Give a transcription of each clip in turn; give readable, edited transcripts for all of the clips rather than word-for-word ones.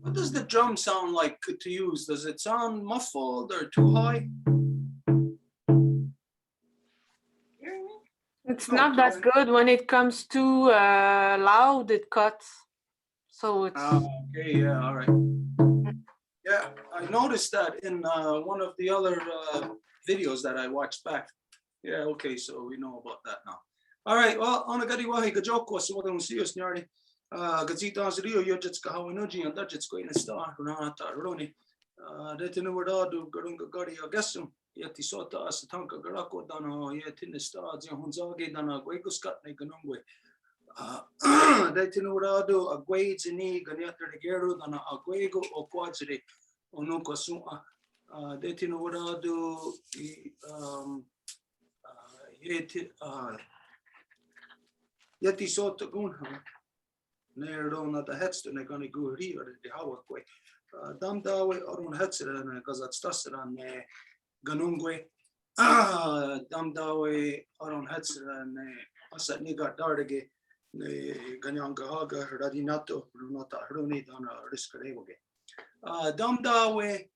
What does the drum sound like to use? Does it sound muffled or too high? It's Oh, not that good. When it comes too loud, it cuts. So it's okay, yeah, all right. Yeah, I noticed that in one of the other videos that I watched back. Yeah, okay, so we know about that now. All right, well, on a gadi wahi gajoko so what see us nyari. Gazita rio yo jets kahawinoji and dutch go in a star runata roni. Detinu wardadu garunga gadi agasum. Yeti sota asatanka garako dana yet in the stars honzagi dana gueguskat ne ganungwe. Detinu wardadu agwades ni ganyata geru dana agwego o quadziri onuka suma. Detinu wardadu yeti sota gunha. Neerdona de hetste ne kan ik go hier de hawa kwe. Dam dawe aron hetsere ne kazat stasera ne ganungwe. Dam dawe aron hetsere ne asat niga dardige ne ganyanga haga radinato runata hruni dana riskarevoge. Dam dawe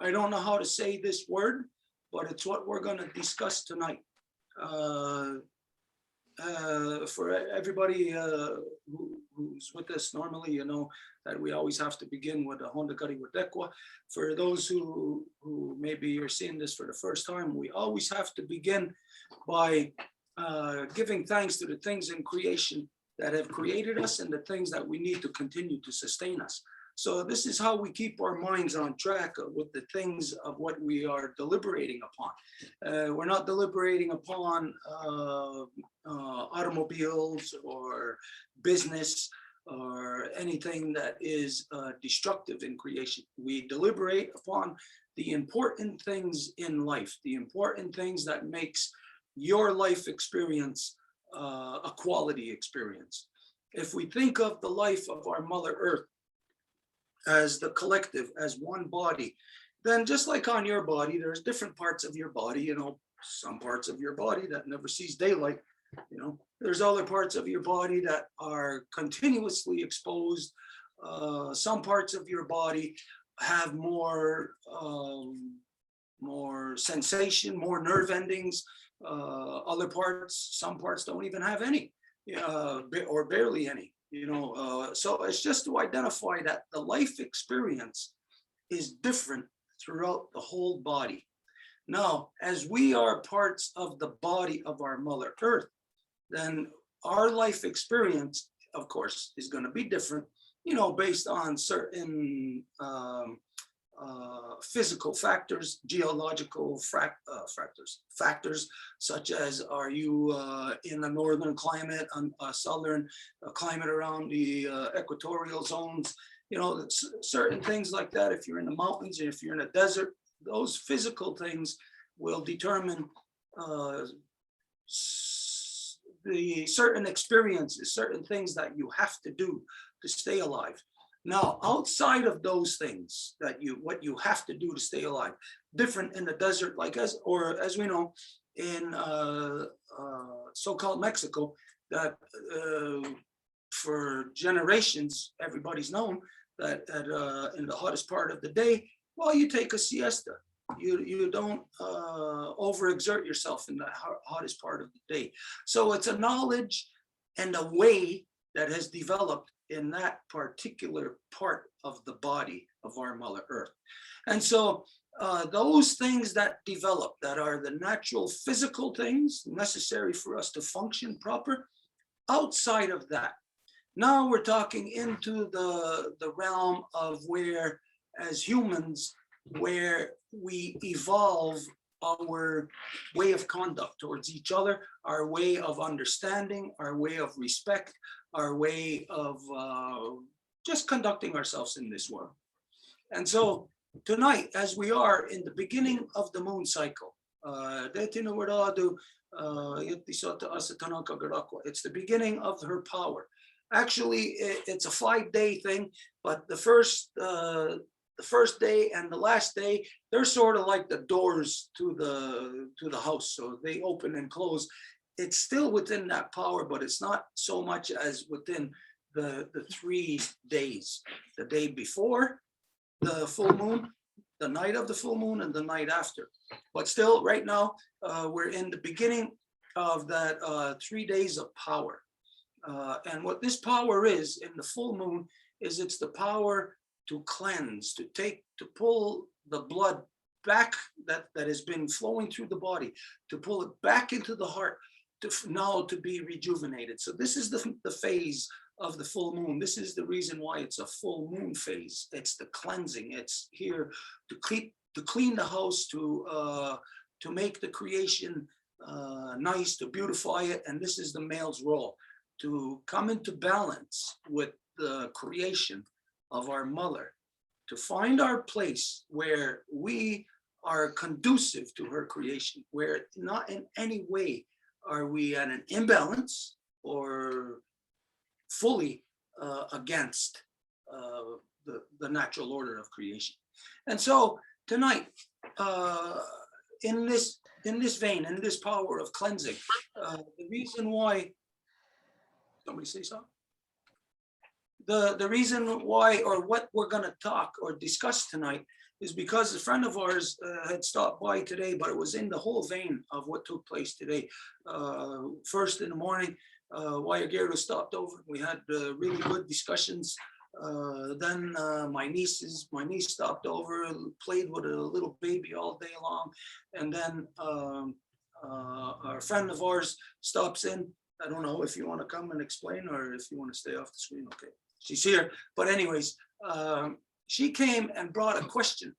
I don't know how to say this word, but it's what we're going to discuss tonight. For everybody who's with us normally, you know that we always have to begin with a Honda Gari Wadekwa. For those who maybe are seeing this for the first time, we always have to begin by giving thanks to the things in creation that have created us and the things that we need to continue to sustain us. So this is how we keep our minds on track with the things of what we are deliberating upon. We're not deliberating upon automobiles or business or anything that is destructive in creation. We deliberate upon the important things in life, the important things that makes your life experience a quality experience. If we think of the life of our Mother Earth as the collective, as one body, then just like on your body, there's different parts of your body, you know, some parts of your body that never sees daylight, you know, there's other parts of your body that are continuously exposed. Some parts of your body have more sensation, more nerve endings. Other parts, some parts don't even have any, or barely any. You know, so it's just to identify that the life experience is different throughout the whole body. Now, as we are parts of the body of our Mother Earth, then our life experience, of course, is going to be different, you know, based on certain physical factors, geological factors, such as are you in a northern climate, a southern climate around the equatorial zones, you know, certain things like that. If you're in the mountains, if you're in a desert, those physical things will determine the certain experiences, certain things that you have to do to stay alive. Now, outside of those things that what you have to do to stay alive, different in the desert, like as we know, in so-called Mexico, that for generations, everybody's known that in the hottest part of the day, well, you take a siesta. You don't overexert yourself in the hottest part of the day. So it's a knowledge and a way that has developed in that particular part of the body of our Mother Earth. And so those things that develop, that are the natural physical things necessary for us to function proper, outside of that, now we're talking into the realm of where, as humans, where we evolve our way of conduct towards each other, our way of understanding, our way of respect, our way of just conducting ourselves in this world. And so tonight, as we are in the beginning of the moon cycle, it's the beginning of her power. Actually, it's a 5-day thing, but the first day and the last day, they're sort of like the doors to the house. So they open and close it's still within that power, but it's not so much as within the 3 days, the day before the full moon, the night of the full moon, and the night after. But still, right now, we're in the beginning of that 3 days of power. And what this power is in the full moon is it's the power to cleanse, to pull the blood back that has been flowing through the body, to pull it back into the heart, now to be rejuvenated. So this is the phase of the full moon. This is the reason why it's a full moon phase. It's the cleansing. It's here to clean the house, to make the creation nice, to beautify it. And this is the male's role, to come into balance with the creation of our mother, to find our place where we are conducive to her creation, where not in any way are we at an imbalance or fully against the natural order of creation. And so tonight, in this vein, in this power of cleansing, the reason why, somebody say something? The reason why, or what we're going to talk or discuss tonight, is because a friend of ours had stopped by today, but it was in the whole vein of what took place today. First in the morning, Wyagerdo stopped over. We had really good discussions. Then my niece stopped over, played with a little baby all day long. And then our friend of ours stops in. I don't know if you want to come and explain or if you want to stay off the screen. Okay, she's here. But anyways, she came and brought a question,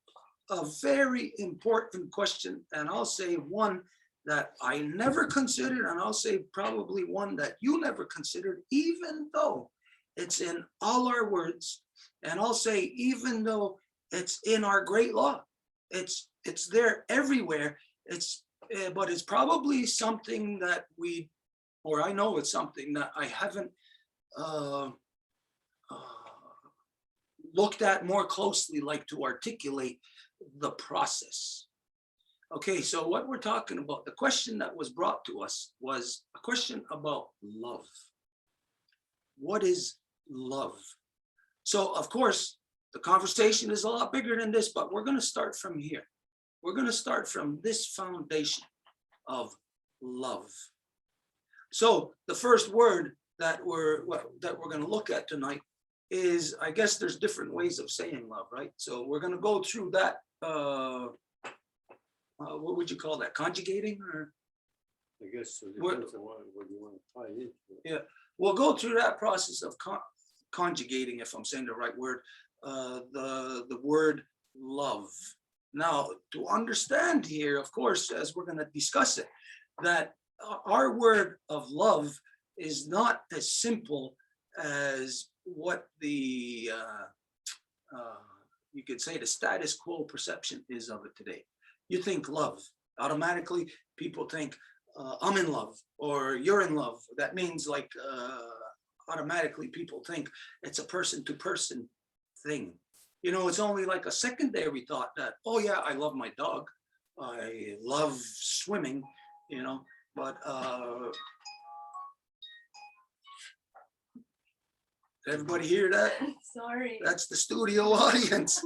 a very important question. And I'll say one that I never considered, and I'll say probably one that you never considered, even though it's in all our words. And I'll say, even though it's in our great law, it's there everywhere. But it's probably something that or I know it's something that I haven't looked at more closely, like to articulate the process. Okay, so what we're talking about, the question that was brought to us was a question about love. What is love? So of course, the conversation is a lot bigger than this, but we're going to start from here. We're going to start from this foundation of love. So the first word that we're going to look at tonight is, I guess there's different ways of saying love, right? So we're going to go through that. What would you call that? Conjugating, or? I guess so. Depends on what you want to tie into it. Yeah, we'll go through that process of conjugating, if I'm saying the right word, the word love. Now, to understand here, of course, as we're going to discuss it, that our word of love is not as simple as what the you could say the status quo perception is of it today. You think love, automatically people think I'm in love or you're in love. That means like automatically people think it's a person-to-person thing. You know, it's only like a secondary thought that, oh yeah, I love my dog, I love swimming, you know, but everybody hear that? Sorry. That's the studio audience.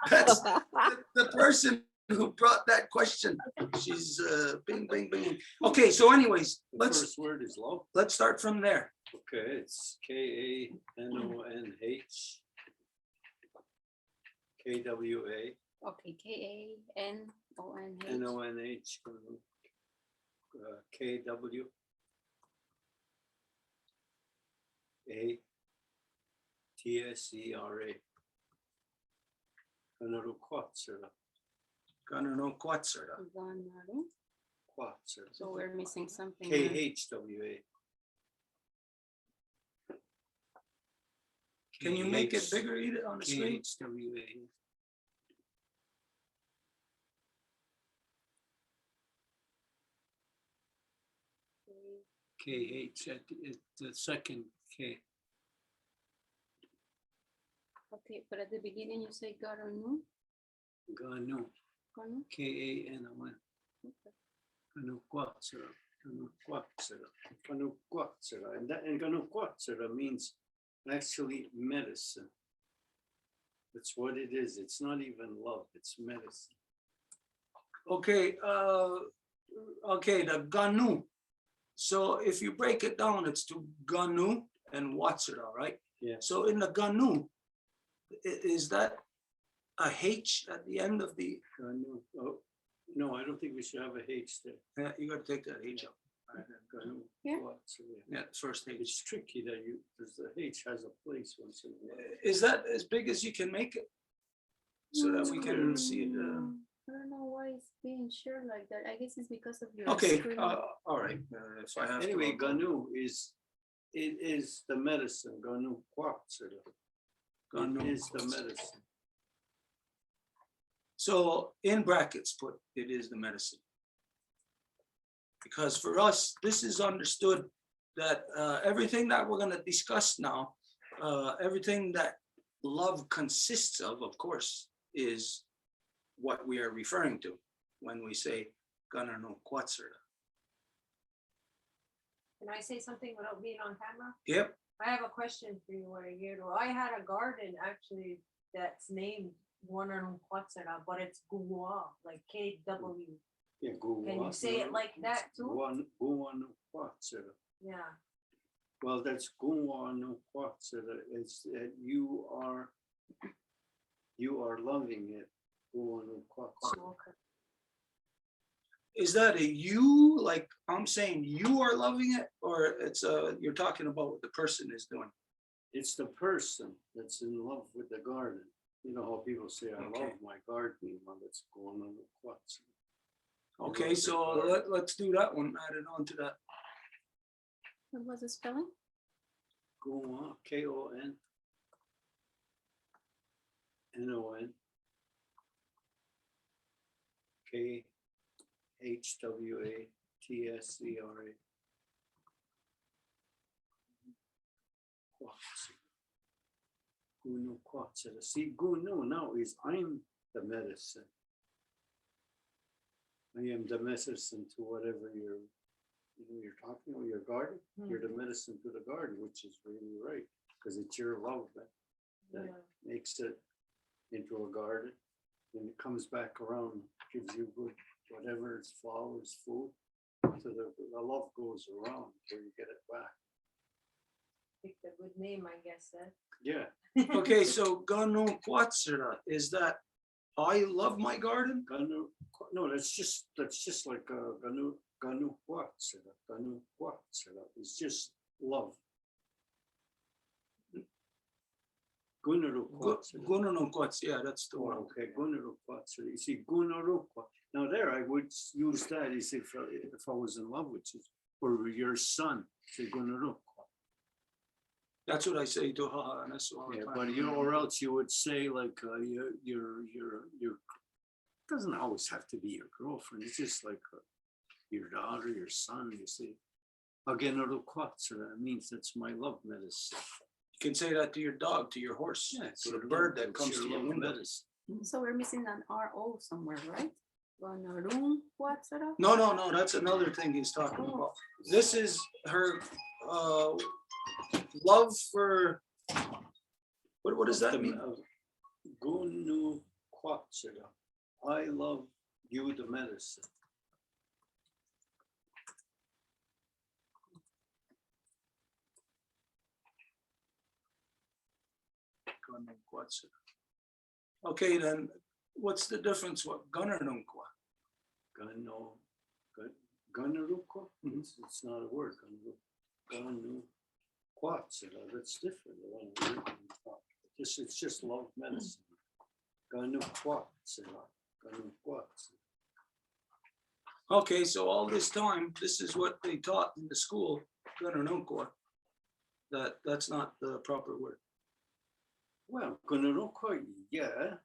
That's the person who brought that question. She's bing, bing, bing. Okay, so anyways, The first word is love. let's start from there. Okay, it's K-A-N-O-N-H. K-W-A. Okay, K-A-N-O-N-H. N-O-N-H. K-W. A-T-S-E-R-A. Kanaruquatsera. Kanienkeha. Ganaru. Quatsera. So we're missing something. there. K-H-W-A. Can you make it bigger, Edith, on the screen? K-H-W-A. K-H at the second K. Okay, but at the beginning you say Garanu. Ganu. Ganu. K-A-N-O-N. Okay. Kanaruquatsera. Kanienkeha, and Kanienkeha means actually medicine. That's what it is. It's not even love, it's medicine. Okay, the Ganu. So if you break it down, it's to Ganu and Watsura, right? Yeah. So in the Ganu, is that a H at the end of the, Oh, no, I don't think we should have a H there. you gotta take that H out. Here? Yeah, first H. It's tricky that because the H has a place once in a while. Is that as big as you can make it? So that we can see it. I don't know why it's being shared like that. I guess it's because of your Okay, screen. all right. If I have to Anyway, go- Ganu is the medicine. Ganu. It is the medicine. So in brackets, put it is the medicine. Because for us, this is understood that everything that we're gonna discuss now, everything that love consists of course, is what we are referring to when we say Gana no Kwatsura. Can I say something without being on camera? Yep, I have a question for you, Guerrero. I had a garden actually that's named Guananuquatzera, but it's Gua, like KW. Yeah, Can you say it like that too? Guananuquatzera. Yeah. Well, that's Guananuquatzera. It's that you are loving it. Guananuquatzera. Okay. is that a you, like I'm saying you are loving it, or it's you're talking about what the person is doing? It's the person that's in love with the garden. You know how people say, I Okay. love my gardening. Well, it's Guananuquatzera. Okay, so let's do that one, add it on to that. What was the spelling? Guan, K-O-N. N-O-N. K-H-W-A-T-S-E-R-A. Gunu Kwatsura. See, Gunu now is I'm the medicine. I am the medicine to whatever you're talking about, your garden. You're the medicine to the garden, which is really right, because it's your love that Yeah. makes it into a garden. And it comes back around, gives you good, whatever it's flowers, food. So the love goes around till you get it back. Picked a good name, I guess. Yeah. Okay, so Ganu Kwatsura, is that I love my garden? No, that's just like Ganu Kwatsura. Ganu Kwatsura. It's just love. Gunaru Kwatsura. Gunu Kwatsura, yeah, that's the one. Okay, Gunaru Kwatsura. You see, Gunaru Kwatsura. Now there, I would use that as if I was in love with you, or your son. Say Gunaru. That's what I say to Haha, and that's all the Yeah, time. but or else you would say like your doesn't always have to be your girlfriend. It's just like your daughter, your son. You see, again, that means that's my love medicine. You can say that to your dog, to your horse, Yeah, it's to the your bird love- that comes it's to your your love window. medicine. So we're missing an R-O somewhere, right? Guananuquatzera? No, that's another thing he's talking about. This is her love for, what does that mean? Gunu Kwatsura. I love you, the medicine. Ganu Kwatsura. Okay, then what's the difference with Gunanunkwa? Ganu Gunarukwa. Mhm. It's not a word. Ganu Kwatsura. That's different. The one we're written about. It's just love medicine. Ganu Kwatsura. Ganu Kwatsura. Okay, so all this time, this is what they taught in the school, Gunanunkwa. That's not the proper word. Well, Gunarukwa, yeah.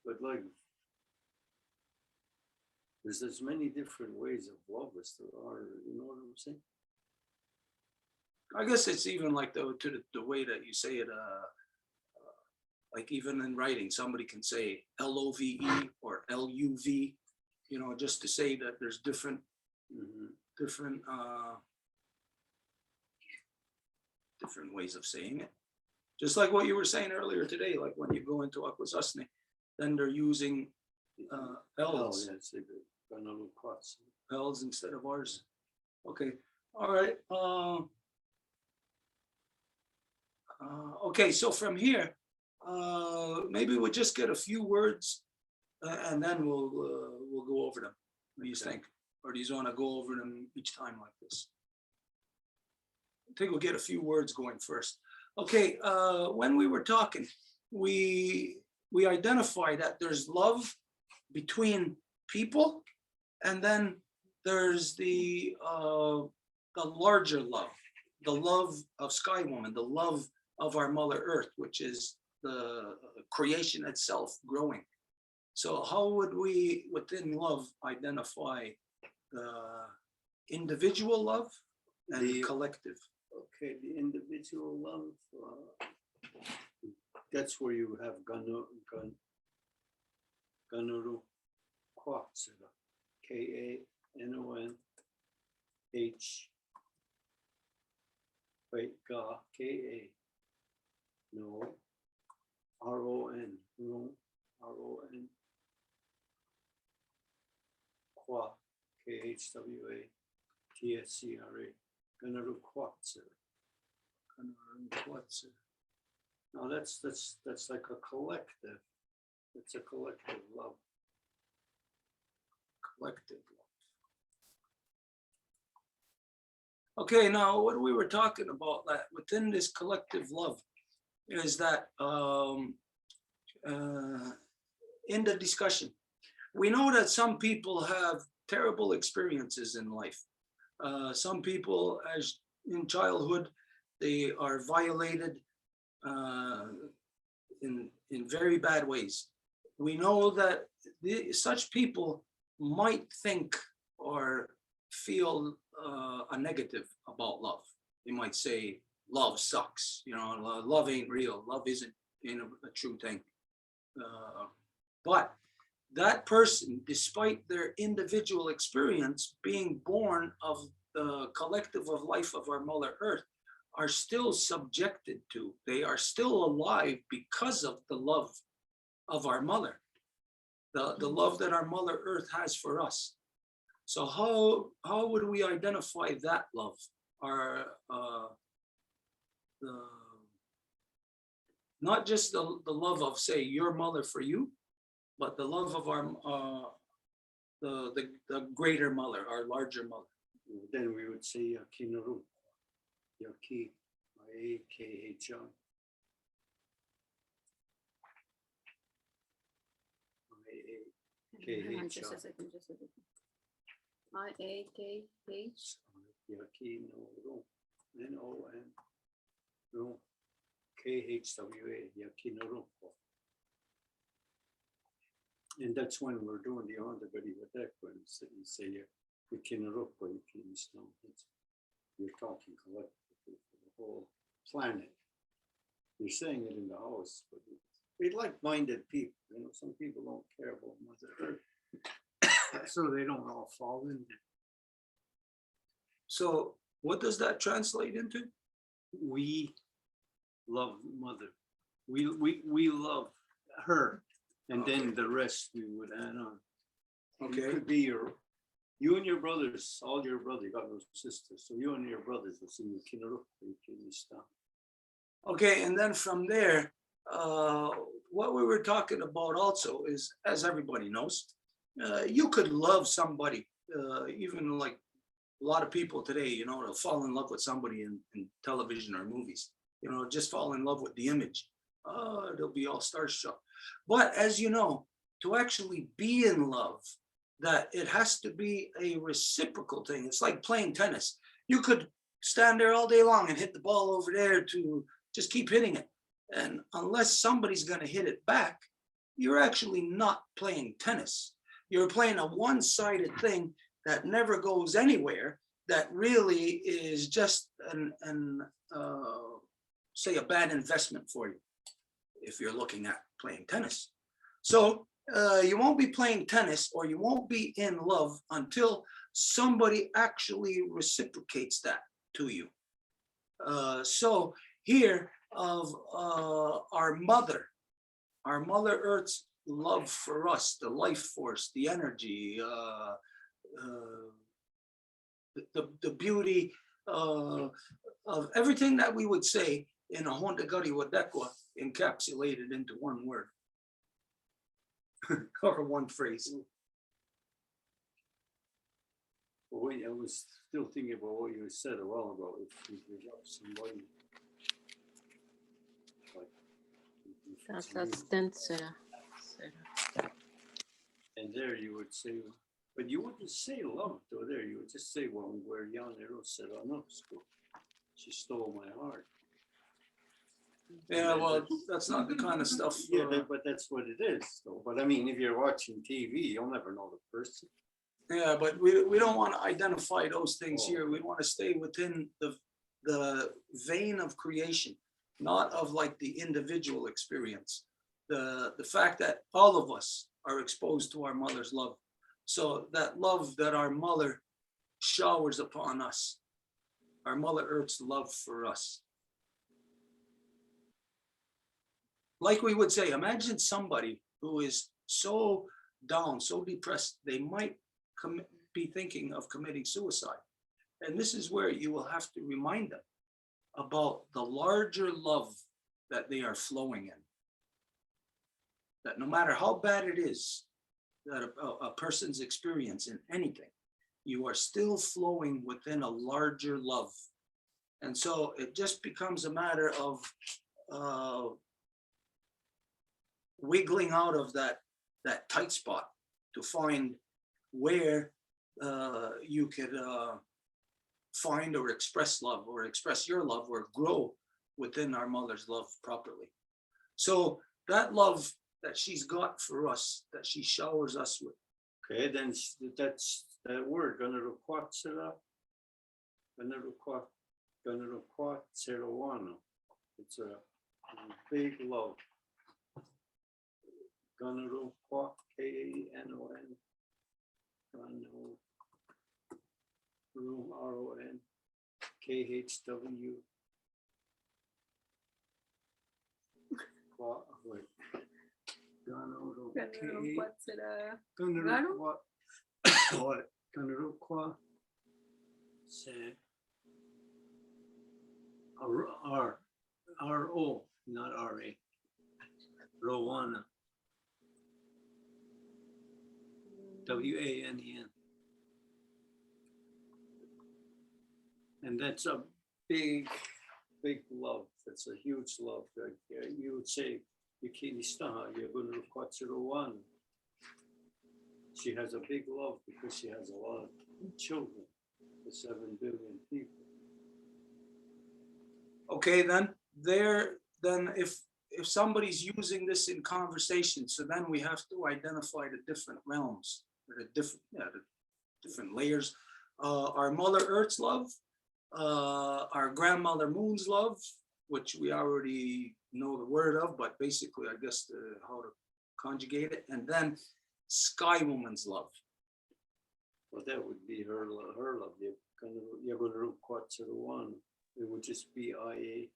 But like, there's as many different ways of love as there are, you know what I'm saying? I guess it's even like the way that you say it, like even in writing, somebody can say LOVE or LUV, you know, just to say that there's different Mhm. different different ways of saying it. Just like what you were saying earlier today, like when you go into Akwesasne, then they're using Oh, L's, yeah, say the Ganaru Quats. L's instead of R's. Okay, all right. Okay, so from here, maybe we'll just get a few words, and then we'll go over them. What do you Okay. think? Or do you want to go over them each time like this? I think we'll get a few words going first. Okay, when we were talking, we identified that there's love between people, and then there's the larger love, the love of Sky Woman, the love of our Mother Earth, which is the creation itself growing. So how would we, within love, identify the individual love and The- collective? Okay, the individual love, that's where you have Ganaru Quats, Kanon. Wait, Ga, Ka, no, Ron, Ron, Qua, Khwa, Tscra, Ganaru Quats. Now that's like a collective. It's a collective love. Collective love. Okay, now what we were talking about, that within this collective love is that in the discussion, we know that some people have terrible experiences in life. Some people, as in childhood, they are violated in very bad ways. We know that such people might think or feel a negative about love. They might say, love sucks, love ain't real, love isn't a true thing. But that person, despite their individual experience, being born of the collective of life of our Mother Earth, are still subjected to, they are still alive because of the love of our mother, the love that our Mother Earth has for us. So how would we identify that love? Not just the love of, say, your mother for you, but the love of our the greater mother, our larger mother. Then we would say Yakinaru, Yaki, Akha. Hang on just a second, just a second. IAKH. Yaki no N-O-N no Khwa, Yakinaru. And that's when we're doing the Ondabadi Vadek, when you say Yakinaru, you're talking collectively for the whole planet. You're saying it in the house, but we like-minded people. Some people don't care about Mother Earth, so they don't all fall in there. So what does that translate into? We love Mother. We love her, and then the rest we would add on. Okay. It could be you and your brothers, all your brothers, you got no sisters, so you and your brothers will see you stop. Okay, and then from there, what we were talking about also is, as everybody knows, you could love somebody, even like a lot of people today, they'll fall in love with somebody in television or movies, just fall in love with the image. They'll be all starstruck. But as you know, to actually be in love, that it has to be a reciprocal thing. It's like playing tennis. You could stand there all day long and hit the ball over there to just keep hitting it. And unless somebody's going to hit it back, you're actually not playing tennis. You're playing a one-sided thing that never goes anywhere, that really is just say a bad investment for you if you're looking at playing tennis. So you won't be playing tennis, or you won't be in love until somebody actually reciprocates that to you. So here of our Mother Earth's love for us, the life force, the energy, the beauty of everything that we would say in a Hondagari Wadekwa encapsulated into one word or one phrase. I was still thinking about what you said a while ago. If you love somebody, like, That's densera. and there you would say, but you wouldn't say love though. There you would just say, well, where Yanero said, "Oh no, she stole my heart." Yeah, well, that's not the kind of stuff. Yeah, but that's what it is. Though. But I mean, if you're watching TV, you'll never know the person. Yeah, but we don't want to identify those things here. We want to stay within the vein of creation, not of like the individual experience. The fact that all of us are exposed to our mother's love. So that love that our mother showers upon us, our Mother Earth's love for us. Like we would say, imagine somebody who is so down, so depressed, they might be thinking of committing suicide. And this is where you will have to remind them about the larger love that they are flowing in. That no matter how bad it is, that a person's experience in anything, you are still flowing within a larger love. And so it just becomes a matter of wiggling out of that tight spot to find where you could find or express love or express your love or grow within our mother's love properly. So that love that she's got for us, that she showers us with. Okay, then that's that word, Ganaruquatsera, Ganaruquatseroano. It's a big love. Ganaruquat, K-A-N-O-N, R-O-N, K-H-W. Wait. Ganaruqua, say R-O, not R-A. Rowana. W-A-N-E-N. And that's a big love. That's a huge love. Like, you would say, you're going to Quatsarowan. She has a big love because she has a lot of children, the 7 billion people. Okay, then if somebody's using this in conversation, so then we have to identify the different realms, or the different layers. Our Mother Earth's love, our Grandmother Moon's love, which we already know the word of, but basically, I guess how to conjugate it, and then Sky Woman's love. Well, that would be her love. You're going to root Quatsarowan. It would just be I-A.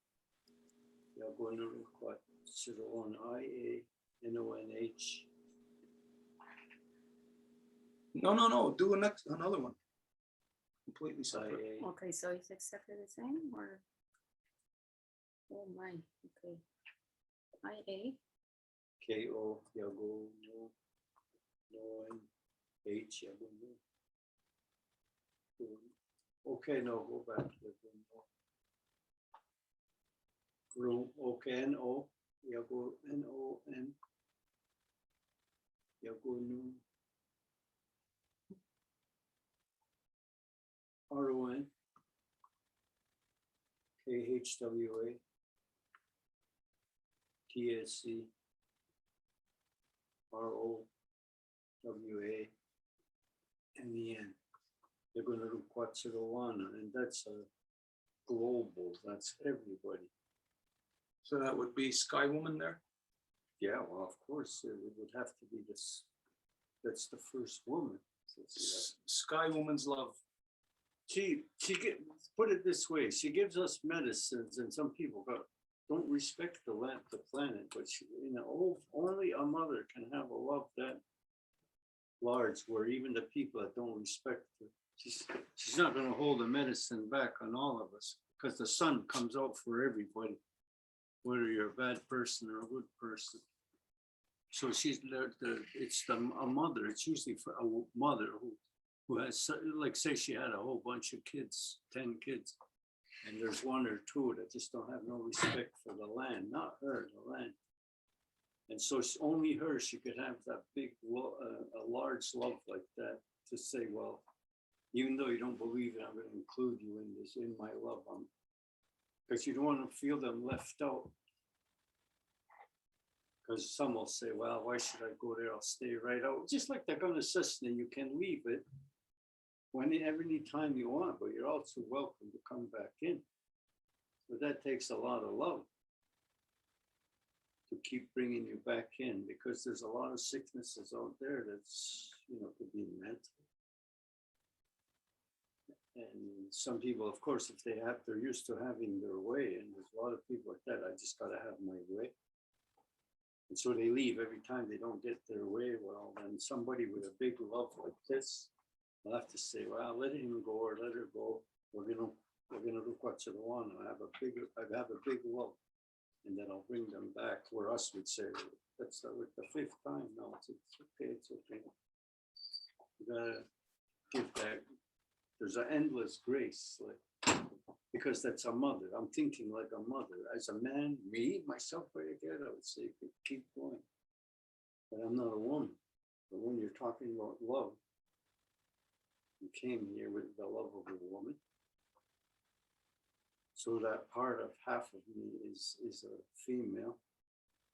You're going to root Quatsarowan, I-A-N-O-N-H. No. Do another one. Completely separate. I-A. Okay, so it's exactly the same or? Oh my, okay. I-A. K-O, Yago, no, H, Yago, no. Okay, no, go back. Room, okay, N-O, Yago, N-O-N. Yago, no. R-O-N. K-H-W-A. T-S-C. R-O-W-A. And the N. They're going to do Quatsarowana, and that's a global, that's everybody. So that would be Sky Woman there. Yeah, well, of course, it would have to be this. That's the first woman. Sky Woman's love. She put it this way, she gives us medicines, and some people don't respect the planet, but she, you know, only a mother can have a love that large, where even the people that don't respect her, she's not going to hold the medicine back on all of us, because the sun comes out for everybody, whether you're a bad person or a good person. So she's a mother. It's usually for a mother who has, like, say she had a whole bunch of kids, 10 kids, and there's one or two that just don't have no respect for the land, not her, the land. And so only her, she could have that big, a large love like that, to say, well, even though you don't believe it, I'm going to include you in this, in my love, because you don't want to feel them left out. Because some will say, well, why should I go there? I'll stay right out. Just like they're going to system, you can leave it every time you want, but you're also welcome to come back in. But that takes a lot of love to keep bringing you back in, because there's a lot of sicknesses out there that's, you know, could be mental. And some people, of course, if they're used to having their way, and there's a lot of people like that, I just got to have my way. And so they leave every time they don't get their way. Well, then somebody with a big love like this, I'll have to say, well, let him go or let her go. We're gonna look what's the one. I have a big love, and then I'll bring them back. Where us would say, that's like the 5th time. No, it's okay. It's okay. You gotta give that. There's an endless grace, like, because that's a mother. I'm thinking like a mother. As a man, myself, right again, I would say, keep going. But I'm not a woman. But when you're talking about love, you came here with the love of a woman. So that part of half of me is a female.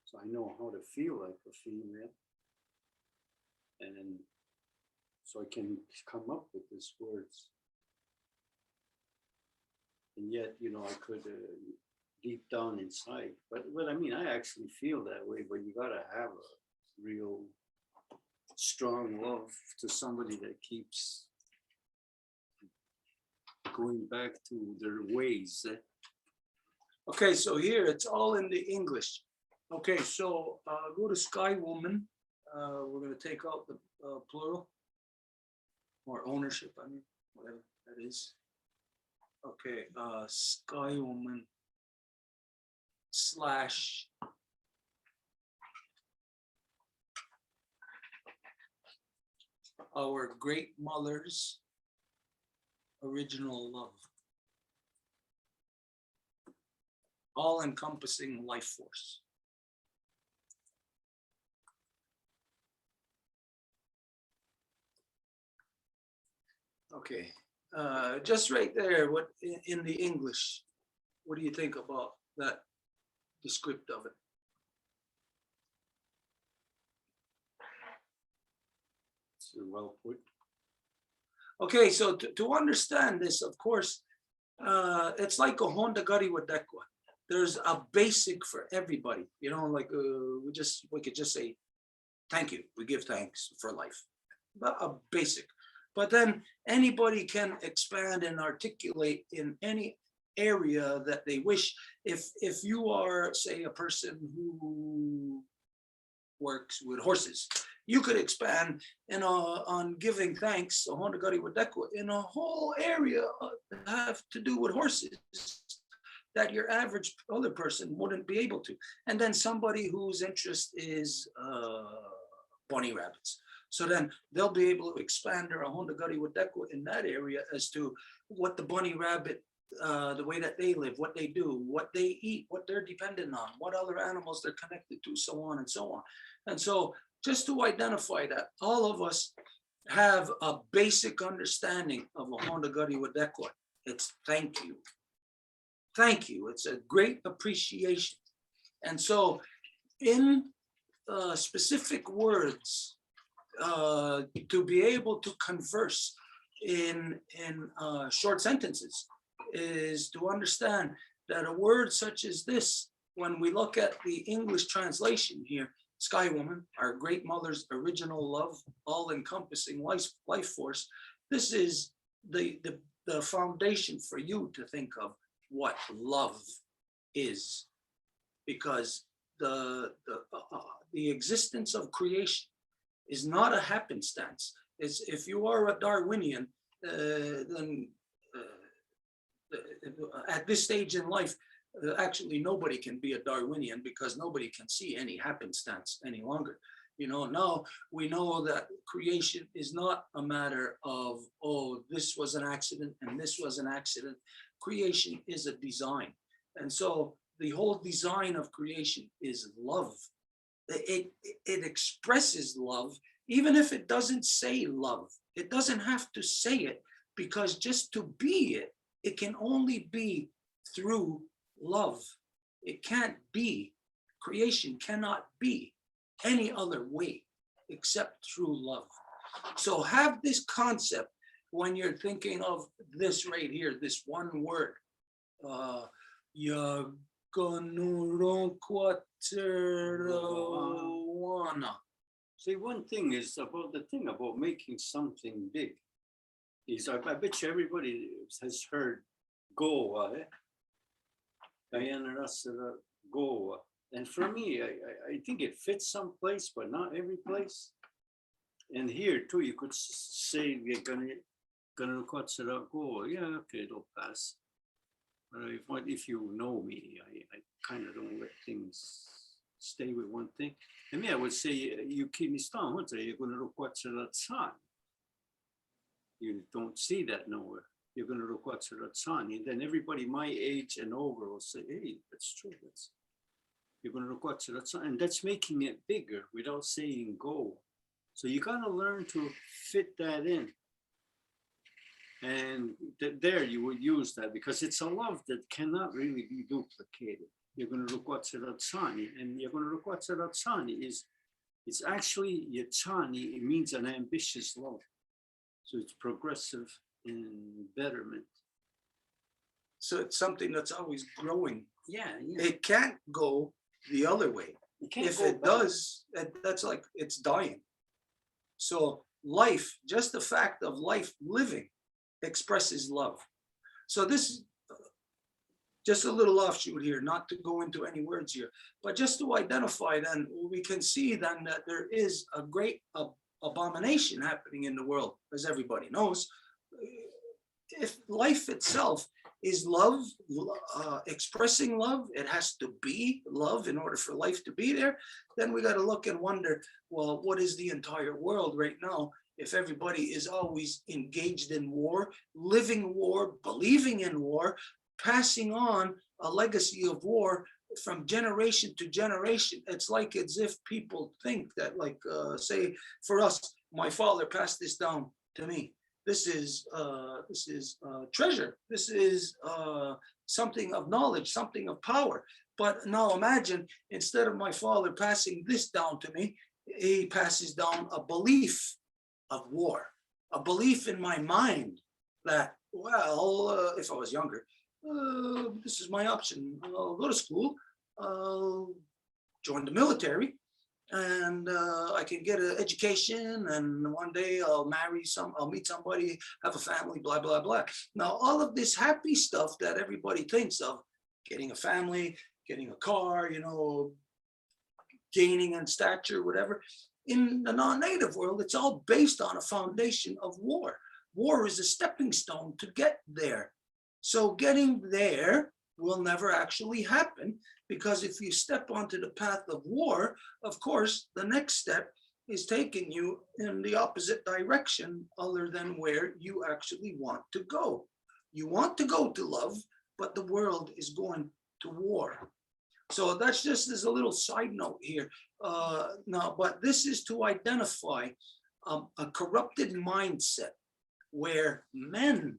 So I know how to feel like a female. And so I can come up with these words. And yet, you know, I could deep down inside, but I mean, I actually feel that way, but you gotta have a real strong love to somebody that keeps going back to their ways. Okay, so here it's all in the English. Okay, so go to Sky Woman. We're gonna take out the plural or ownership, I mean, whatever that is. Okay, Sky Woman / our great mother's original love. All-encompassing life force. Okay, just right there, what in the English, what do you think about that descript of it? It's well put. Okay, so to understand this, of course, it's like a Honda Gari Wadekwa. There's a basic for everybody, you know, like we could just say, thank you, we give thanks for life, but a basic. But then anybody can expand and articulate in any area that they wish. If you are, say, a person who works with horses, you could expand on giving thanks, Honda Gari Wadekwa, in a whole area that have to do with horses that your average other person wouldn't be able to. And then somebody whose interest is bunny rabbits. So then they'll be able to expand their Honda Gari Wadekwa in that area as to what the bunny rabbit, the way that they live, what they do, what they eat, what they're dependent on, what other animals they're connected to, so on and so on. And so just to identify that, all of us have a basic understanding of a Honda Gari Wadekwa. It's thank you. Thank you. It's a great appreciation. And so in specific words, to be able to converse in short sentences is to understand that a word such as this, when we look at the English translation here, Sky Woman, our great mother's original love, all-encompassing life force. This is the foundation for you to think of what love is, because the existence of creation is not a happenstance. It's, if you are a Darwinian, then at this stage in life, actually nobody can be a Darwinian, because nobody can see any happenstance any longer. You know, now we know that creation is not a matter of, oh, this was an accident and this was an accident. Creation is a design. And so the whole design of creation is love. It expresses love, even if it doesn't say love. It doesn't have to say it, because just to be it, it can only be through love. It can't be, creation cannot be any other way except through love. So have this concept when you're thinking of this right here, this one word. See, one thing is about the thing about making something big is I bet you everybody has heard Goa, Goa. And for me, I think it fits some place, but not every place. And here too, you could say we're gonna go. Yeah, okay, it'll pass. But if you know me, I kind of don't let things stay with one thing. And me, I would say you keep me strong. You're gonna you don't see that nowhere. You're gonna and then everybody my age and over will say, hey, that's true. You're going to and that's making it bigger without saying go. So you got to learn to fit that in. And there you would use that, because it's a love that cannot really be duplicated. You're going to and you're going to is, it's actually Yatsani, it means an ambitious love. So it's progressive and betterment. So it's something that's always growing. Yeah. It can't go the other way. If it does, that's like it's dying. So life, just the fact of life living, expresses love. So this, just a little offshoot here, not to go into any words here, but just to identify, then we can see then that there is a great abomination happening in the world, as everybody knows. If life itself is love, expressing love, it has to be love in order for life to be there, then we got to look and wonder, well, what is the entire world right now if everybody is always engaged in war, living war, believing in war, passing on a legacy of war from generation to generation? It's like as if people think that, like, say, for us, my father passed this down to me. This is treasure. This is something of knowledge, something of power. But now imagine, instead of my father passing this down to me, he passes down a belief of war, a belief in my mind that, well, if I was younger, this is my option. I'll go to school, I'll join the military, and I can get an education, and one day I'll I'll meet somebody, have a family, blah, blah, blah. Now, all of this happy stuff that everybody thinks of, getting a family, getting a car, you know, gaining in stature, whatever, in the non-native world, it's all based on a foundation of war. War is a stepping stone to get there. So getting there will never actually happen, because if you step onto the path of war, of course, the next step is taking you in the opposite direction other than where you actually want to go. You want to go to love, but the world is going to war. So that's just as a little side note here. Now, but this is to identify a corrupted mindset where men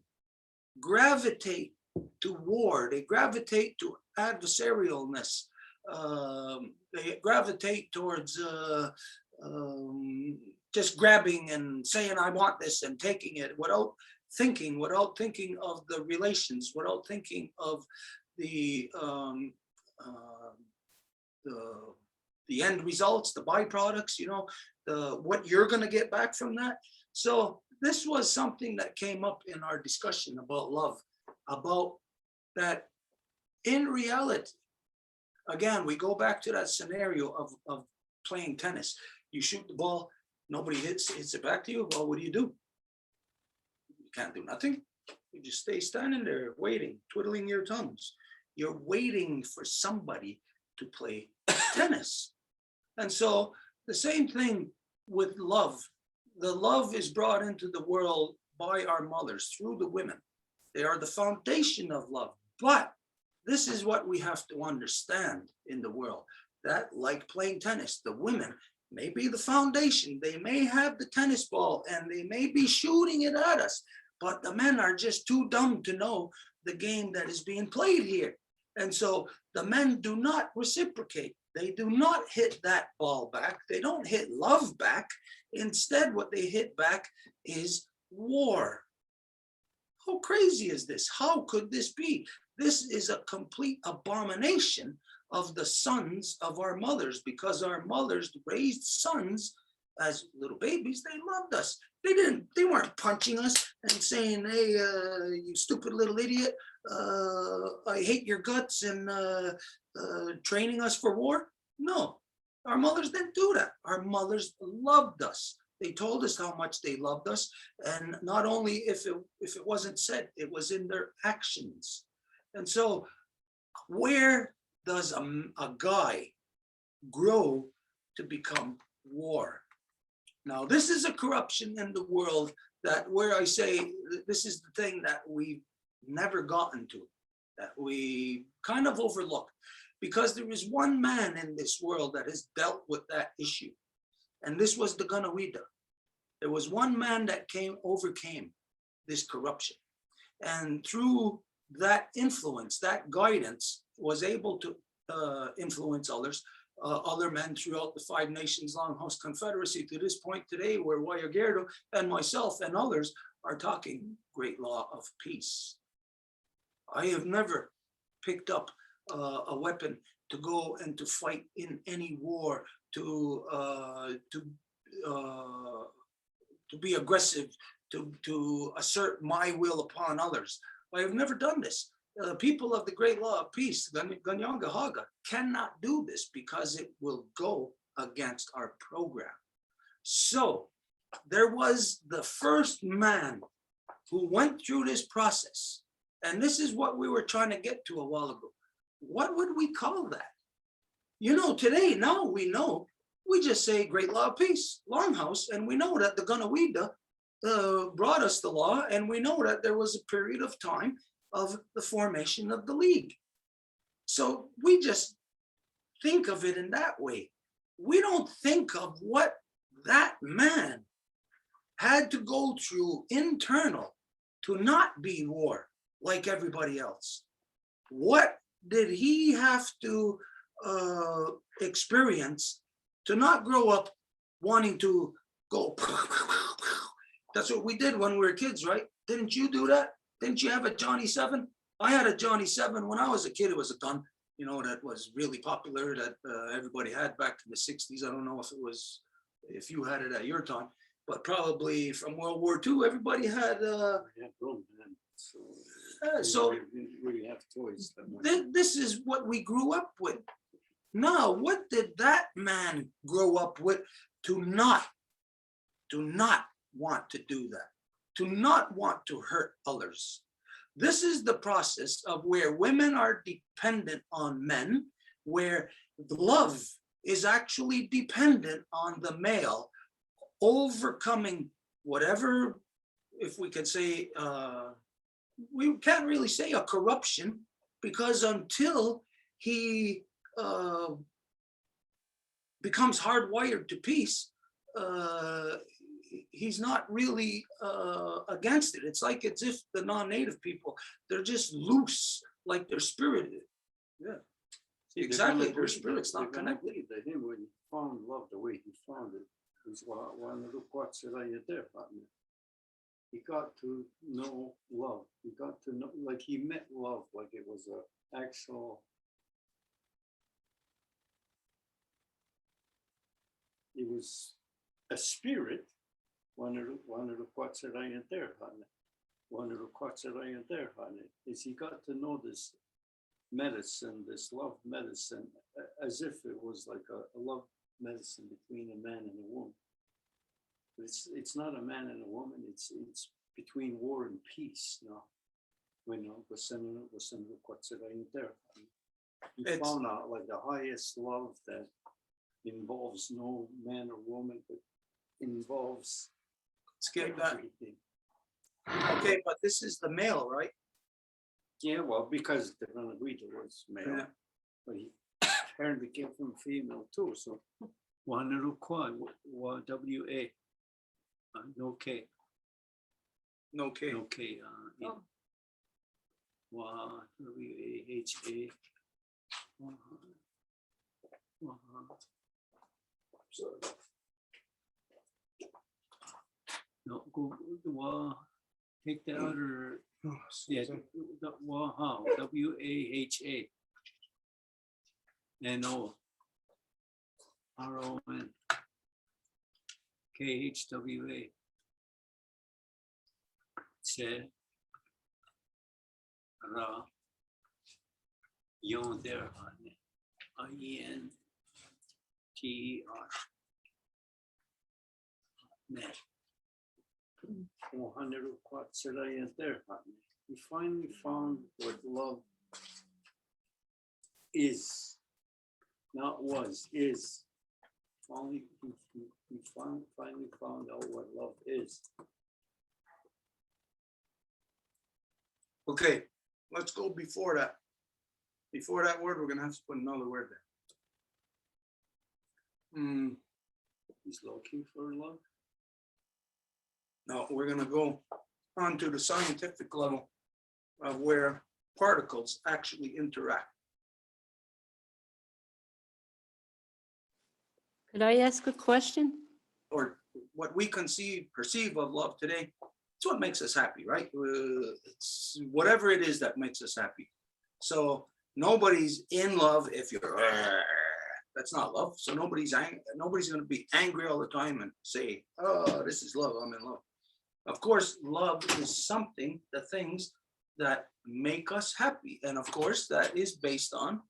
gravitate to war, they gravitate to adversarialness, they gravitate towards just grabbing and saying, I want this, and taking it without thinking of the relations, without thinking of the the end results, the byproducts, you know, what you're going to get back from that. So this was something that came up in our discussion about love, about that in reality. Again, we go back to that scenario of playing tennis. You shoot the ball, nobody hits it back to you. Well, what do? You can't do nothing. You just stay standing there waiting, twiddling your thumbs. You're waiting for somebody to play tennis. And so the same thing with love. The love is brought into the world by our mothers through the women. They are the foundation of love. But this is what we have to understand in the world, that like playing tennis, the women may be the foundation. They may have the tennis ball and they may be shooting it at us, but the men are just too dumb to know the game that is being played here. And so the men do not reciprocate. They do not hit that ball back. They don't hit love back. Instead, what they hit back is war. How crazy is this? How could this be? This is a complete abomination of the sons of our mothers, because our mothers raised sons as little babies. They loved us. They weren't punching us and saying, hey, you stupid little idiot, I hate your guts, and training us for war. No, our mothers didn't do that. Our mothers loved us. They told us how much they loved us. And not only if it wasn't said, it was in their actions. And so where does a guy grow to become war? Now, this is a corruption in the world that, where I say this is the thing that we've never gotten to, that we kind of overlook, because there is one man in this world that has dealt with that issue. And this was the Ganawida. There was one man that overcame this corruption. And through that influence, that guidance, was able to influence other men throughout the 5 nations Longhouse Confederacy to this point today, where Wayagerdo and myself and others are talking great law of peace. I have never picked up a weapon to go and to fight in any war, to be aggressive, to assert my will upon others. I have never done this. People of the great law of peace, Kanienkeha, cannot do this because it will go against our program. So there was the first man who went through this process. And this is what we were trying to get to a while ago. What would we call that? You know, today, now we know, we just say great law of peace, Longhouse, and we know that the Ganawida brought us the law, and we know that there was a period of time of the formation of the league. So we just think of it in that way. We don't think of what that man had to go through internal to not be war like everybody else. What did he have to experience to not grow up wanting to go? That's what we did when we were kids, right? Didn't you do that? Didn't you have a Johnny 7? I had a Johnny 7 when I was a kid. It was a gun, you know, that was really popular, that everybody had back in the 60s. I don't know if you had it at your time, but probably from World War II, everybody had. So we really have toys. This is what we grew up with. Now, what did that man grow up with to not want to do that, to not want to hurt others? This is the process of where women are dependent on men, where love is actually dependent on the male, overcoming whatever, if we could say, we can't really say a corruption, because until he becomes hardwired to peace, he's not really against it. It's like as if the non-native people, they're just loose, like they're spirited. Yeah, exactly. Their spirit's not connected. That him, when he found love the way he found it, is one of the quotes that I there. He got to know love. He got to know, like he met love, like it was an actual it was a spirit. One of the quotes that I ain't there, honey. One of the quotes that I ain't there, honey, is he got to know this medicine, this love medicine, as if it was like a love medicine between a man and a woman. But it's not a man and a woman. It's between war and peace. No, was the quotes that I ain't there. He found out like the highest love that involves no man or woman, but involves Skip that. everything. Okay, but this is the male, right? Yeah, well, because the Kanienkeha was male, Yeah. but he apparently came from female too. So one little quad, WA, no K, No K. no K. Yeah. Oh. WAHA. Sorry. No, go take the other. Yeah, WAHA. NO RON KHWA. Se Ra Yon there IENTER. Net. 400 quotes that I there. We finally found what love is, not was, is. We finally found out what love is. Okay, let's go before that. Before that word, we're gonna have to put another word there. He's looking for love. No, we're gonna go on to the scientific level of where particles actually interact. Could I ask a question? Or what we perceive of love today, it's what makes us happy, right? It's whatever it is that makes us happy. So nobody's in love if you're, that's not love. So nobody's going to be angry all the time and say, oh, this is love, I'm in love. Of course, love is something, the things that make us happy. And of course, that is based on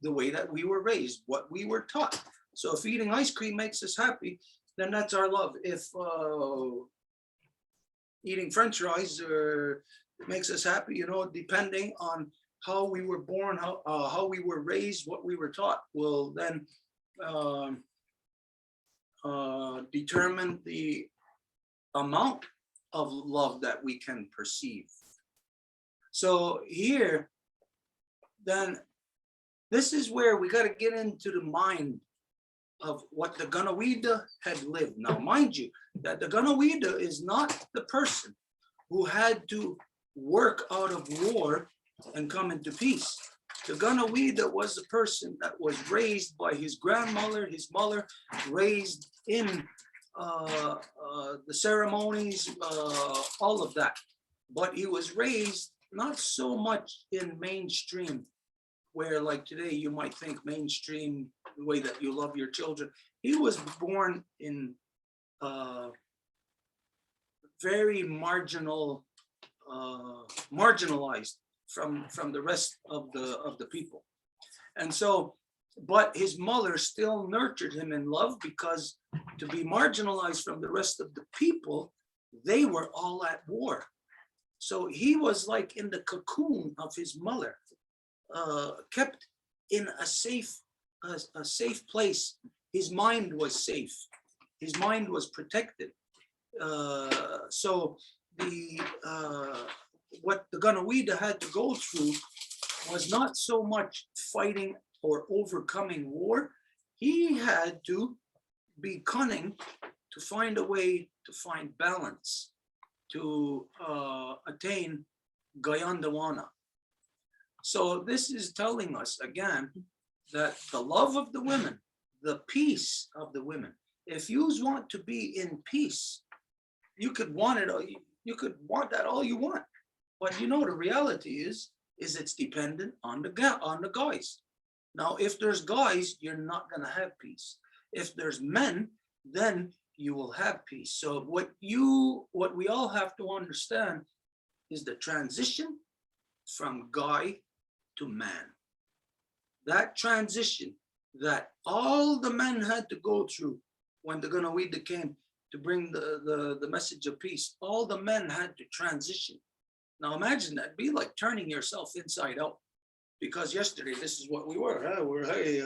the way that we were raised, what we were taught. So if eating ice cream makes us happy, then that's our love. If eating French fries makes us happy, you know, depending on how we were born, how we were raised, what we were taught, will then determine the amount of love that we can perceive. So here, then, this is where we got to get into the mind of what the Kanienkeha had lived. Now, mind you, that the Kanienkeha is not the person who had to work out of war and come into peace. The Kanienkeha was the person that was raised by his grandmother, his mother, raised in the ceremonies, all of that. But he was raised not so much in mainstream, where like today you might think mainstream, the way that you love your children. He was born in very marginalized from the rest of the people. And so, but his mother still nurtured him in love, because to be marginalized from the rest of the people, they were all at war. So he was like in the cocoon of his mother, kept in a safe place. His mind was safe. His mind was protected. So what the Kanienkeha had to go through was not so much fighting or overcoming war. He had to be cunning to find a way to find balance, to attain Gayandawana. So this is telling us again that the love of the women, the peace of the women, if you want to be in peace, you could want it, you could want that all you want. But you know, the reality is it's dependent on the guys. Now, if there's guys, you're not gonna have peace. If there's men, then you will have peace. So what we all have to understand is the transition from guy to man. That transition that all the men had to go through when the Ganawida came to bring the message of peace, all the men had to transition. Now imagine that, be like turning yourself inside out. Because yesterday, this is what we were. Huh? We're, hey,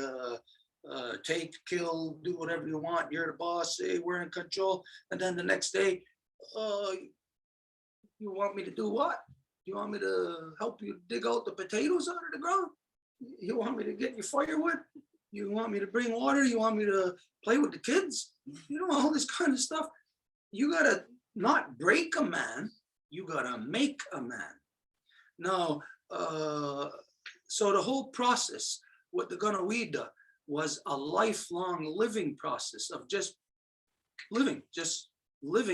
take, kill, do whatever you want. You're the boss. Hey, we're in control. And then the next day, you want me to do what? You want me to help you dig out the potatoes out of the ground? You want me to get you firewood? You want me to bring water? You want me to play with the kids? You know, all this kind of stuff. You gotta not break a man. You gotta make a man. Now, so the whole process with the Ganawida was a lifelong living process of just living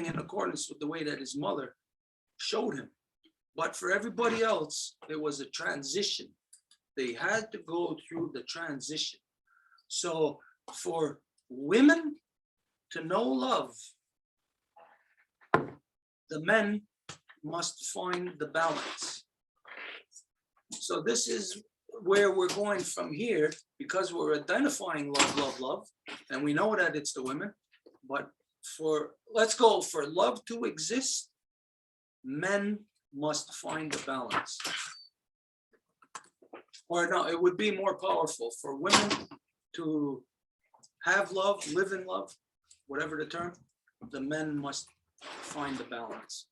in accordance with the way that his mother showed him. But for everybody else, it was a transition. They had to go through the transition. So for women to know love, the men must find the balance. So this is where we're going from here, because we're identifying love, love, love, and we know that it's the women. But let's go for love to exist, men must find the balance. Or no, it would be more powerful for women to have love, live in love, whatever the term, the men must find the balance.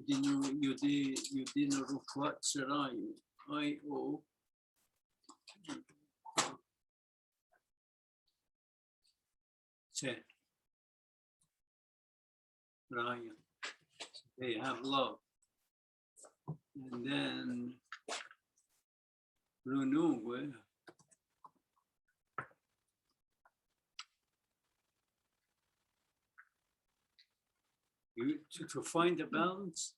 Yudin Rufat Sarai, I-O. Ryan. They have love. And then Runungwe. To find the balance,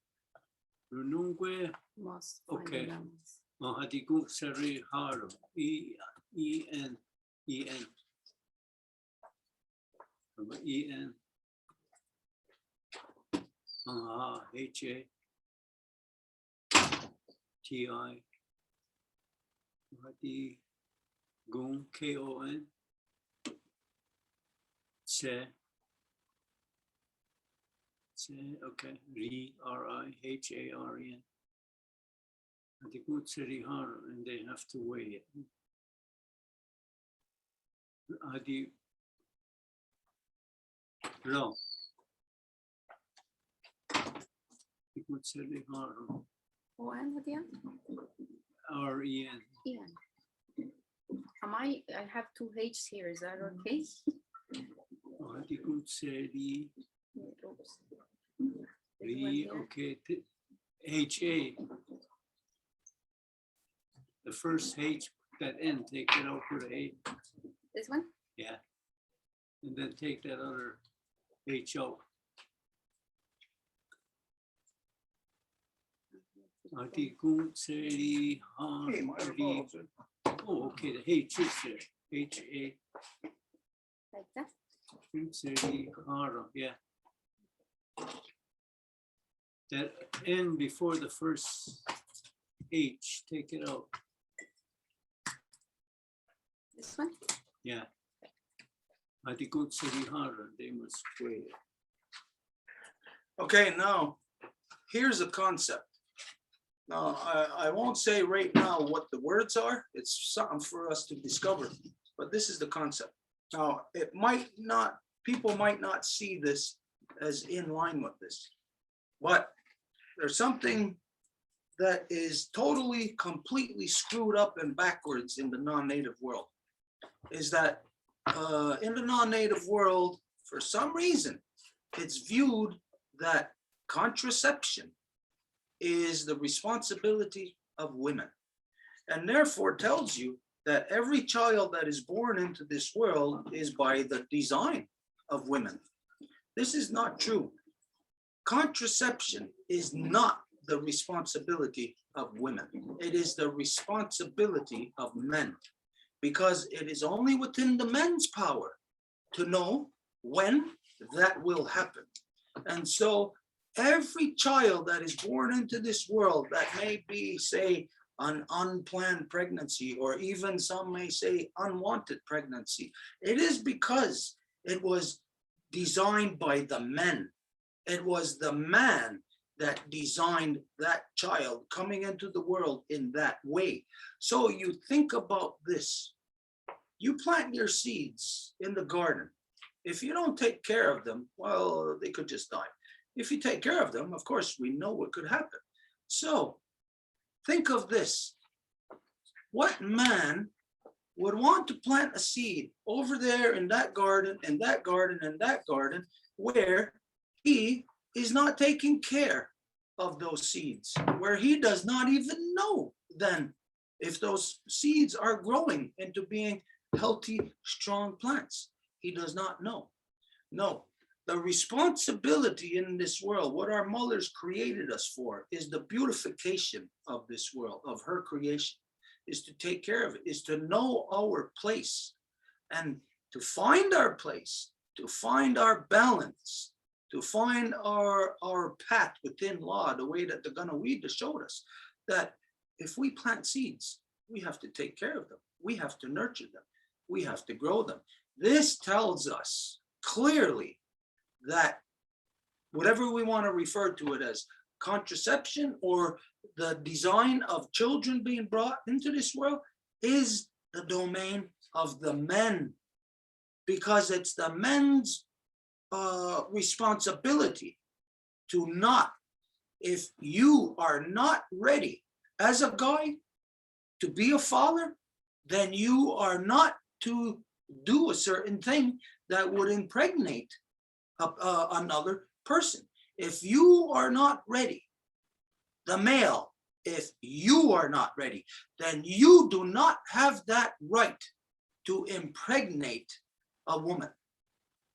Runungwe. Must find the Okay. balance. Mahadigung Sari Haro. E-N. E-N. E-N. H-A. T-I. Mahadigung K-O-N. Se. Okay, R-I-H-A-R-E-N. And the good city har, and they have to weigh it. Adi Ra. The good city har, Oh, and what the end? R-E-N. Ian. I have two H's here, is that okay? Adi good city. Oops. This one here. Okay, H-A. The first H, that N, take it out for the A. This one? Yeah. And then take that other H out. Article Seri Han. Hey, my balls are- Oh, okay, the H is there. H-A. Like that? Seri Hara, yeah. That N before the first H, take it out. This one? Yeah. Article Seri Hara, they must weigh it. Okay, now, here's a concept. Now, I won't say right now what the words are. It's something for us to discover, but this is the concept. Now, people might not see this as in line with this, but there's something that is totally, completely screwed up and backwards in the non-native world. Is that in the non-native world, for some reason, it's viewed that contraception is the responsibility of women, and therefore tells you that every child that is born into this world is by the design of women. This is not true. Contraception is not the responsibility of women. It is the responsibility of men, because it is only within the men's power to know when that will happen. And so every child that is born into this world that may be, say, an unplanned pregnancy, or even some may say unwanted pregnancy, it is because it was designed by the men. It was the man that designed that child coming into the world in that way. So you think about this. You plant your seeds in the garden. If you don't take care of them, well, they could just die. If you take care of them, of course, we know what could happen. So think of this. What man would want to plant a seed over there in that garden, and that garden, and that garden, where he is not taking care of those seeds, where he does not even know then if those seeds are growing into being healthy, strong plants? He does not know. No, the responsibility in this world, what our mothers created us for, is the beautification of this world, of her creation, is to take care of it, is to know our place, and to find our place, to find our balance, to find our path within law, the way that the Ganawida showed us, that if we plant seeds, we have to take care of them. We have to nurture them. We have to grow them. This tells us clearly that whatever we want to refer to it as, contraception or the design of children being brought into this world, is the domain of the men, because it's the men's responsibility to not, if you are not ready as a guy to be a father, then you are not to do a certain thing that would impregnate another person. If you are not ready, the male, if you are not ready, then you do not have that right to impregnate a woman.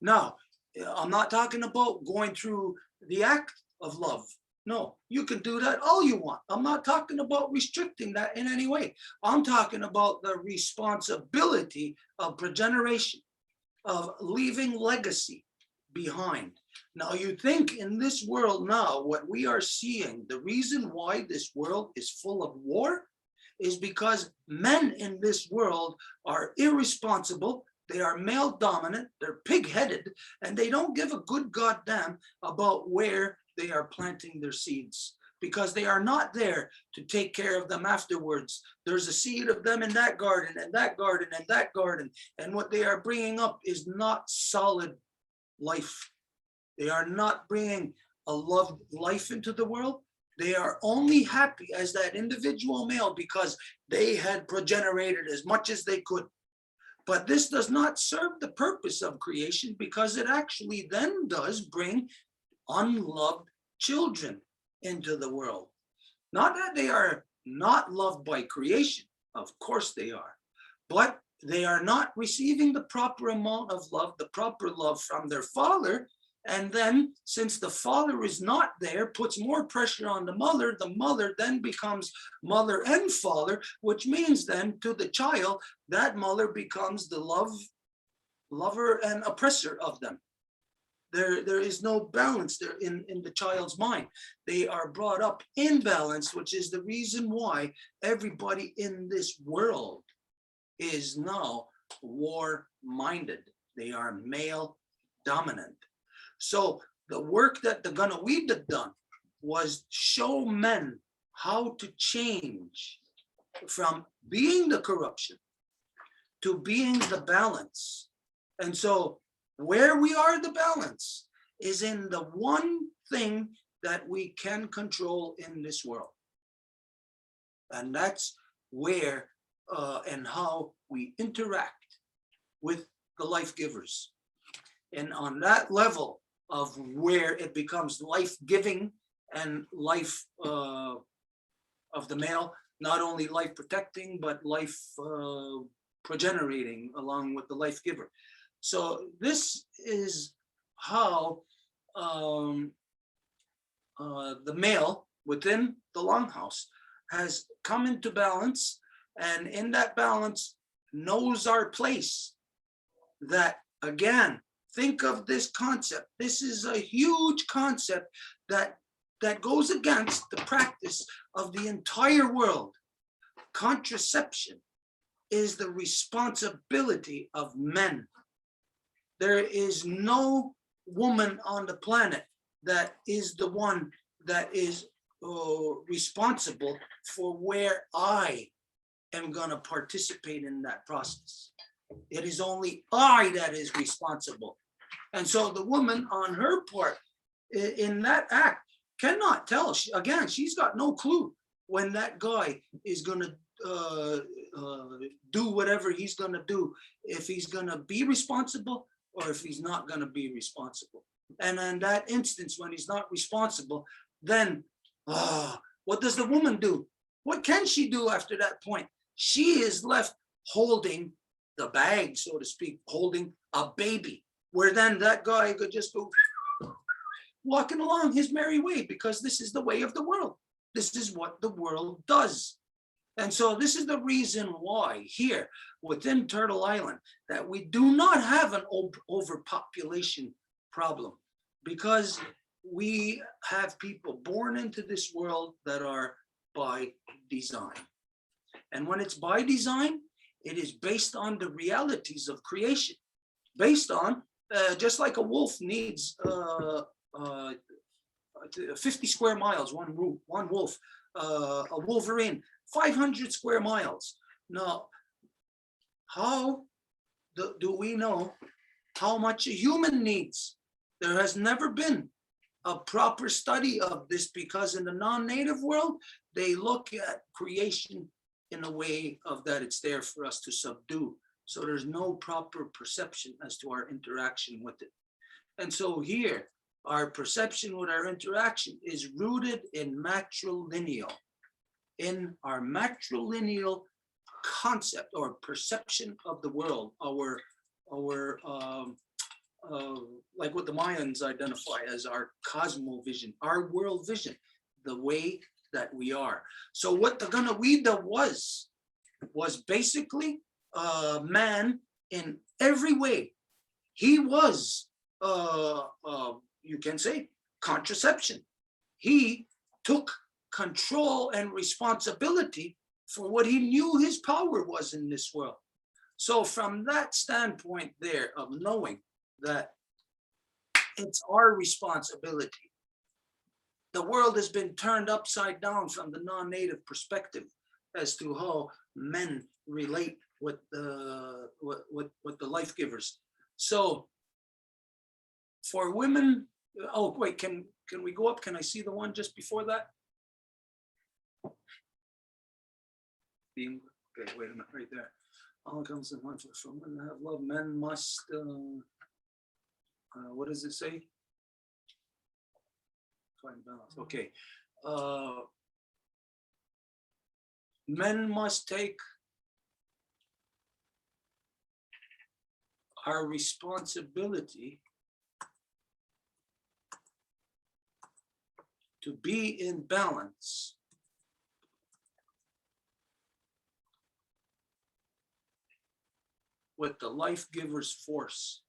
Now, I'm not talking about going through the act of love. No, you can do that all you want. I'm not talking about restricting that in any way. I'm talking about the responsibility of progeneration, of leaving legacy behind. Now, you think in this world now, what we are seeing, the reason why this world is full of war is because men in this world are irresponsible. They are male dominant, they're pig-headed, and they don't give a good goddamn about where they are planting their seeds, because they are not there to take care of them afterwards. There's a seed of them in that garden, and that garden, and that garden, and what they are bringing up is not solid life. They are not bringing a loved life into the world. They are only happy as that individual male because they had progenerated as much as they could. But this does not serve the purpose of creation, because it actually then does bring unloved children into the world. Not that they are not loved by creation, of course they are, but they are not receiving the proper amount of love, the proper love from their father. And then, since the father is not there, puts more pressure on the mother then becomes mother and father, which means then to the child, that mother becomes the lover and oppressor of them. There is no balance there in the child's mind. They are brought up imbalanced, which is the reason why everybody in this world is now war-minded. They are male dominant. So the work that the Ganawida done was show men how to change from being the corruption to being the balance. And so where we are the balance is in the one thing that we can control in this world. And that's where and how we interact with the life givers. And on that level of where it becomes life-giving and life of the male, not only life protecting, but life progenerating along with the life giver. So this is how the male within the longhouse has come into balance, and in that balance knows our place. That again, think of this concept. This is a huge concept that goes against the practice of the entire world. Contraception is the responsibility of men. There is no woman on the planet that is the one that is responsible for where I am going to participate in that process. It is only I that is responsible. And so the woman on her part in that act cannot tell. Again, she's got no clue when that guy is going to do whatever he's going to do, if he's going to be responsible or if he's not going to be responsible. And in that instance, when he's not responsible, then what does the woman do? What can she do after that point? She is left holding the bag, so to speak, holding a baby, where then that guy could just go walking along his merry way, because this is the way of the world. This is what the world does. And so this is the reason why here within Turtle Island that we do not have an overpopulation problem, because we have people born into this world that are by design. And when it's by design, it is based on the realities of creation, based on just like a wolf needs 50 square miles, one wolf, a wolverine, 500 square miles. Now, how do we know how much a human needs? There has never been a proper study of this, because in the non-native world, they look at creation in a way of that it's there for us to subdue. So there's no proper perception as to our interaction with it. And so here, our perception with our interaction is rooted in matrilineal, in our matrilineal concept or perception of the world, our like what the Mayans identify as our cosmovision, our world vision, the way that we are. So what the Ganahuida was basically man in every way. He was, you can say, contraception. He took control and responsibility for what he knew his power was in this world. So from that standpoint there of knowing that it's our responsibility, the world has been turned upside down from the non-native perspective as to how men relate with the life givers. So for women, oh wait, can we go up? Can I see the one just before that? Okay, wait a minute, right there. All comes in one from women have love. Men must. What does it say? Find balance. Okay. Men must take our responsibility to be in balance with the life giver's force.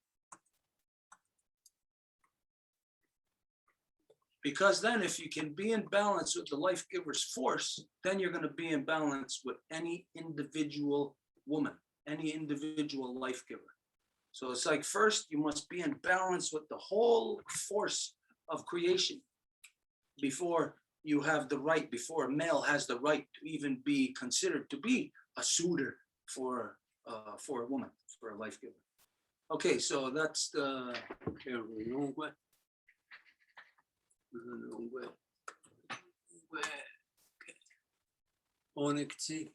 Because then if you can be in balance with the life giver's force, then you're going to be in balance with any individual woman, any individual life giver. So it's like first you must be in balance with the whole force of creation before you have the right, before a male has the right to even be considered to be a suitor for a woman, for a life giver. Okay, so that's the Onyxy.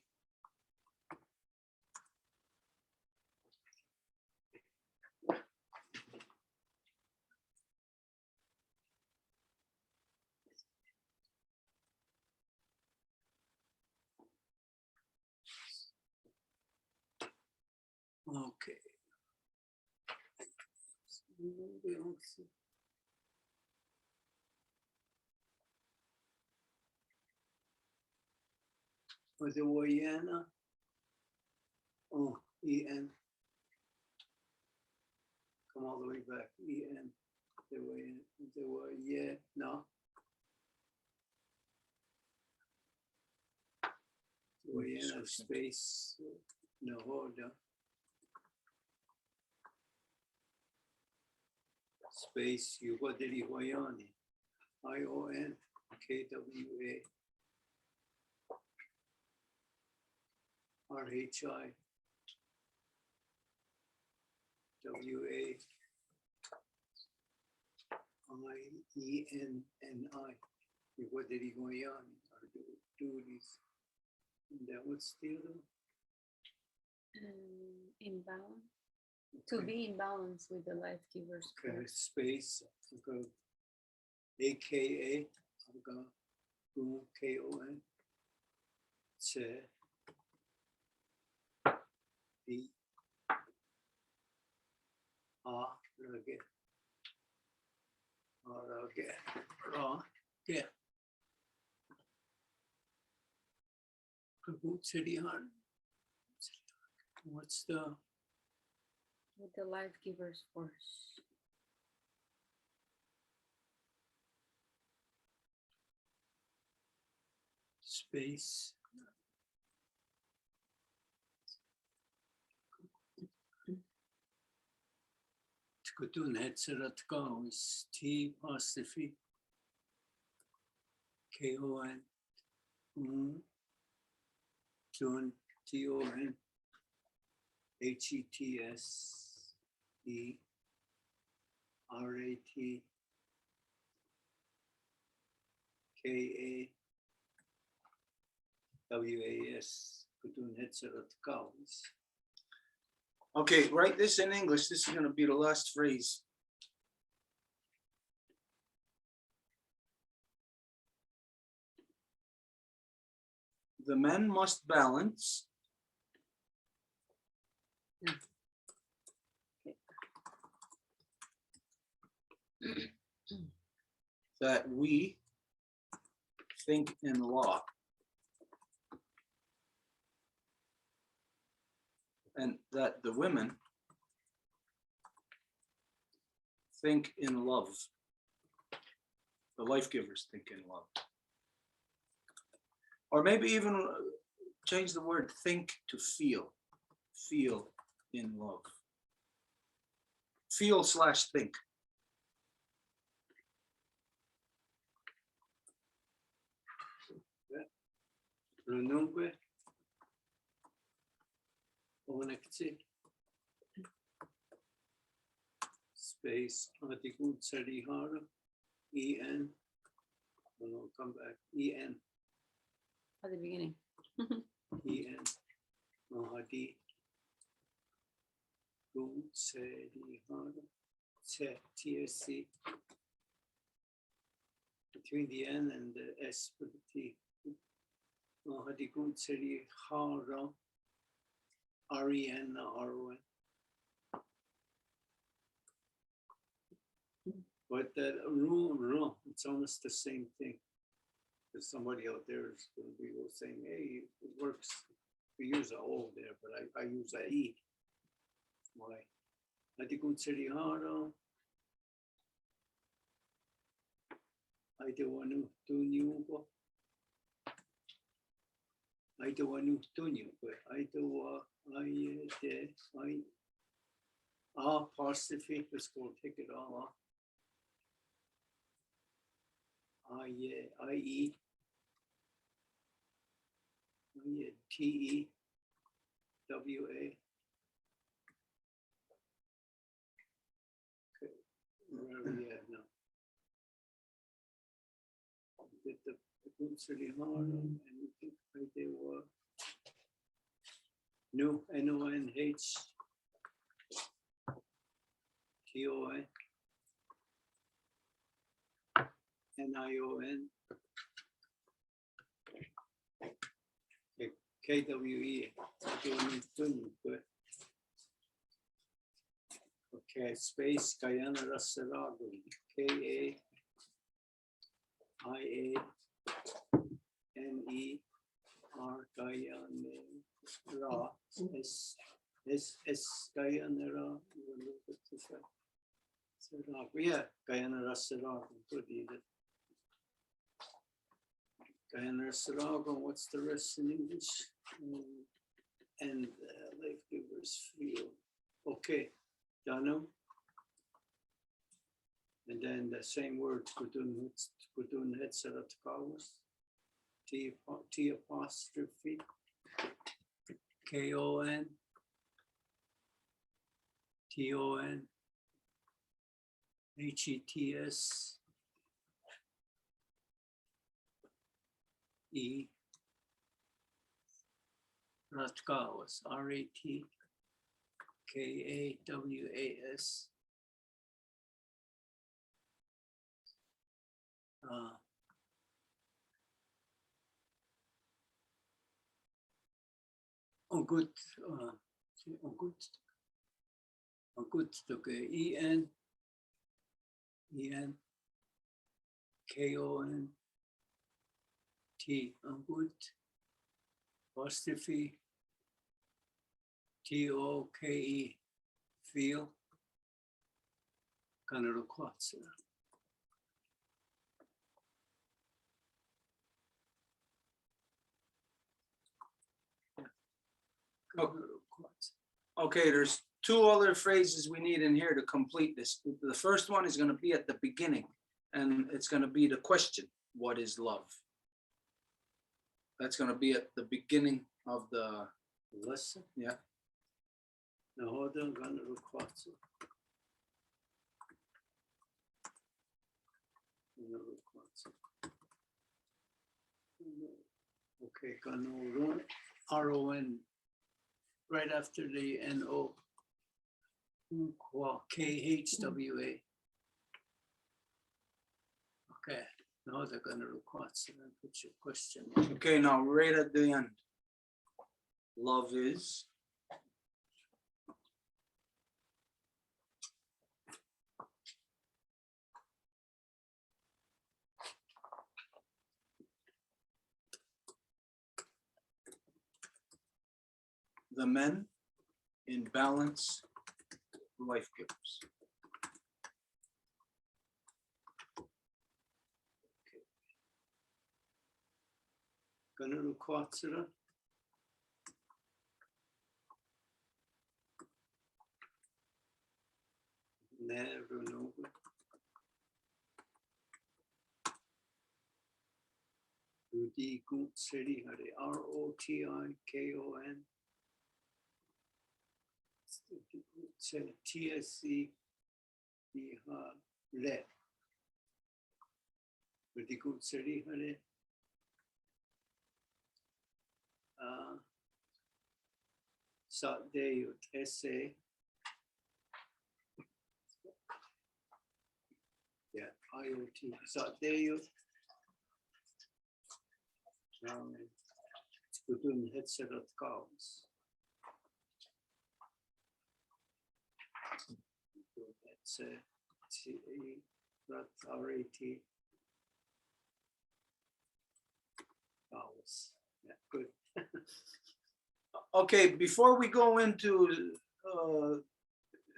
Was it Wayana? Oh, E-N. Come all the way back, E-N. They were, yeah, no. Wayana space, no, hold on. Space, Yugodiri Wayani. IONKWA. RHI. WA. IENNI. Yugodiri Wayani are the duties. And that what's the other? In balance. To be in balance with the life givers. Okay, space, I've got AKA, I've got KON, Se, B, Rage, Ra, Ge. Kabut City Heart. What's the With the life givers force. space? Tkutun Hetzerat is T apostrophe KON Tun TON HETSERATKAWAS. Kutun Hetzerat Kaus. Okay, write this in English. This is going to be the last phrase. The men must balance that we think in law. And that the women think in love. The life givers think in love. Or maybe even change the word think to feel. Feel in love. Feel/think. Rununque. Onekti. Space Atikun Sarihara. EN. And we'll come back. EN. At the beginning. EN. Mahadi. Gun Sarihara. TSC. Between the N and the S for the T. Mahadi Gun Sarihara. REN, RON. But that it's almost the same thing. There's somebody out there is going to be saying, hey, it works. We use an O there, but I use an E. Why? I think it's very hard. I don't want to do new. I don't want to do new, but I don't want apostrophe, let's go take it all off. IE, TE, WA. Okay, where are we at now? Did the groups really hard and we think like they were new NONH TON NION KWE good. Okay, space Guyana Rasarago, K-A-I-A-N-E-R Guyana Ra S Guyana Ra. Yeah, Guyana Rasarago, good either. Guyana Rasarago, what's the rest in English? And life givers feel. Okay, Danu. And then the same word, Kudun Hetzerat Kawas, T apostrophe, K-O-N, T-O-N, H-E-T-S, E, Ratkawas, R-A-T-K-A-W-A-S. Good, okay, E-N, K-O-N, T, good, apostrophe, T-O-K-E, feel, Kanaro Kwatsa. Okay, there's two other phrases we need in here to complete this. The first one is going to be at the beginning, and it's going to be the question, what is love? That's going to be at the beginning of the lesson. Yeah. Now hold on, Kanaro Kwatsa. Okay, Kano R-O-N, right after the N-O, K-H-W-A. Okay, now they're gonna record, so then put your question. Okay, now right at the end. Love is. The men in balance, life givers. Gonna record, sir. Never know. Rodikon City Hare, R-O-T-I-K-O-N. T-S-C Le. Rodikon City Hare. Satdeyut S-A. Yeah, IoT. Satdeyut. Kudun Hetzerat Kawas. That's R-A-T. Kawas. Yeah, good. Okay, before we go into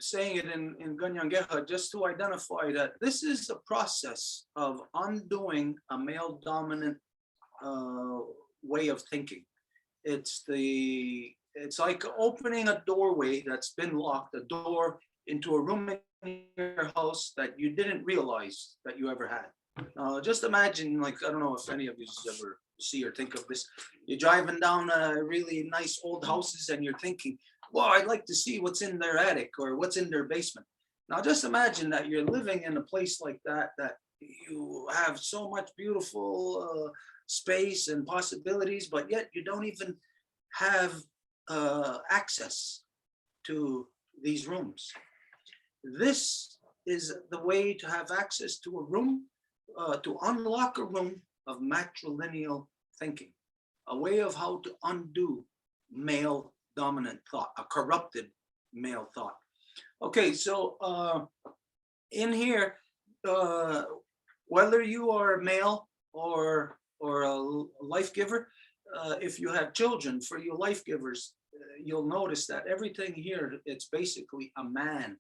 saying it in Kanienkeha, just to identify that this is a process of undoing a male dominant way of thinking. It's like opening a doorway that's been locked, a door into a room in your house that you didn't realize that you ever had. Just imagine, like, I don't know if any of you ever see or think of this. You're driving down really nice old houses and you're thinking, well, I'd like to see what's in their attic or what's in their basement. Now just imagine that you're living in a place like that, that you have so much beautiful space and possibilities, but yet you don't even have access to these rooms. This is the way to have access to a room, to unlock a room of matrilineal thinking, a way of how to undo male dominant thought, a corrupted male thought. Okay, so in here, whether you are a male or a life giver, if you have children, for you life givers, you'll notice that everything here, it's basically a man.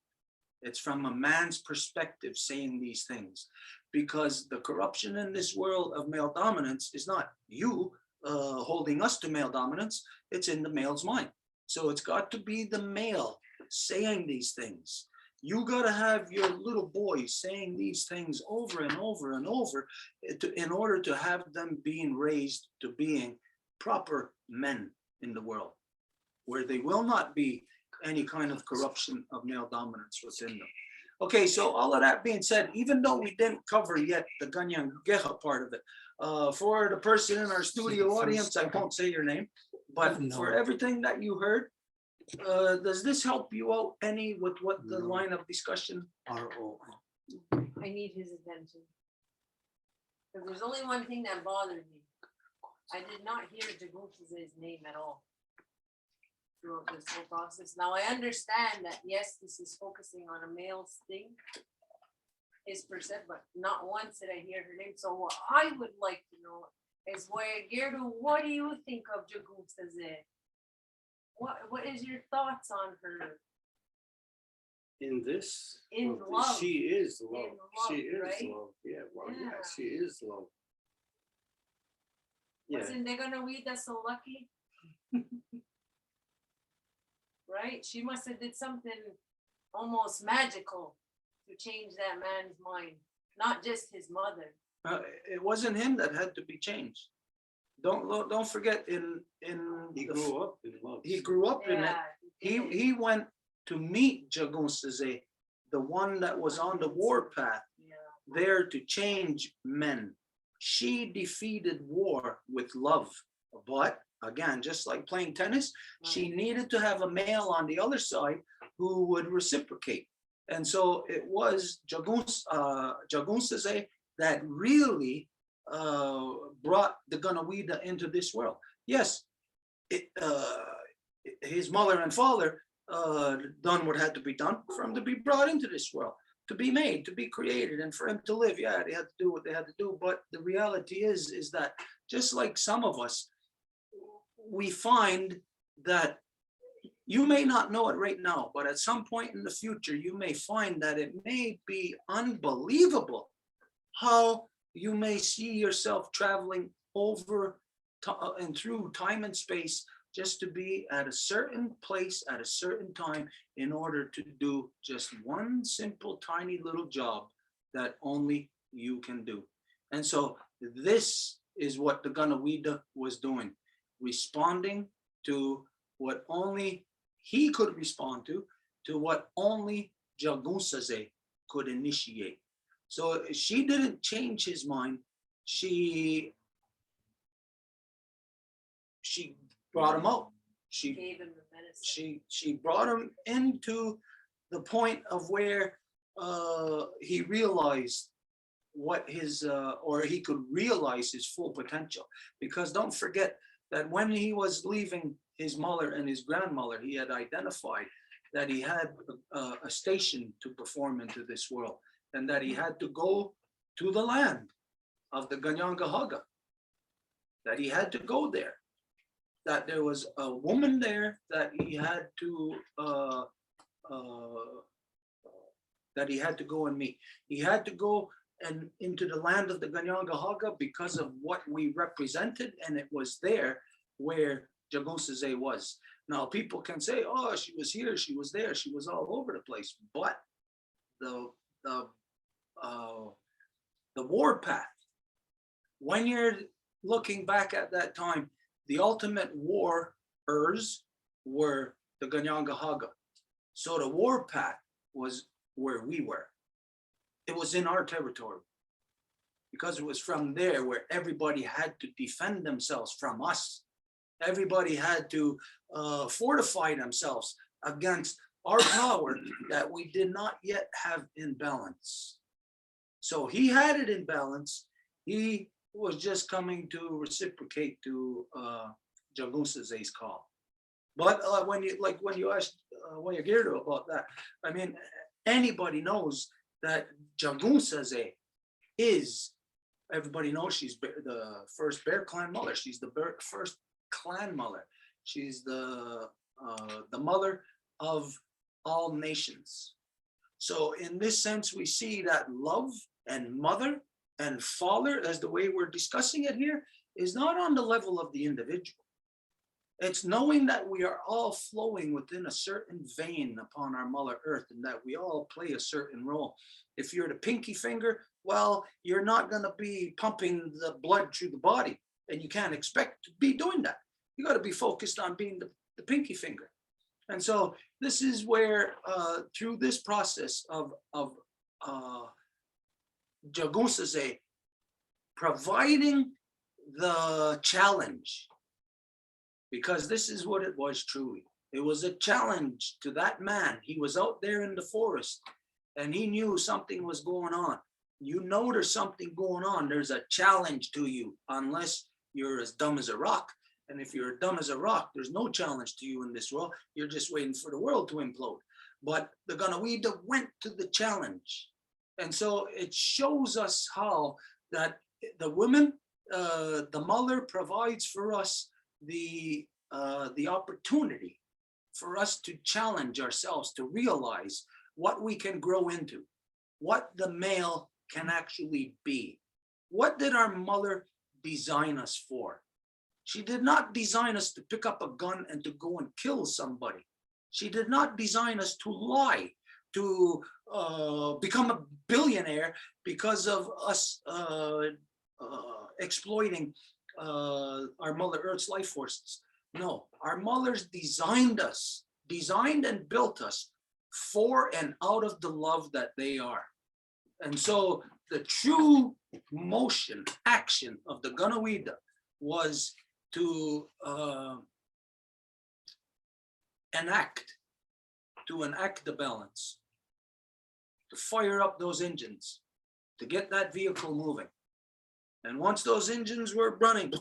It's from a man's perspective saying these things, because the corruption in this world of male dominance is not you holding us to male dominance, it's in the male's mind. So it's got to be the male saying these things. You got to have your little boys saying these things over and over and over in order to have them being raised to being proper men in the world, where they will not be any kind of corruption of male dominance within them. Okay, so all of that being said, even though we didn't cover yet the Kanienkeha part of it, for the person in our studio audience, I won't say your name, but for everything that you heard, does this help you out any with what the line of discussion? I need his attention. Because there's only one thing that bothered me. I did not hear Jagunsa's name at all throughout this whole process. Now I understand that yes, this is focusing on a male's thing, his percent, but not once did I hear her name. So what I would like to know is, Gerdu, what do you think of Jagunsa's? What is your thoughts on her? In this, In well, love. she is love. In love, She is right? love. Yeah, well, yeah, Yeah. she is love. Yeah, Wasn't they gonna read that so lucky? Right? She must have did something almost magical to change that man's mind, not just his mother. It wasn't him that had to be changed. Don't forget he grew up in love. he grew up in it. Yeah, He went to meet Jagunsaze, the one that was on the warpath, yeah. there to change men. She defeated war with love. But again, just like playing tennis, she needed to have a male on the other side who would reciprocate. And so it was Jagunsaze that really brought the Ganawida into this world. Yes, his mother and father done what had to be done for him to be brought into this world, to be made, to be created, and for him to live. Yeah, they had to do what they had to do. But the reality is that just like some of us, we find that you may not know it right now, but at some point in the future, you may find that it may be unbelievable how you may see yourself traveling over and through time and space just to be at a certain place at a certain time in order to do just one simple tiny little job that only you can do. And so this is what the Ganawida was doing, responding to what only he could respond to what only Jagunsaze could initiate. So she didn't change his mind. She brought him out. She Gave him the medicine. she brought him into the point of where he realized what his or he could realize his full potential. Because don't forget that when he was leaving his mother and his grandmother, he had identified that he had a station to perform into this world, and that he had to go to the land of the Kanienkeha, that he had to go there, that there was a woman there that he had to go and meet. He had to go and into the land of the Kanienkeha because of what we represented, and it was there where Jagunsaze was. Now people can say, "Oh, she was here, she was there, she was all over the place," but the warpath, when you're looking back at that time, the ultimate warers were the Kanienkeha. So the warpath was where we were. It was in our territory, because it was from there where everybody had to defend themselves from us. Everybody had to fortify themselves against our power that we did not yet have in balance. So he had it in balance. He was just coming to reciprocate to Jagunsaze's call. But when you asked Wayagirdo about that, I mean, anybody knows that Jagunsaze is, everybody knows she's the first Bear Clan mother. She's the first clan mother. She's the mother of all nations. So in this sense, we see that love and mother and father, as the way we're discussing it here, is not on the level of the individual. It's knowing that we are all flowing within a certain vein upon our Mother Earth and that we all play a certain role. If you're the pinky finger, well, you're not going to be pumping the blood through the body, and you can't expect to be doing that. You got to be focused on being the pinky finger. And so this is where through this process of Jagunsaze providing the challenge, because this is what it was truly. It was a challenge to that man. He was out there in the forest and he knew something was going on. You know there's something going on. There's a challenge to you unless you're as dumb as a rock. And if you're dumb as a rock, there's no challenge to you in this world. You're just waiting for the world to implode. But the Ganawida went to the challenge. And so it shows us how that the women, the mother provides for us the opportunity for us to challenge ourselves, to realize what we can grow into, what the male can actually be. What did our mother design us for? She did not design us to pick up a gun and to go and kill somebody. She did not design us to lie, to become a billionaire because of us exploiting our Mother Earth's life forces. No, our mothers designed us, designed and built us for and out of the love that they are. And so the true motion, action of the Ganawida was to enact the balance, to fire up those engines, to get that vehicle moving. And once those engines were running,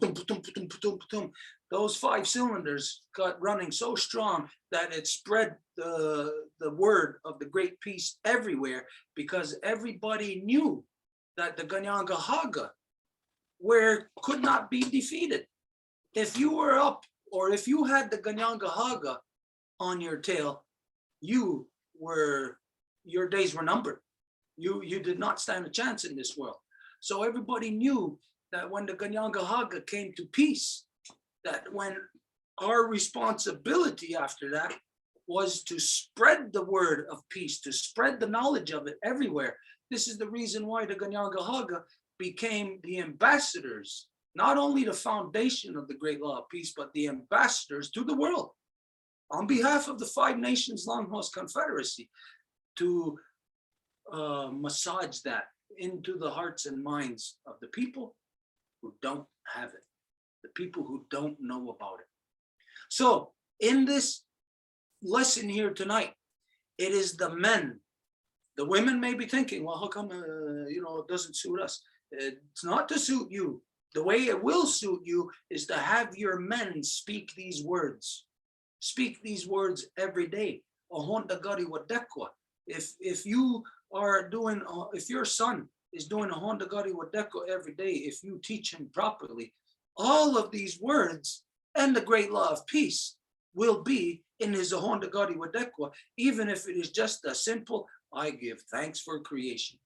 those 5 cylinders got running so strong that it spread the word of the great peace everywhere, because everybody knew that the Kanienkeha could not be defeated. If you were up, or if you had the Kanienkeha on your tail, your days were numbered. You did not stand a chance in this world. So everybody knew that when the Kanienkeha came to peace, that when our responsibility after that was to spread the word of peace, to spread the knowledge of it everywhere. This is the reason why the Kanienkeha became the ambassadors, not only the foundation of the Great Law of Peace, but the ambassadors to the world on behalf of the 5 Nations Longhouse Confederacy, to massage that into the hearts and minds of the people who don't have it, the people who don't know about it. So in this lesson here tonight, it is the men. The women may be thinking, well, how come it doesn't suit us? It's not to suit you. The way it will suit you is to have your men speak these words. Speak these words every day. If you are doing, if your son is doing a Honda Gari Wadeko every day, if you teach him properly, all of these words and the great law of peace will be in his Honda Gari Wadeko, even if it is just a simple, I give thanks for creation.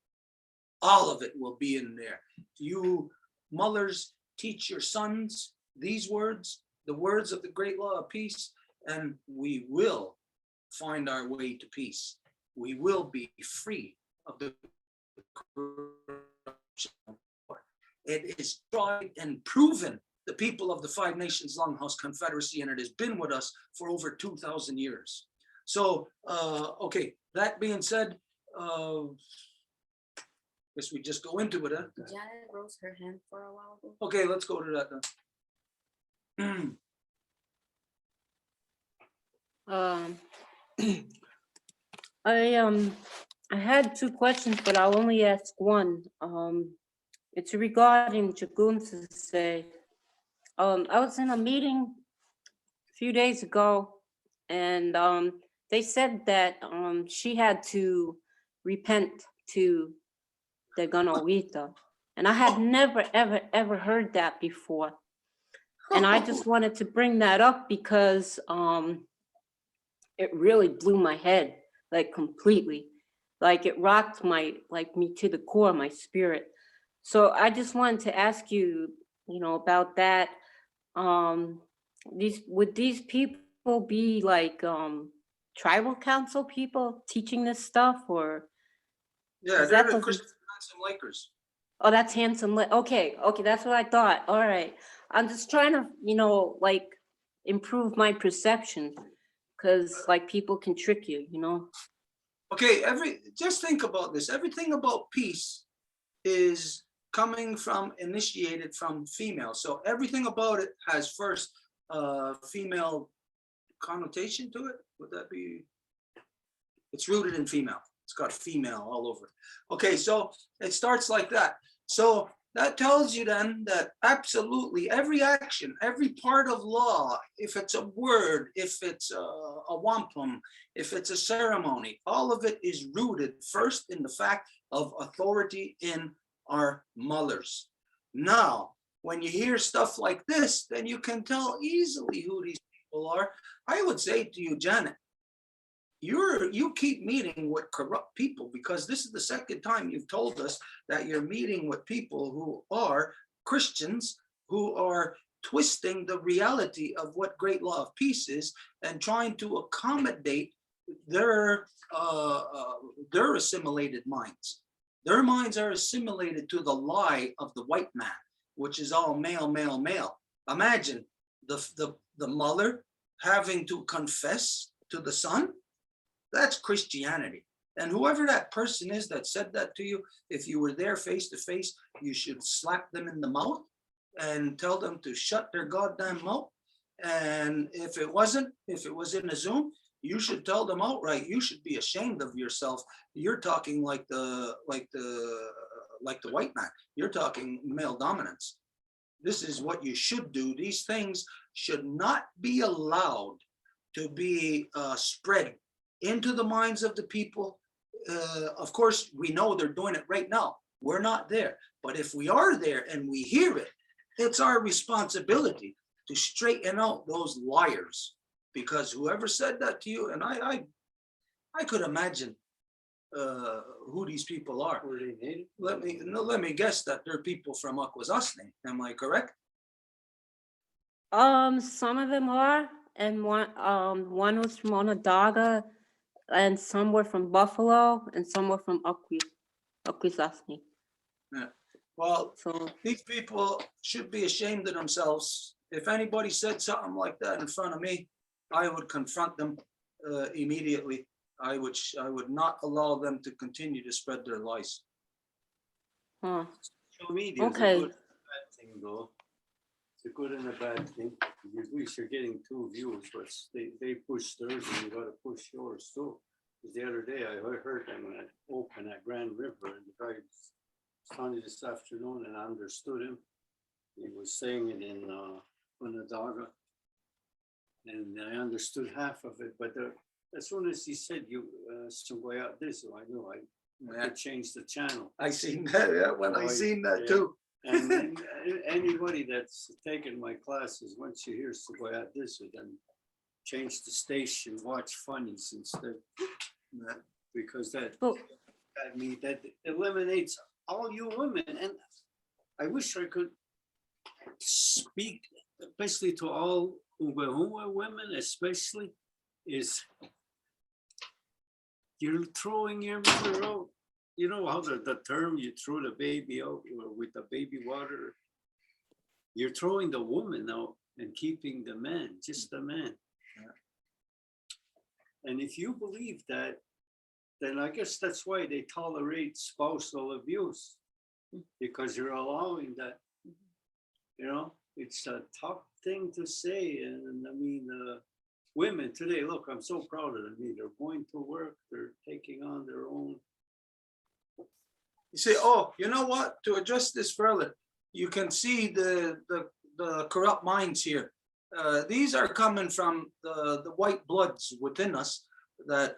All of it will be in there. You mothers, teach your sons these words, the words of the great law of peace, and we will find our way to peace. We will be free of the corruption. It is tried and proven, the people of the 5 Nations Longhouse Confederacy, and it has been with us for over 2,000 years. So, okay, that being said, guess we just go into it. Huh? Janet rose her hand for a while ago. Okay, let's go to that then. I had 2 questions, but I'll only ask one. It's regarding Jagunsaze. I was in a meeting a few days ago, and they said that she had to repent to the Ganawita. And I had never, ever heard that before. And I just wanted to bring that up because it really blew my head, like completely. Like it rocked like me to the core, my spirit. So I just wanted to ask you, about that. Would these people be like tribal council people teaching this stuff, or? Yeah, 'Cause they're that the doesn't- Christian Ransom Lakers. Oh, that's Handsome. Okay, that's what I thought. All right. I'm just trying to, like improve my perception, because like people can trick you. Okay, just think about this. Everything about peace is coming from, initiated from female. So everything about it has first female connotation to it. Would that be? It's rooted in female. It's got female all over it. Okay, so it starts like that. So that tells you then that absolutely every action, every part of law, if it's a word, if it's a wampum, if it's a ceremony, all of it is rooted first in the fact of authority in our mothers. Now, when you hear stuff like this, then you can tell easily who these people are. I would say to you, Janet, you keep meeting with corrupt people, because this is the second time you've told us that you're meeting with people who are Christians, who are twisting the reality of what great law of peace is and trying to accommodate their assimilated minds. Their minds are assimilated to the lie of the white man, which is all male, male, male. Imagine the mother having to confess to the son. That's Christianity. And whoever that person is that said that to you, if you were there face to face, you should slap them in the mouth and tell them to shut their goddamn mouth. And if it was in a Zoom, you should tell them outright, you should be ashamed of yourself. You're talking like the white man. You're talking male dominance. This is what you should do. These things should not be allowed to be spread into the minds of the people. Of course, we know they're doing it right now. We're not there. But if we are there and we hear it, it's our responsibility to straighten out those liars. Because whoever said that to you, and I could imagine who these people are. Were they native? Let me guess that they're people from Akwesasne. Am I correct? Some of them are, and one was from Onondaga, and some were from Buffalo, and some were from Akwesasne. Yeah. Well, So these people should be ashamed of themselves. If anybody said something like that in front of me, I would confront them immediately. I would not allow them to continue to spread their lies. huh. Social media is a Okay. good and a bad thing, though. It's a good and a bad thing. At least you're getting 2 views, but they push theirs and you gotta push yours too. 'Cause the other day I heard them open at Grand River, and the guy was telling me this afternoon, and I understood him. He was saying it in Onondaga, and I understood half of it, but as soon as he said Sungoya this, I knew I could change the channel. I seen that. Yeah, when I seen that too. And then anybody that's taken my classes, once you hear Sungoya this, then change the station, watch funnies instead. Because that eliminates all you women. And I wish I could speak, especially to all Ungwehungwe women, especially, is you're throwing your mother out. You know how the term, you throw the baby out with the baby water. You're throwing the woman out and keeping the man, just the man. And if you believe that, then I guess that's why they tolerate spousal abuse, because you're allowing that. It's a tough thing to say. And I mean, women today, look, I'm so proud of them. They're going to work, they're taking on their own. You say, oh, you know what? To address this further, you can see the corrupt minds here. These are coming from the white bloods within us that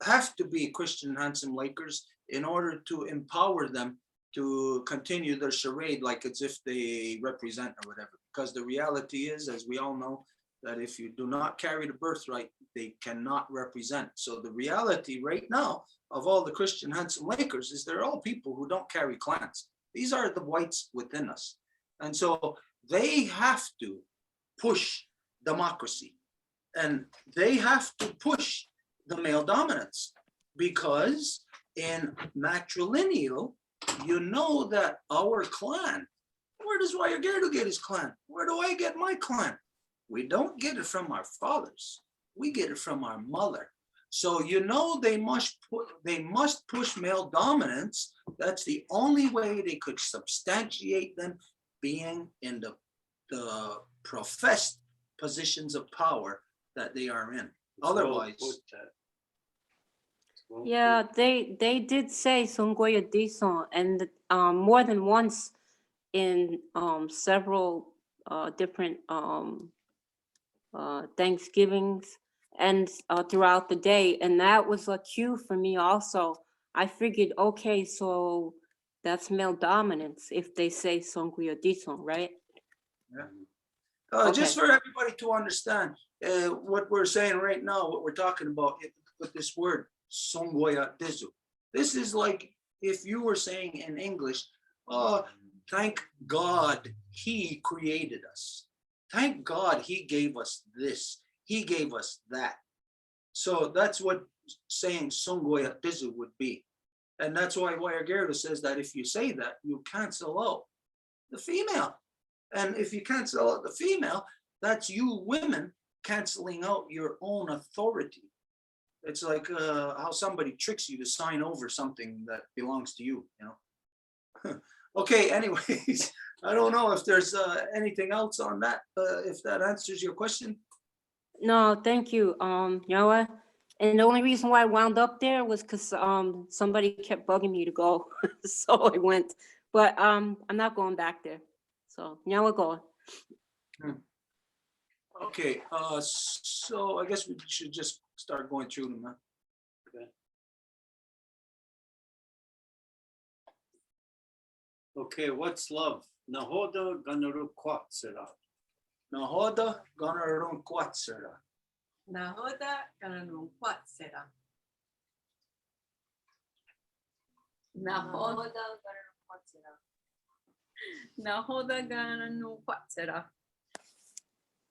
have to be Christian handsome Lakers in order to empower them to continue their charade like as if they represent or whatever. Because the reality is, as we all know, that if you do not carry the birthright, they cannot represent. So the reality right now of all the Christian handsome Lakers is they're all people who don't carry clans. These are the whites within us. And so they have to push democracy and they have to push the male dominance, because in matrilineal, you know that our clan, where does Wayagero get his clan? Where do I get my clan? We don't get it from our fathers. We get it from our mother. So you know they must push male dominance. That's the only way they could substantiate them being in the professed positions of power that they are in. Otherwise, Yeah, they did say Songoya Dison, and more than once in several different Thanksgivings and throughout the day, and that was a cue for me also. I figured, okay, so that's male dominance if they say Songoya Dison, right? just for everybody to understand what we're saying right now, what we're talking about with this word, Songoya Dizu. This is like if you were saying in English, oh, thank God he created us. Thank God he gave us this. He gave us that. So that's what saying Songoya Dizu would be. And that's why Wayagero says that if you say that, you cancel out the female. And if you cancel out the female, that's you women canceling out your own authority. It's like how somebody tricks you to sign over something that belongs to you, you know? Okay, anyways, I don't know if there's anything else on that, if that answers your question. No, thank you, Yawa. And the only reason why I wound up there was because somebody kept bugging me to go, so I went. But I'm not going back there. So Yawa, go. Okay, so I guess we should just start going through them, huh? Okay, what's love? Nahoda ganaru kwatsera. Nahoda Gonarun Quatsera. Nahoda gananong kwatsera. Nahoda gananong kwatsera. Nahoda gananong kwatsera.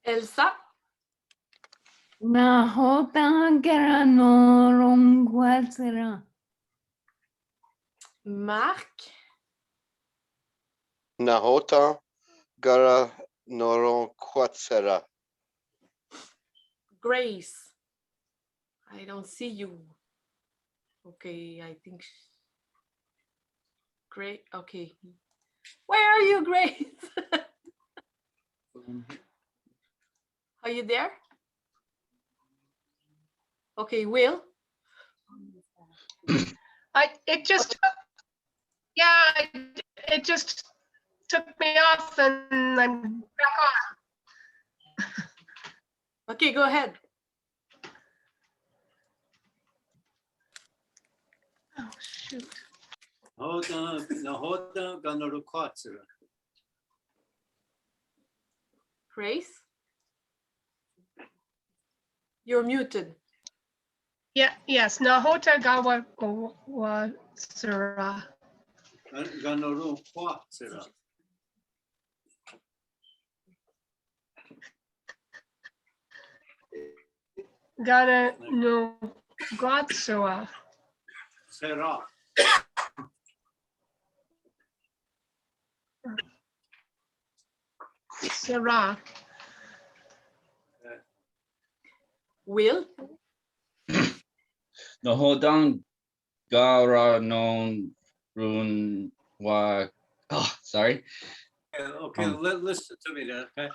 Elsa, Nahota Garanorongwazera. Marc, Nahota Gara Noron Quatsera. Grace. I don't see you. Okay, I think. Great. Okay. Where are you, Grace? Are you there? Okay, Will. It just, it just took me off and I'm back on. Okay, go ahead. Oh, shoot. Nahoda ganaru kwatsera. Grace. You're muted. Yeah, yes, Nahota Gawa Sura. Ganaru kwatsera. Gana no Glatsua. Sera. Sira. Will. Nahodan Gara non run wa. Oh, sorry. Okay, listen to me there, okay?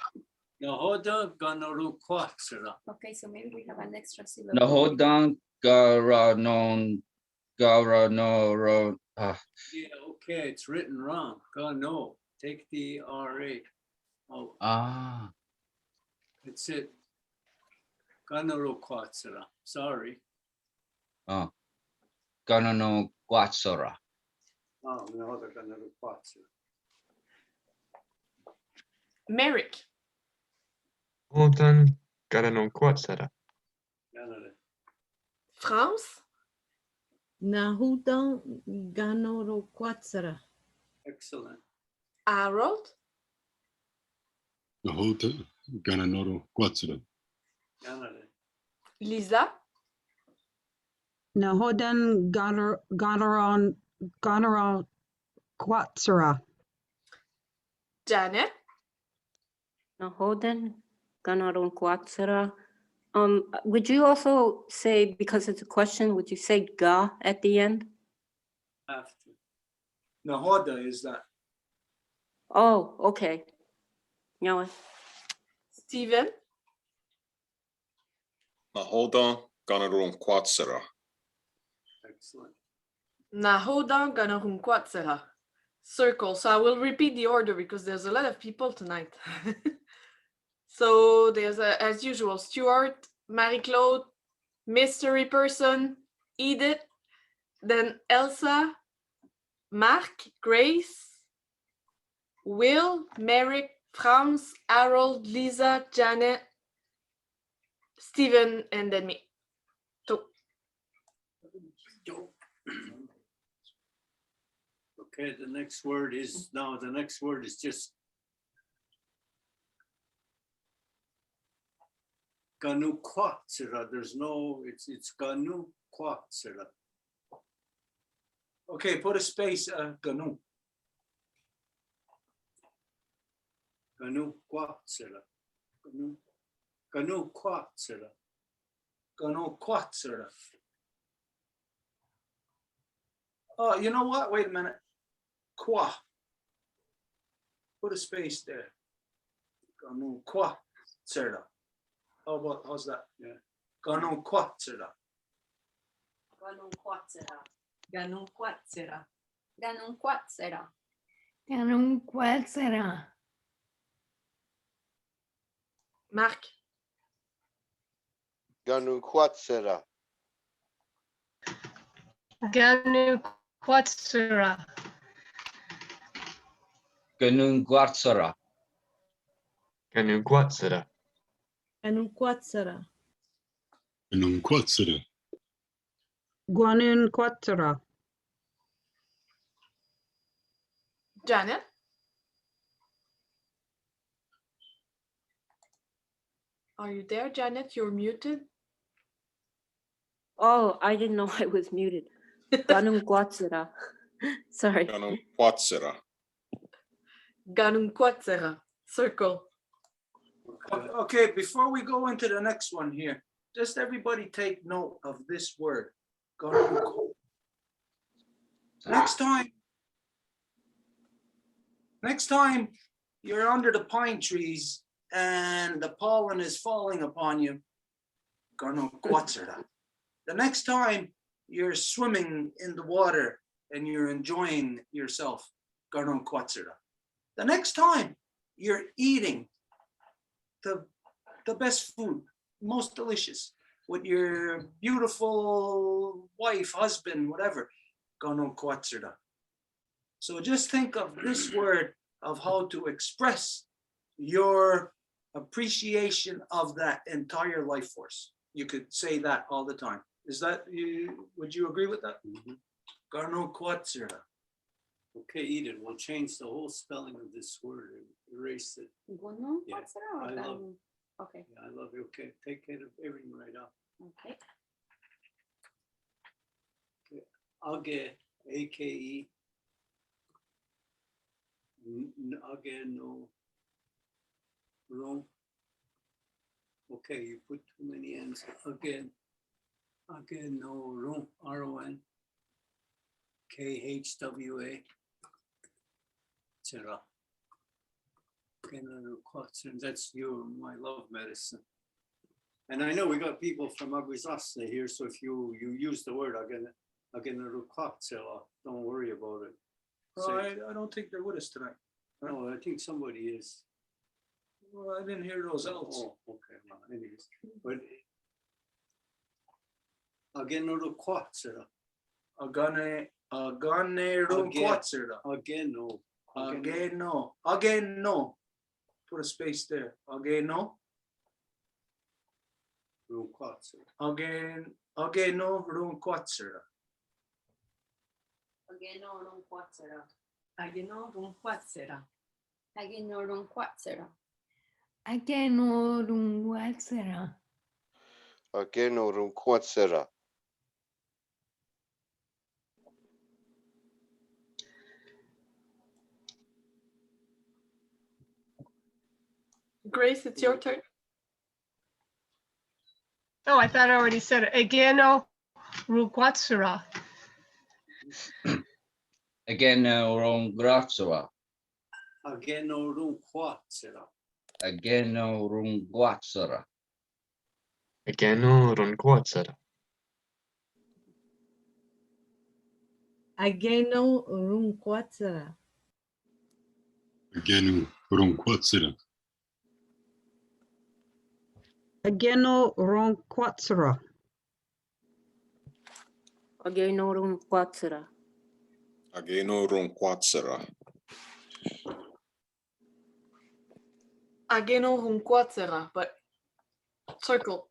Nahoda ganaru kwatsera. Okay, so maybe we have an extra syllable. Nahodan Gara non Gara no ro. Yeah, okay, it's written wrong. Gano. Take the RA. Oh, Ah. That's it. Ganaro Quatsara. Sorry. Oh, Gano no Quatsora. Oh, no, they're Ganaro Quatsara. Merrick. Hodan Garanon Quatsara. Ganare. France. Nahudan Ganoro Quatsara. Excellent. Harold. Nahota Gananoro Quatsara. Ganare. Lisa. Nahodan Gonaron Quatsara. Janet. Nahoden, Ganaron Quatsara. Would you also say, because it's a question, would you say ga at the end? Have to. Nahoda is that. Oh, okay. Yeah. Stephen. Nahoda Ganarum Quatsara. Excellent. Nahoda Ganarum Quatsera. Circle. So I will repeat the order because there's a lot of people tonight. So there's, as usual, Stuart, Marie-Claude, Mystery Person, Edith, then Elsa, Mark, Grace, Will, Merrick, Franz, Harold, Lisa, Janet, Stephen, and then me. So, Okay, the next word is, no, the next word is just Ganu Quatsara. There's no, it's Ganu Quatsara. Okay, put a space, Ganu. Ganu Quatsara. Ganu Quatsara. Ganu Quatsara. Oh, you know what? Wait a minute. Qua. Put a space there. Ganu Quatsara. How's that? Yeah. Ganu Quatsara. Ganun Quatsara. Ganun Quatsara. Ganun Quatsara. Ganun Quatsara. Mark. Ganu Quatsara. Ganu Quatsara. Ganun Quatsara. Ganun Quatsara. Ganun Quatsara. Ganun Quatsara. Guanun Quatsara. Janet. Are you there, Janet? You're muted. Oh, I didn't know I was muted. Ganun Quatsara. Sorry. Ganum Quatsara. Ganun Quatsera. Circle. Okay, before we go into the next one here, just everybody take note of this word. Ganu. Next time you're under the pine trees and the pollen is falling upon you, Ganu Quatsara. The next time you're swimming in the water and you're enjoying yourself, Ganu Quatsara. The next time you're eating the best food, most delicious, with your beautiful wife, husband, whatever, Ganu Quatsara. So just think of this word of how to express your appreciation of that entire life force. You could say that all the time. Is that you? Would you agree with that? Ganu Quatsara. Okay, Edith, we'll change the whole spelling of this word and erase it. Ganun Yeah, Quatsara or I love- Ganun? Okay, Yeah, I love you. Okay, take care of everything right off. okay. Age, AKE. Age no. Wrong. Okay, you put too many N's. Again. Again, no, Ron, RON. KHWA. Etc. That's my love medicine. And I know we got people from Aguizasne here, so if you use the word again, don't worry about it. Oh, I don't think they're with us tonight. No, I think somebody is. Well, I didn't hear those L's. Oh, okay, well, anyways, but again, no quatsera. Agane rum quatsera. Again, no. Again no. Put a space there. Again no. Rum quatsera. Again no rum quatsera. Ageno non quatsera. Ageno runquatsera. Ageno rum quatsera. Ageno runquatsera. Ageno rum quatsera. Grace, it's your turn. Oh, I thought I already said it. Ageno ruquatsera. Again, rongratsora. Again, no rum quatsera. Again, runguatsara. Ageno runquatsera. Ageno runquatsera. Agenu ronquatsera. Ageno ronquatsera. Ageno runquatsera. Ageno rum quatsera. Ageno runquatsera, but circle.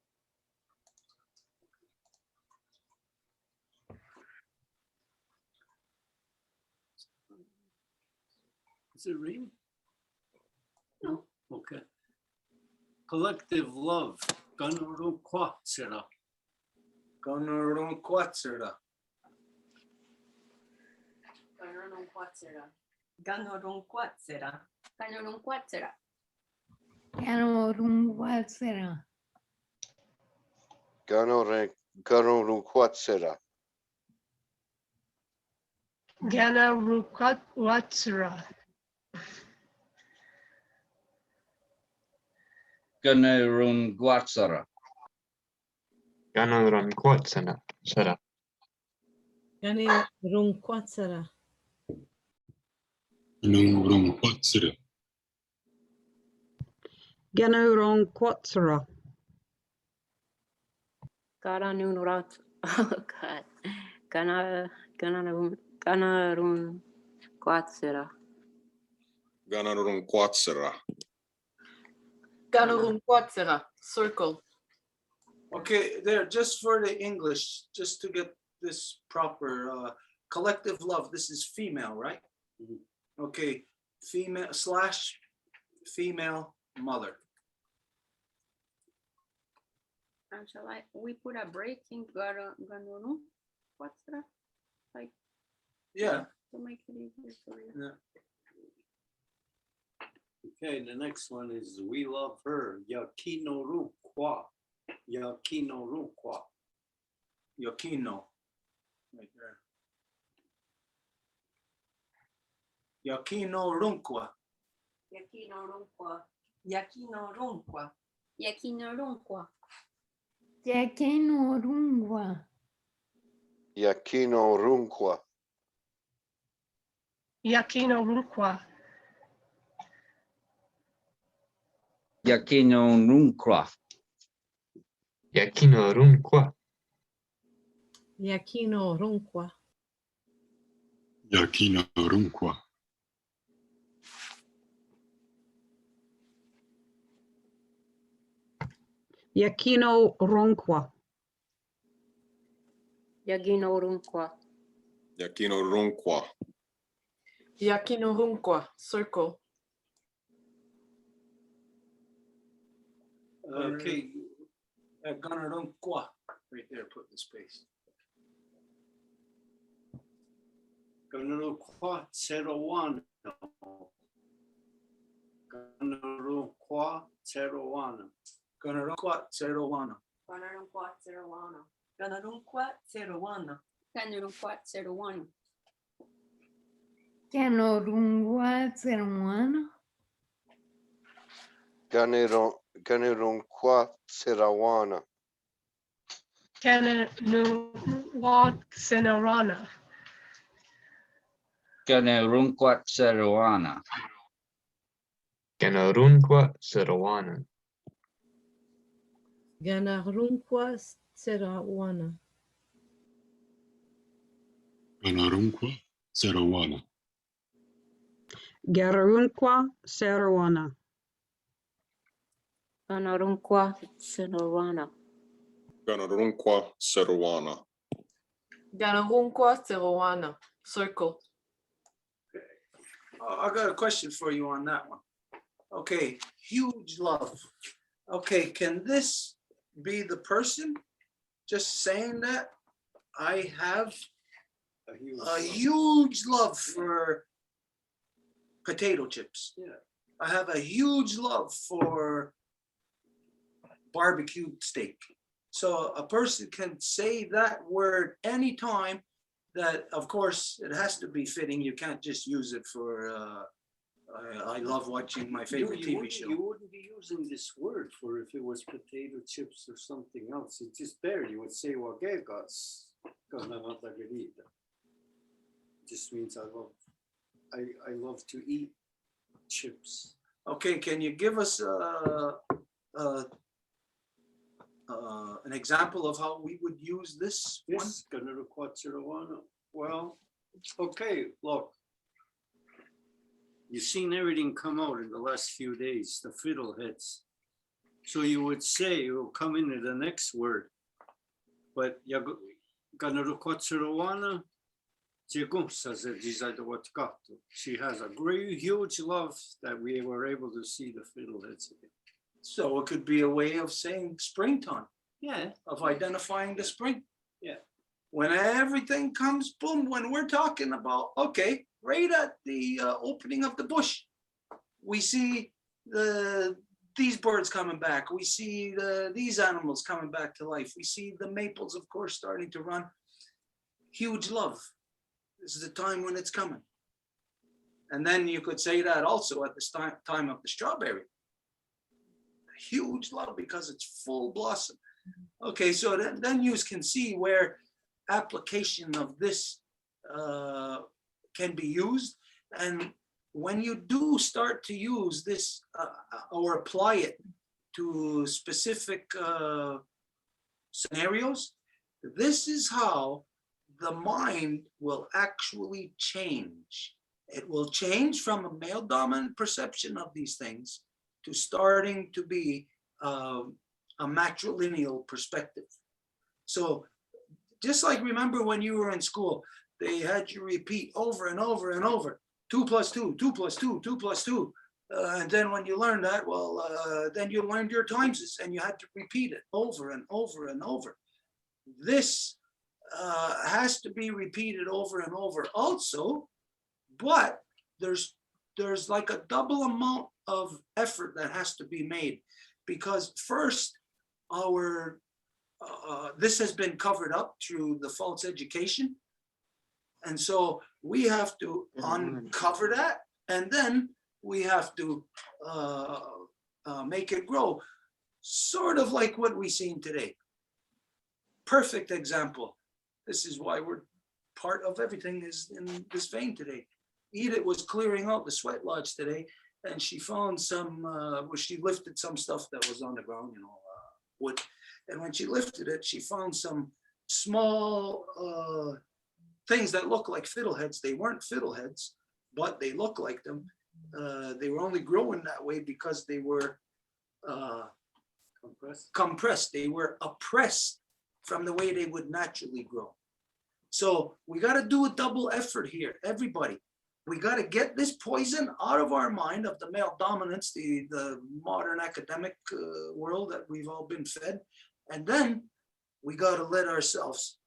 Is it raining? No. Okay. Collective love. Gunru quatsera. Rum quatsera. Gano non quatsera. Gano runquatsera. Gano rum quatsera. Gano runquatsera. Gano rum quatsera. Gana ruquatsera. Gonna runguatsara. Gano runquatsera. Sera. Gane runquatsera. Ganu ronquatsera. Geno ronquatsera. Garanunrat. Oh God. Gana runquatsera. Gana rum quatsera. Gano runquatsera, circle. Okay, there, just for the English, just to get this proper, collective love, this is female, right? Okay, female / female mother. And shall we put a break in gano rum quatsera? Like Yeah. to make it easier for you. Yeah. Okay, the next one is we love her. Yakino rum qua. Yakino rum qua. Yakino. Right there. Yakino runqua. Yakino runqua. Yakino runqua. Yakino runqua. Yakino runqua. Yakino runqua. Yakino ruqua. Yakino runqua. Yakino runqua. Yakino runqua. Yakino runqua. Yakino ronqua. Yagino runqua. Yakino runqua. Yakino runqua, circle. Okay, Gana runqua. Right there, put the space. Gunru quatserowana. Gunru quatserowana. Gana runqua serowana. Gano non quatserowana. Gana runquatserowana. Gano rum quatserowana. Gano runquatserowana. Ganu runquatserawana. Gana ruquatserana. Gonna runquatserowana. Ganarunqua Sarawana. Ganarunqua Serawana. Ganarunqua Sarawana. Garunqua Sarawana. Ganarunqua Serawana. Ganarunqua Sarawana. Ganarunqua Serowana. Circle. I got a question for you on that one. Okay, huge love. Okay, can this be the person just saying that I have a huge love for potato chips? Yeah. I have a huge love for barbecued steak. So a person can say that word anytime. That, of course, it has to be fitting. You can't just use it for, I love watching my favorite TV show. You wouldn't be using this word for if it was potato chips or something else. It's just there. You would say, "Wagegas margarita." Just means I love to eat chips. Okay, can you give us an example of how we would use this one? Yes, Ganarunqua Sarawana. Well, okay, look. You've seen everything come out in the last few days, the fiddleheads. So you would say, it will come into the next word. But Ganarunqua Sarawana, she has a great, huge love that we were able to see the fiddleheads again. So it could be a way of saying springtime, Yeah, of identifying the spring. yeah. When everything comes, boom, when we're talking about, okay, right at the opening of the bush, we see these birds coming back. We see these animals coming back to life. We see the maples, of course, starting to run. Huge love. This is the time when it's coming. And then you could say that also at this time of the strawberry. Huge love because it's full blossom. Okay, so then you can see where application of this can be used. And when you do start to use this or apply it to specific scenarios, this is how the mind will actually change. It will change from a male dominant perception of these things to starting to be a matrilineal perspective. So just like remember when you were in school, they had you repeat over and over and over, 2 + 2, 2 + 2, 2 + 2. And then when you learned that, well, then you learned your timeses and you had to repeat it over and over and over. This has to be repeated over and over also, but there's like a double amount of effort that has to be made, because first our this has been covered up through the false education, and so we have to uncover that, and then we have to make it grow, sort of like what we've seen today. Perfect example. This is why we're part of everything is in this vein today. Edith was clearing out the sweat lodge today, and she found some, she lifted some stuff that was on the ground, you know, wood. And when she lifted it, she found some small things that look like fiddleheads. They weren't fiddleheads, but they look like them. They were only growing that way because they were compressed. They were oppressed from the way they would naturally grow. So we got to do a double effort here, everybody. We got to get this poison out of our mind of the male dominance, the modern academic world that we've all been fed. And then we got to let ourselves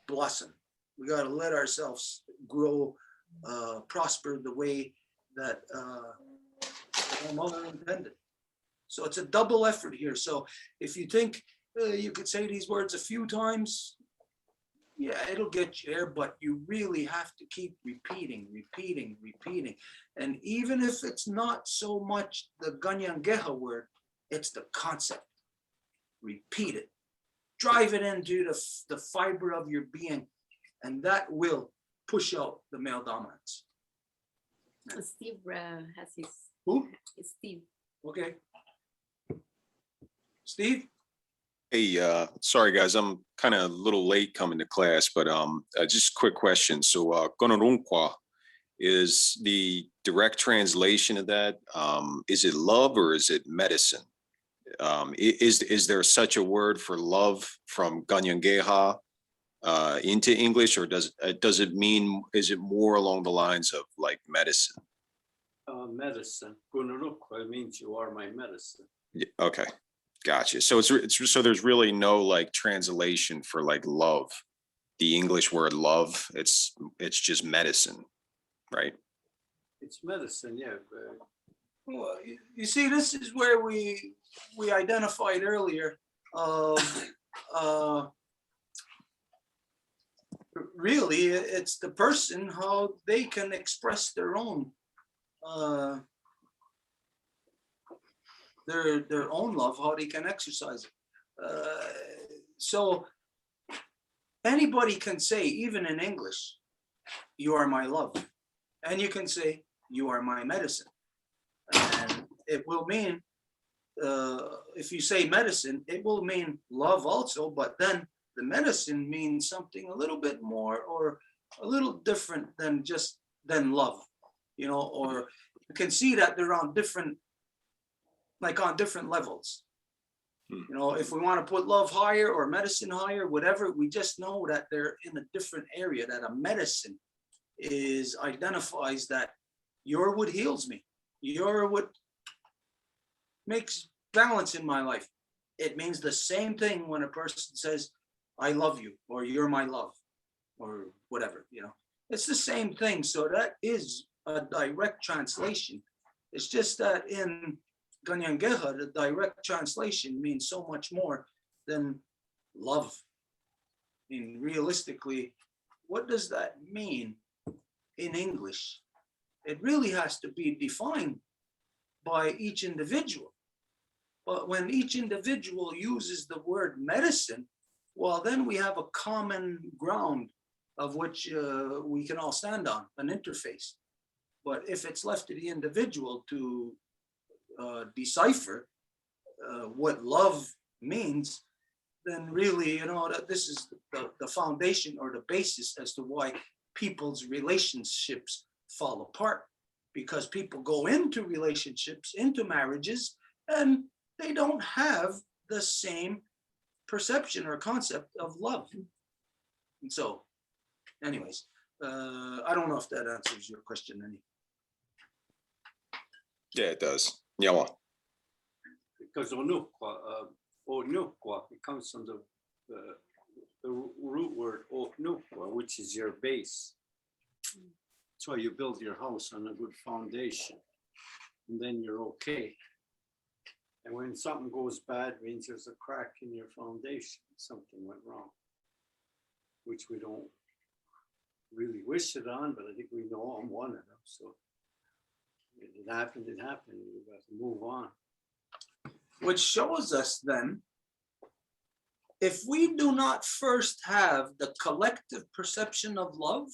blossom. We got to let ourselves grow, prosper the way that our mother intended. So it's a double effort here. So if you think you could say these words a few times, yeah, it'll get you there, but you really have to keep repeating. And even if it's not so much the Kanienkeha word, it's the concept. Repeat it. Drive it into the fiber of your being, and that will push out the male dominance. Steve has his Who? It's Steve. Okay. Steve? Hey, sorry guys, I'm kind of a little late coming to class, but just a quick question. So gonorunkwa is the direct translation of that. Is it love or is it medicine? Is there such a word for love from Kanienkeha into English, or does it mean, is it more along the lines of like medicine? Medicine. Gunarukwa means you are my medicine. Yeah, okay, gotcha. So it's so there's really no like translation for like love, the English word love. It's just medicine, right? It's medicine, yeah. Well, you see, this is where we identified earlier. Really, it's the person, how they can express their own their own love, how they can exercise it. So anybody can say, even in English, you are my love, and you can say you are my medicine, and it will mean if you say medicine, it will mean love also, but then the medicine means something a little bit more or a little different than just love, you know, or you can see that they're on different, like on different levels. You know, if we want to put love higher or medicine higher, whatever, we just know that they're in a different area, that a medicine is identifies that you're what heals me. You're what makes balance in my life. It means the same thing when a person says, I love you, or you're my love, or whatever, you know, it's the same thing. So that is a direct translation. It's just that in Kanienkeha, the direct translation means so much more than love. I mean, realistically, what does that mean in English? It really has to be defined by each individual. But when each individual uses the word medicine, well, then we have a common ground of which we can all stand on, an interface. But if it's left to the individual to decipher what love means, then really, you know, that this is the foundation or the basis as to why people's relationships fall apart. Because people go into relationships, into marriages, and they don't have the same perception or concept of love. And so, anyways, I don't know if that answers your question any. Yeah, it does. Yawa. Because onukwa, it comes from the root word onukwa, which is your base. That's why you build your house on a good foundation, and then you're okay. And when something goes bad, it means there's a crack in your foundation. Something went wrong, which we don't really wish it on, but I think we know I'm one of them. So it happened, it happened. We got to move on. Which shows us then, if we do not first have the collective perception of love,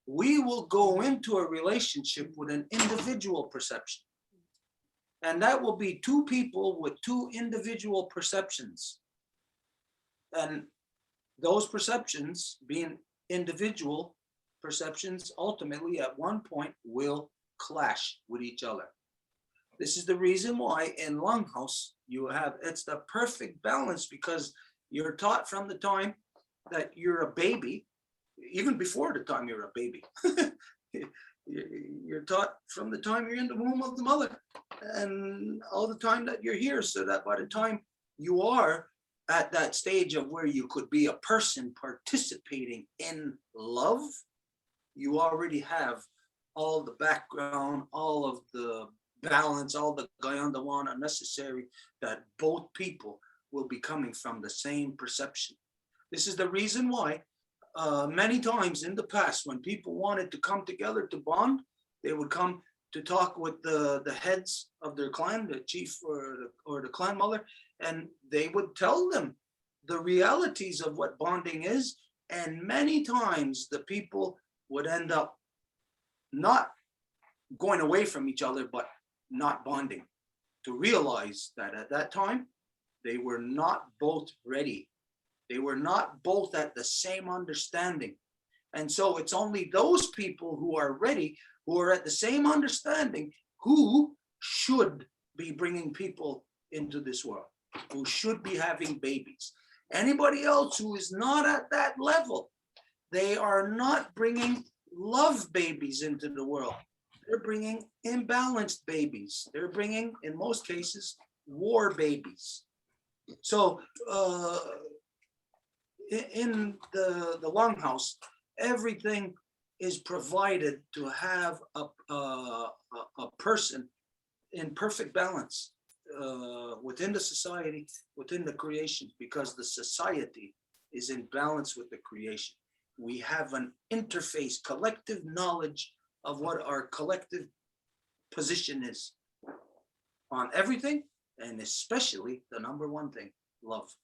we will go into a relationship with an individual perception. And that will be two people with two individual perceptions. And those perceptions, being individual perceptions, ultimately at one point will clash with each other. This is the reason why in Longhouse you have, it's the perfect balance, because you're taught from the time that you're a baby, even before the time you're a baby. You're taught from the time you're in the womb of the mother and all the time that you're here, so that by the time you are at that stage of where you could be a person participating in love, you already have all the background, all of the balance, all the gayandawana necessary, that both people will be coming from the same perception. This is the reason why many times in the past, when people wanted to come together to bond, they would come to talk with the heads of their clan, the chief or the clan mother, and they would tell them the realities of what bonding is. And many times the people would end up not going away from each other, but not bonding, to realize that at that time, they were not both ready. They were not both at the same understanding. And so it's only those people who are ready, who are at the same understanding, who should be bringing people into this world, who should be having babies. Anybody else who is not at that level, they are not bringing love babies into the world. They're bringing imbalanced babies. They're bringing, in most cases, war babies. So in the longhouse, everything is provided to have a person in perfect balance within the society, within the creation, because the society is in balance with the creation. We have an interface, collective knowledge of what our collective position is on everything, and especially the number one thing, love.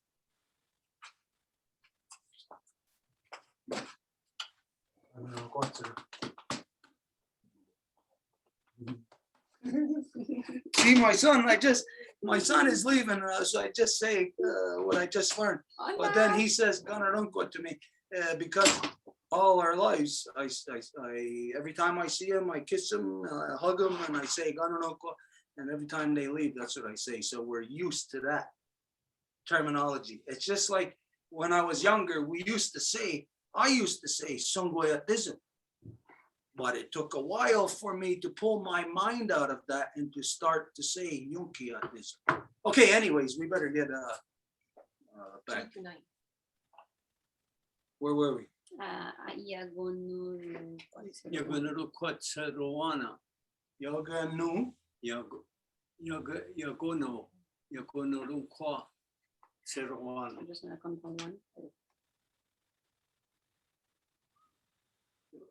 See, my son is leaving, so I just say what I just learned. But then he says "Ganarunko" to me because all our lives, I every time I see him, I kiss him, I hug him, and I say "Ganarunko," and every time they leave, that's what I say. So we're used to that terminology. It's just like when I was younger, I used to say "Songoyatism." But it took a while for me to pull my mind out of that and to start to say Yunkiatism. Okay, anyways, we better get back. Where were we? Yagunuru Yaganu. Yagunuru Kwa Serowana. I'm just gonna come from one.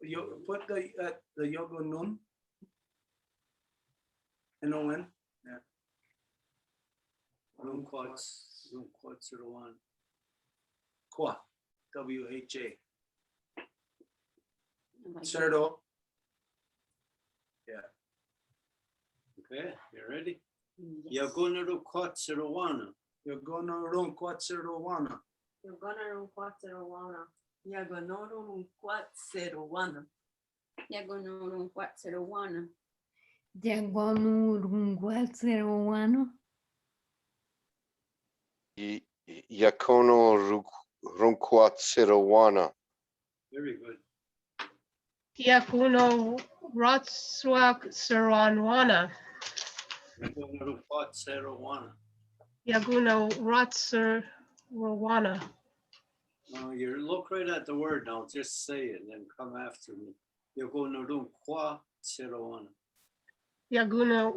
You put the Yogo Nun. N-O-N. Yeah. Rumquat Serowana. Kwa. W-H-A. Cerdo. Yeah. Okay, you ready? Yagunuru Kwa Serowana. Yagunuru Kwa Serowana. Yagunuru Kwa Serowana. Yagunuru Kwa Serowana. Yagunuru Kwa Serowana. Yagonurunguatserowana. Yakono Runquat Sirawana. Very good. Yakuno Rotswak Saranwana. Yagunuru Kwa Serowana. Yaguno Rotsarawana. No, you look right at the word now, just say it and then come after me. Yagunuru Kwa Serowana. Yaguna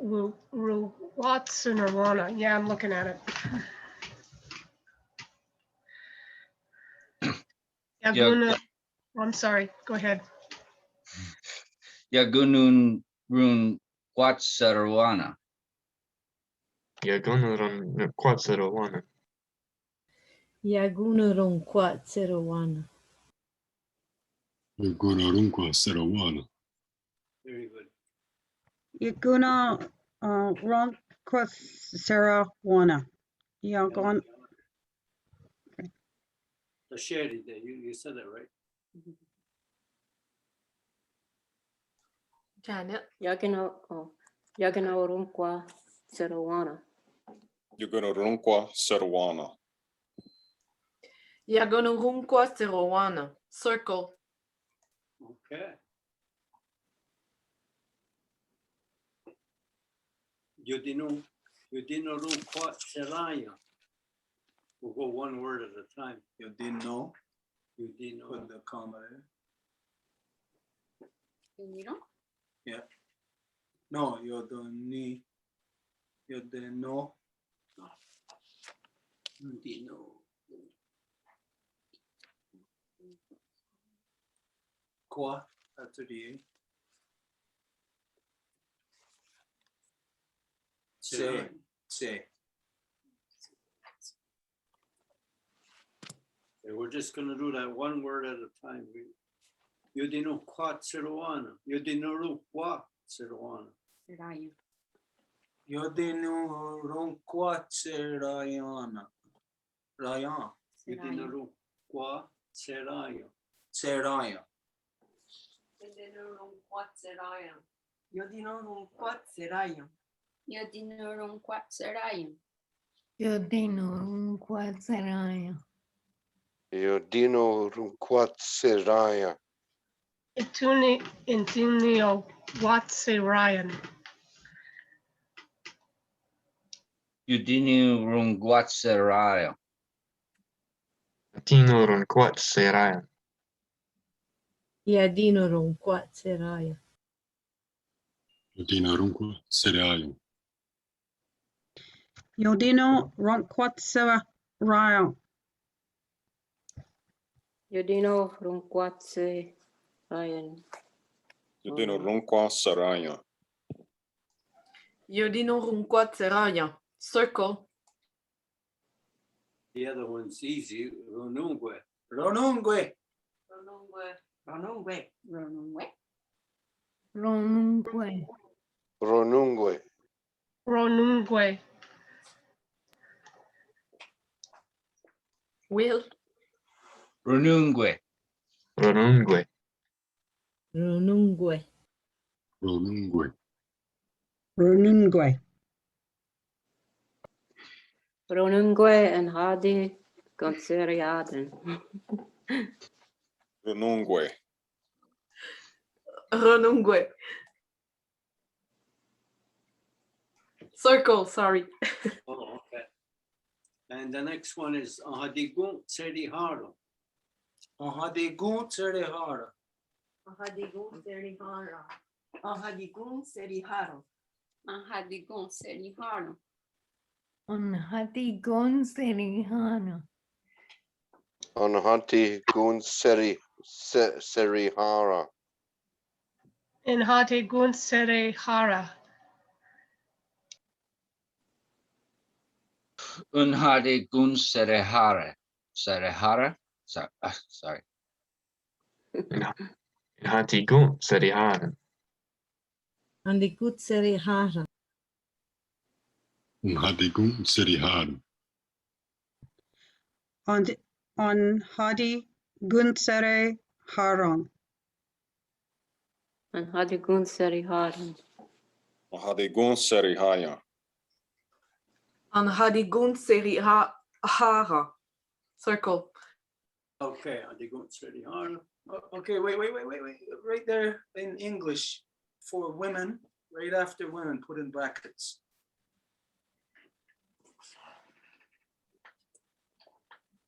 Ruwatsanawana. Yeah, I'm looking at it. Yaguna, I'm sorry, go ahead. Yagunun Run Quatsarawana. Yagunurun Quatsarawana. Yagunurunguatserowana. Yagunarunqua Sarawana. Very good. Yaguna Ronquat Sarawana. Yagon. The Sherry there, you said that right. Janet. Yaganurunqua Serowana. Yagunurunqua Serowana. Yagonurunqua Serowana. Circle. Okay. Yudinurunqua Seraya. We'll go one word at a time. Yodino. Yudino. Put the comma there. Yeah. No, Yodoni. Yodeno. Yudino. Qua after the A. Say. Say. Okay, we're just gonna do that one word at a time. Yudino Kwa Serowana. Yudinoru Kwa Serowana. Serayu. Yodinu Ronquat Serayana. Rayan. Yudinaru Kwa Seraya. Seraya. Yodinurung Quatsarayam. Yodinurung Quatsarayam. Yodinurung Quatsarayam. Yodinurung Quatsarayam. Yodino Runquat Seraya. Ituni Intinio Watsi Ryan. Yudini Rungwatseraya. Tinurun Quat Seraya. Yadinurung Quatsarayam. Yodina Runqua Seraya. Yodino Ronquatsaraya. Yodino Runquatse Ryan. Yudino Runqua Saraya. Yodinurung Quatsarayam. Circle. The other one's easy, Runungwe. Ronungwe. Runungwe. Ronungwe. Ronungwe. Ronungwe. Ronungwe. Ronungwe. Will. Runungwe. Ronungwe. Ronungwe. Ronungwe. Runungwe. Ronungwe and Hadi Gonseriaden. Runungwe. Ronungwe. Circle, sorry. Oh, okay. And the next one is Ahadigun Seriharo. Ahadigun Serehara. Ahadigun Serihara. Ahadigun Seriharo. Ahadigun Serihano. Onhati Gon Serihano. Anhati Gun Serihara. Inhati Gun Serihara. Unhadi Gun Serehara. Serehara? Sorry. Hati Gun Serihara. Andikut Serihara. Hadigun Serihara. On Hadi Gunsere Haran. And Hadi Gonserihaden. Ahadigun Serihaya. Anhadigun Serihara. Circle. Okay, Ahadigun Seriharo. Okay, wait. Right there in English for women, right after women, put in brackets.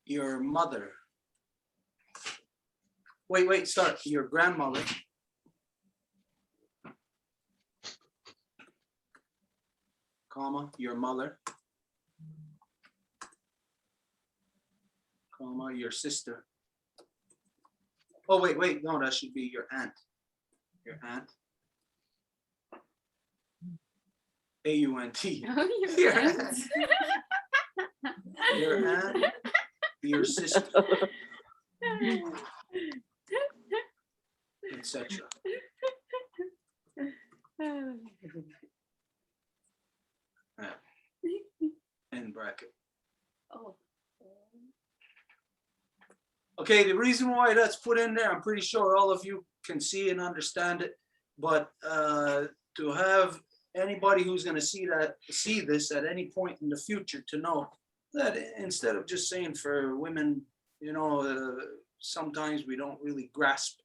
Your mother. Wait, start. Your grandmother. Comma, your mother. Comma, your sister. Oh, wait, no, that should be your aunt. Your aunt. A-U-N-T. Oh, Your your aunt. aunt. Your aunt, your sister, etc. End bracket. Oh. Okay, the reason why that's put in there, I'm pretty sure all of you can see and understand it, but to have anybody who's going to see this at any point in the future to know that instead of just saying for women, sometimes we don't really grasp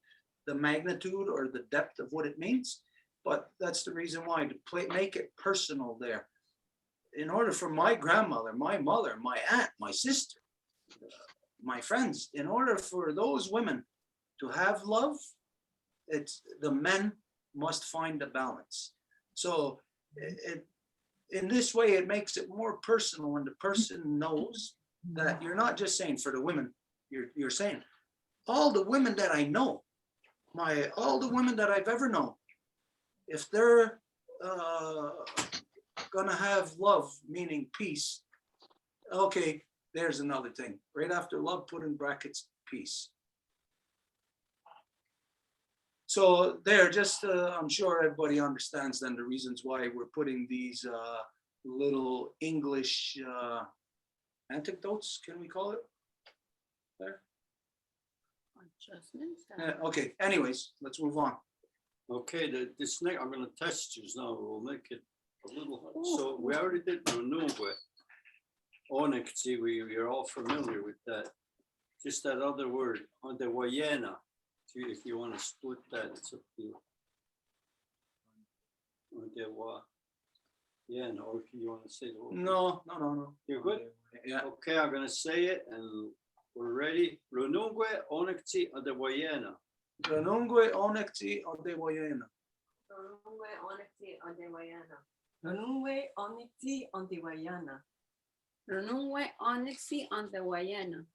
the magnitude or the depth of what it means, but that's the reason why to make it personal there. In order for my grandmother, my mother, my aunt, my sister, my friends, in order for those women to have love, it's the men must find a balance. So in this way, it makes it more personal when the person knows that you're not just saying for the women, you're saying all the women that I know, all the women that I've ever known, if they're gonna have love, meaning peace, okay, there's another thing. Right after love, put in brackets, peace. So there, just, I'm sure everybody understands then the reasons why we're putting these little English anecdotes, can we call it? There. Adjustments. Okay, anyways, let's move on. Okay, this next, I'm gonna test you now, we'll make it a little, so we already did Runungwe. Onekti, we're all familiar with that. Just that other word, on the Wayena, if you want to split that, it's up to you. On the Wayena, or if you want to say the whole thing. No. You're good? Yeah. Okay, I'm gonna say it and we're ready. Runungwe, Onekti, on the Wayena. Runungwe onekti odewayena. Runungwe onekti ondewayana. Runungwe oniti ontiwayana. Runungwe onexi on the Wayana.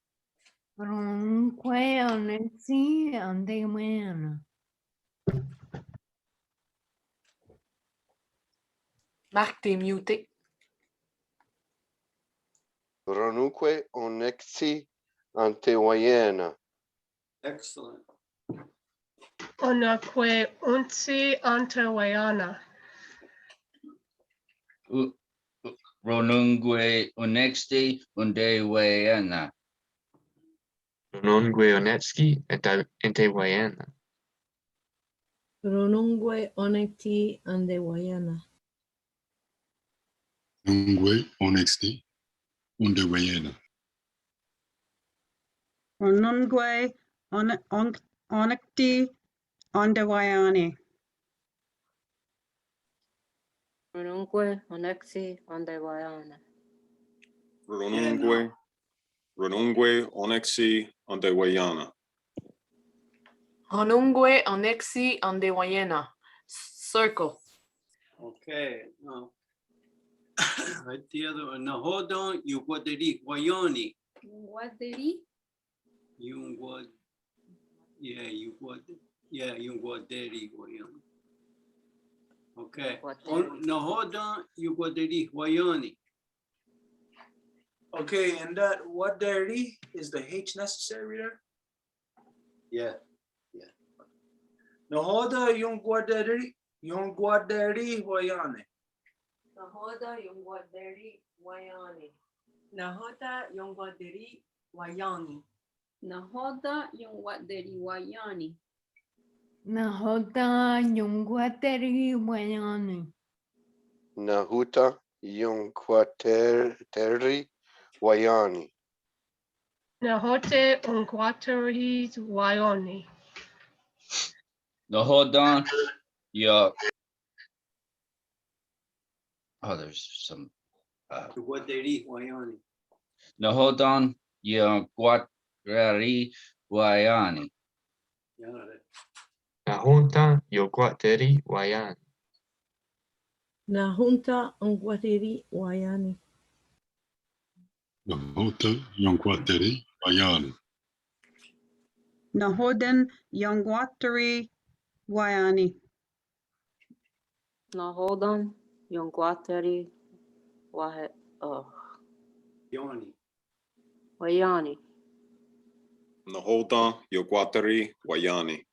Runque onexi andewayana. Marc, t'es muté. Ronunque onexi antewayena. Excellent. Onaque unsi antewayana. Ronungwe unexti undewayana. Runungue onetski entewayana. Runungue onexi andewayana. Nungwe onexti undewayena. Ronungwe onekti ondewayani. Rununque onexi andewayana. Runungwe onexi ondewayana. Runungwe onexi ondewayena. Circle. Okay, now. Right, the other one. Nahodon, Yuguaderi, Wayoni. Waderi. Yungwad. Yeah, Yunguaderi, Wayoni. Okay. Nahodon, Yuguaderi, Wayoni. Okay, and that what dirty is the H necessary there? Yeah. Nahoda yung guaderi wayane. Nahoda yungwaderi wayani. Nahota yongwaderi wayani. Nahoda yung Waderi Wayani. Nahota yungwateri wayani. Nahuta yunquateri wayani. Nahote unquateri Wayoni. Nahodon, ya. Oh, there's some. Yuguaderi, Wayoni. Nahodon, ya guatreri wayani. Nahunta yoguateri wayan. Nahunta ungwateri wayani. Nahota yonquateri wayani. Nahoden yongwateri wayani. Nahodon yongwateri wayani. Naholda yoguateri wayani.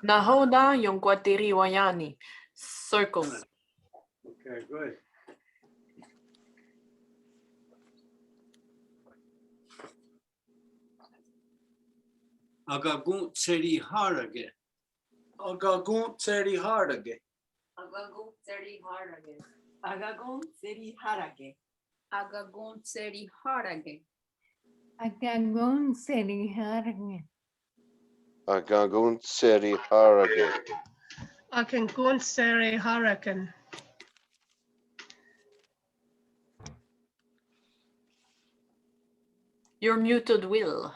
Nahoda yongwaderi wayani. Circle. Okay, good. Agagun Tseri Harage. Agagun tseri hardage. Agagun tseri harage. Agagon seri harage. Agagon Seri Harage. Agagon seri harge. Agagun seri harage. Akengun Seri Harakan. You're muted, Will.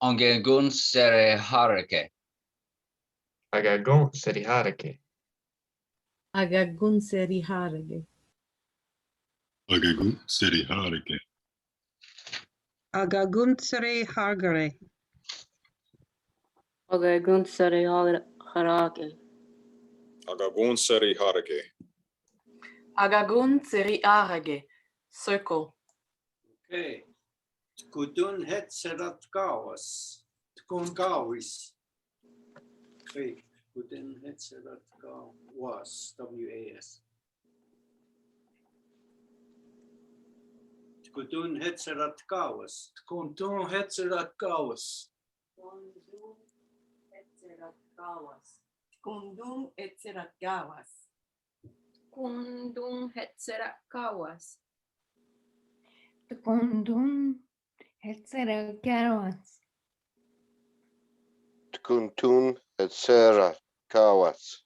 Ongengun sere harake. Agagon seriharake. Agagun seri harge. Agagun seri harake. Agagun seri hargare. Agagun sere harake. Agagun seri harage. Agagun seri harage. Circle. Okay. Kudun hetserat gawas. Tkun gawis. Wait, kudun hetserat gawas. W-A-S. Kudun hetserat gawas. Kuntun hetzerat gawas. Kundum etserat gawas. Kundum etserat gawas. Kundung hetzerat kawas. Tukundun hetzerat kawas. Tkuntun Hetsera Kawas.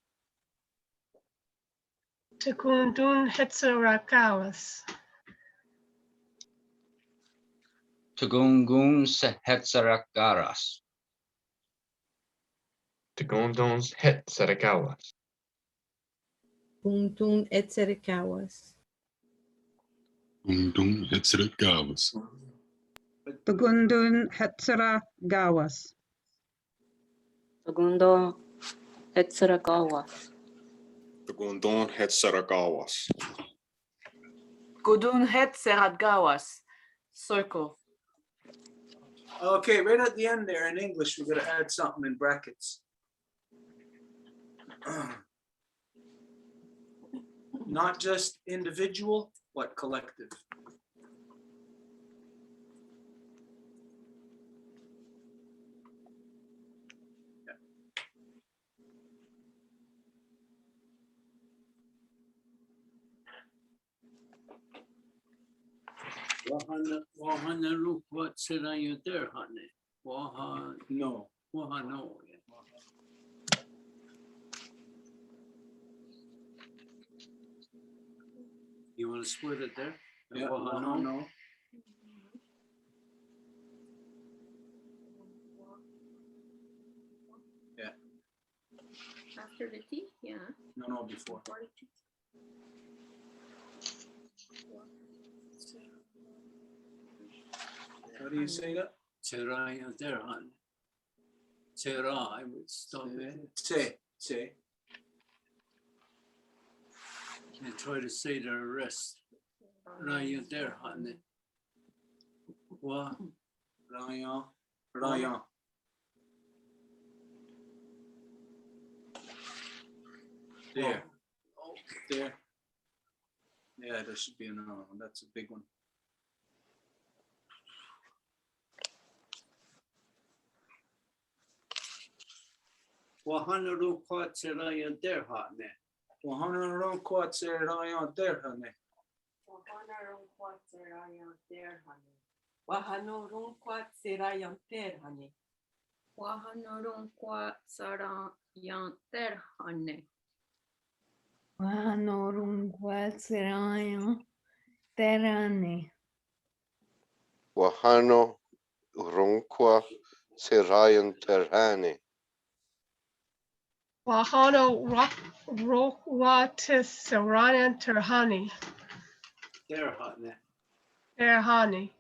Tekundun Hetserakawas. Tugungun Hetserakaras. Tegondons het Sarakawas. Puntun etserekawas. Undung Hetzeret Gavas. Tugundun Hetsera Gawas. Segundo, Hetseragawa. Tegundon het Saragawas. Gudun het serat gawas. Circle. Okay, right at the end there in English, we're gonna add something in brackets. Not just individual, but collective. Wahana look what said I you there, honey. No. Wahano. You want to split it there? Yeah, Wahano. no. Yeah, After the T, yeah. no, before. Before the T. How do you say that? Tera you there, honey. Tera, I would stop it Say. and try to say the rest. Raya there, honey. Wa Rayan. There. There. Yeah, there should be another one. That's a big one. Wahana look what said I you there, honey. 100 quats rayan there, honey. Wahanarung kwat serayan der honey. Wahanurung kwat serayan der honey. Wahanorun kwa saran yanter hane. Wahanorun kwaserayan terane. Wahano Ronqua Serayan Terhane. Wahano Rokwatis Sarayan Terhani. There, honey. Terhani.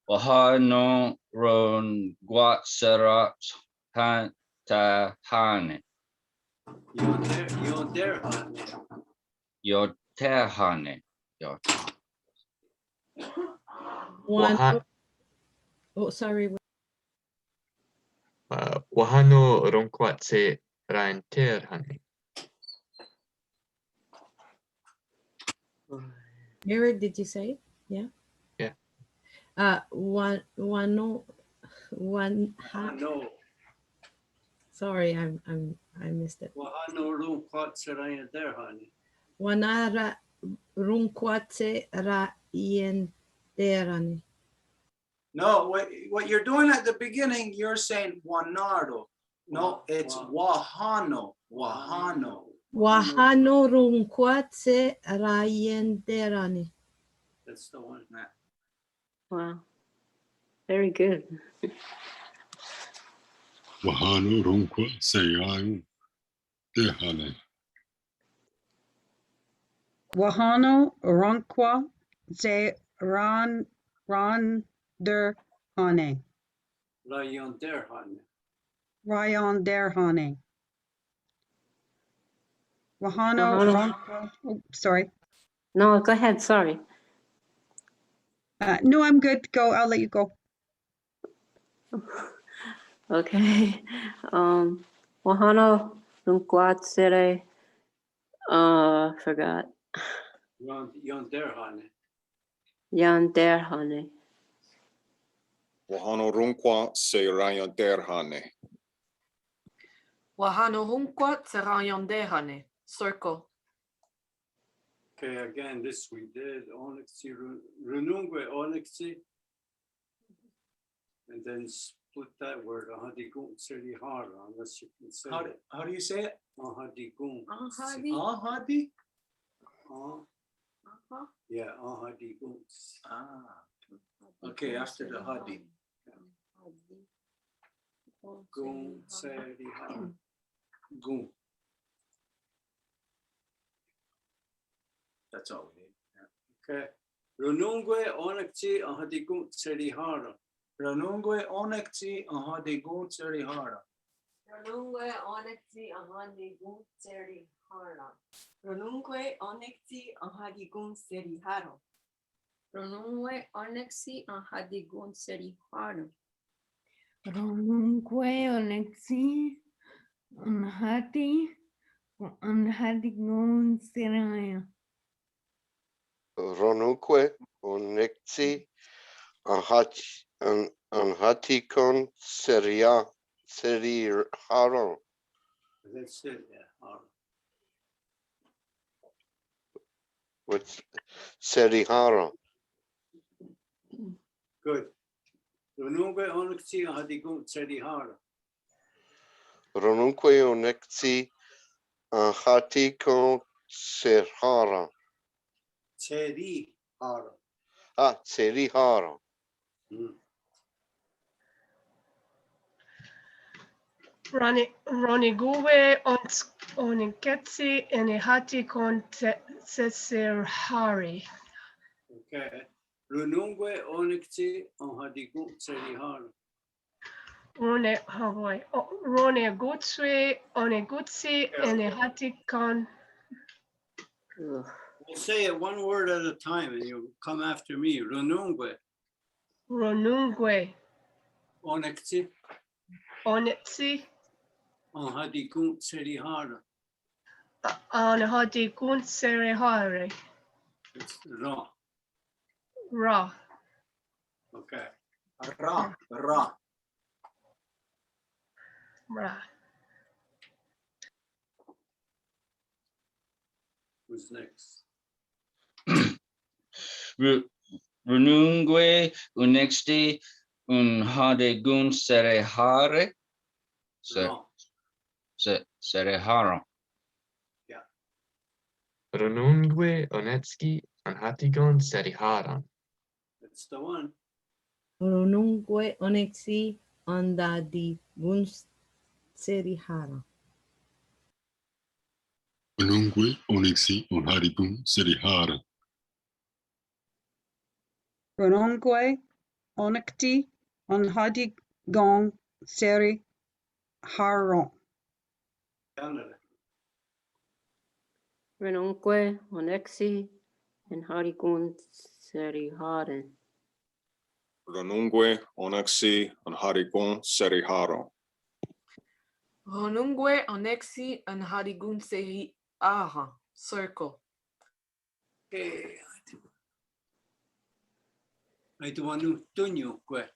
Wahano ron guat serat tahane. You're there, honey. Yo tehane. Yo. One. Waha- Oh, sorry. Wahano ronquatse ranterhane. Eric, did you say it? Yeah. Yeah. One. No. Sorry, I missed it. Wahano kwat said I you there, honey. Wanara runquate ra yenderani. No, what you're doing at the beginning, you're saying Wanardo. No, it's Wahano. Wahano. Wahano runquate ra yenderani. That's the one. Wow. Very good. Wahano Ronqua Sayayu Tehane. Wahano Ronqua Ze Ran der Hane. Rayon there, honey. Rayon der Hane. Wahano Wahano. Ronqua. Oh, sorry. No, go ahead, sorry. No, I'm good. Go. I'll let you go. Okay. Wahano Runquatsere. Forgot. Yon Derhane. Yan Derhane. Wahano Runkwa Se Ryan Derhane. Wahano humquat serayonderane. Circle. Okay, again, this we did. Onyxi, Runungwe, Onyxi. And then split that word, Ahadigun Serihara, unless you can say it. How do you say it? Ahadigun. Ahadi. Ahadi? Yeah, Ahadigun. Ah. Okay, after the hadi. Gun Serihara. Goon. That's all we need. Okay. Runungwe, Onyxi, Ahadigun Serihara. Ranungwe onekti ahadigun serihara. Ranungwe Onyxi Ahadigun Serihara. Ronunque onexi ahadigun seriharo. Ronunwe Onyxi Ahadigun Serihara. Ronunque onexi anhadigun seraya. Ronukwe Onexi Anhatikon Seriharo. That's it, yeah. What's Seriharo? Good. Runungwe Onyxi Ahadigun Serihara. Ronukwe Onexi Anhatikon Serihara. Serihara. Ah, Serihara. Roniguwe Oniketsi Enihati Kon Sesirhari. Okay. Runungwe Onyxi Ahadigun Serihara. Rone Gutswe Onigutsi Enihati Kon. We'll say it one word at a time and you'll come after me. Runungwe. Ronungwe Onyxi Onitsi Ahadigun Serihara. Anihati Kun Serihari. It's Ra. Ra. Okay. Ra. Ra. Ra. Who's next? Runungue unexti unhadegun serehare. Serehara. Runungue onetski anhatigon seriharan. That's the one. Ronunque onexi andadigun serihara. Ronunque Onexi Onhadigun Serihara. Ronongwe Onekti Onhadigon Seriharo. Canada. Renunque onexi anhadigun seriharen. Ronungwe Onyxi Anhadigun Seriharo. Ronungue Onyxi Anhadigun Serihara. Circle. Okay. I do want to tunyo kwe.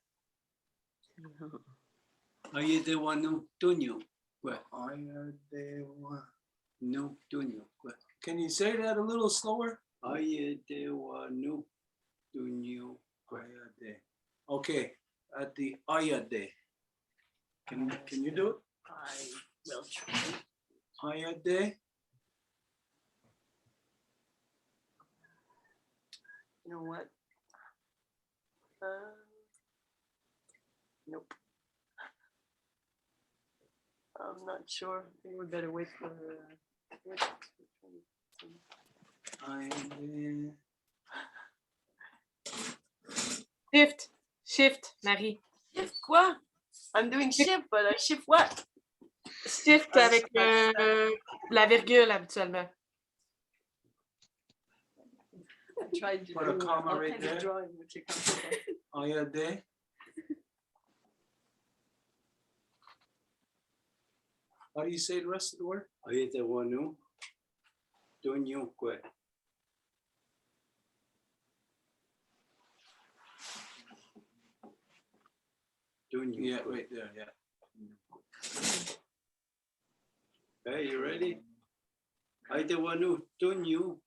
I de wanu tunyo kwe. No tunyo kwe. Can you say that a little slower? I de wanu tunyo kwe. Okay, at the ayade. Can you do it? I will try. Ayade. You know what? Nope. I'm not sure. I think we better wait for Ayade. Shift, Marie. Shift quoi? I'm doing shift, but I shift what? Shift avec la virgule habituellement. tried to Put a do comma all right kinds of there. drawing, which I can't do that. Ayade. How do you say the rest of the word? Ayete wanu. Dunyukwe. Yeah, right there, yeah. Okay, you ready? Ayete wanu dunyu.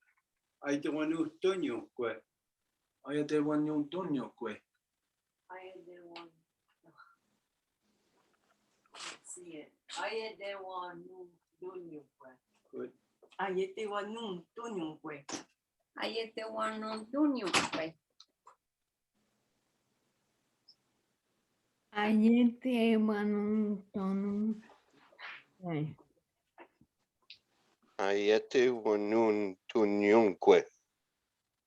Ayete wanu dunyukwe. Ayade wanyong dunyokwe. I had the one. Let's see it. I had the one Good. Ayete wa nung tunyong kwe. Ayete wanu dunyukwe. Ayete wanung tonung. Ay. Ayete wanun tunyunkwe.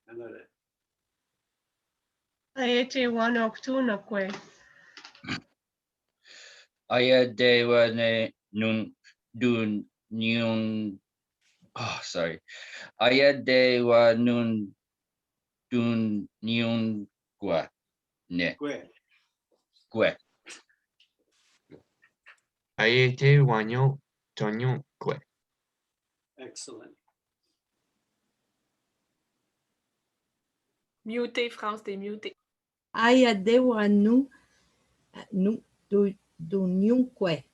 Another. Ayete wanoktunakwe. Aya dewa ne nun dun nyun. Oh, sorry. Aya dewa nun dun nyun gua ne gwe. Ayete wanyo tonyo kwe. Excellent. Muté, France, t'es muté. Ayade wanu nu dunyunkwe.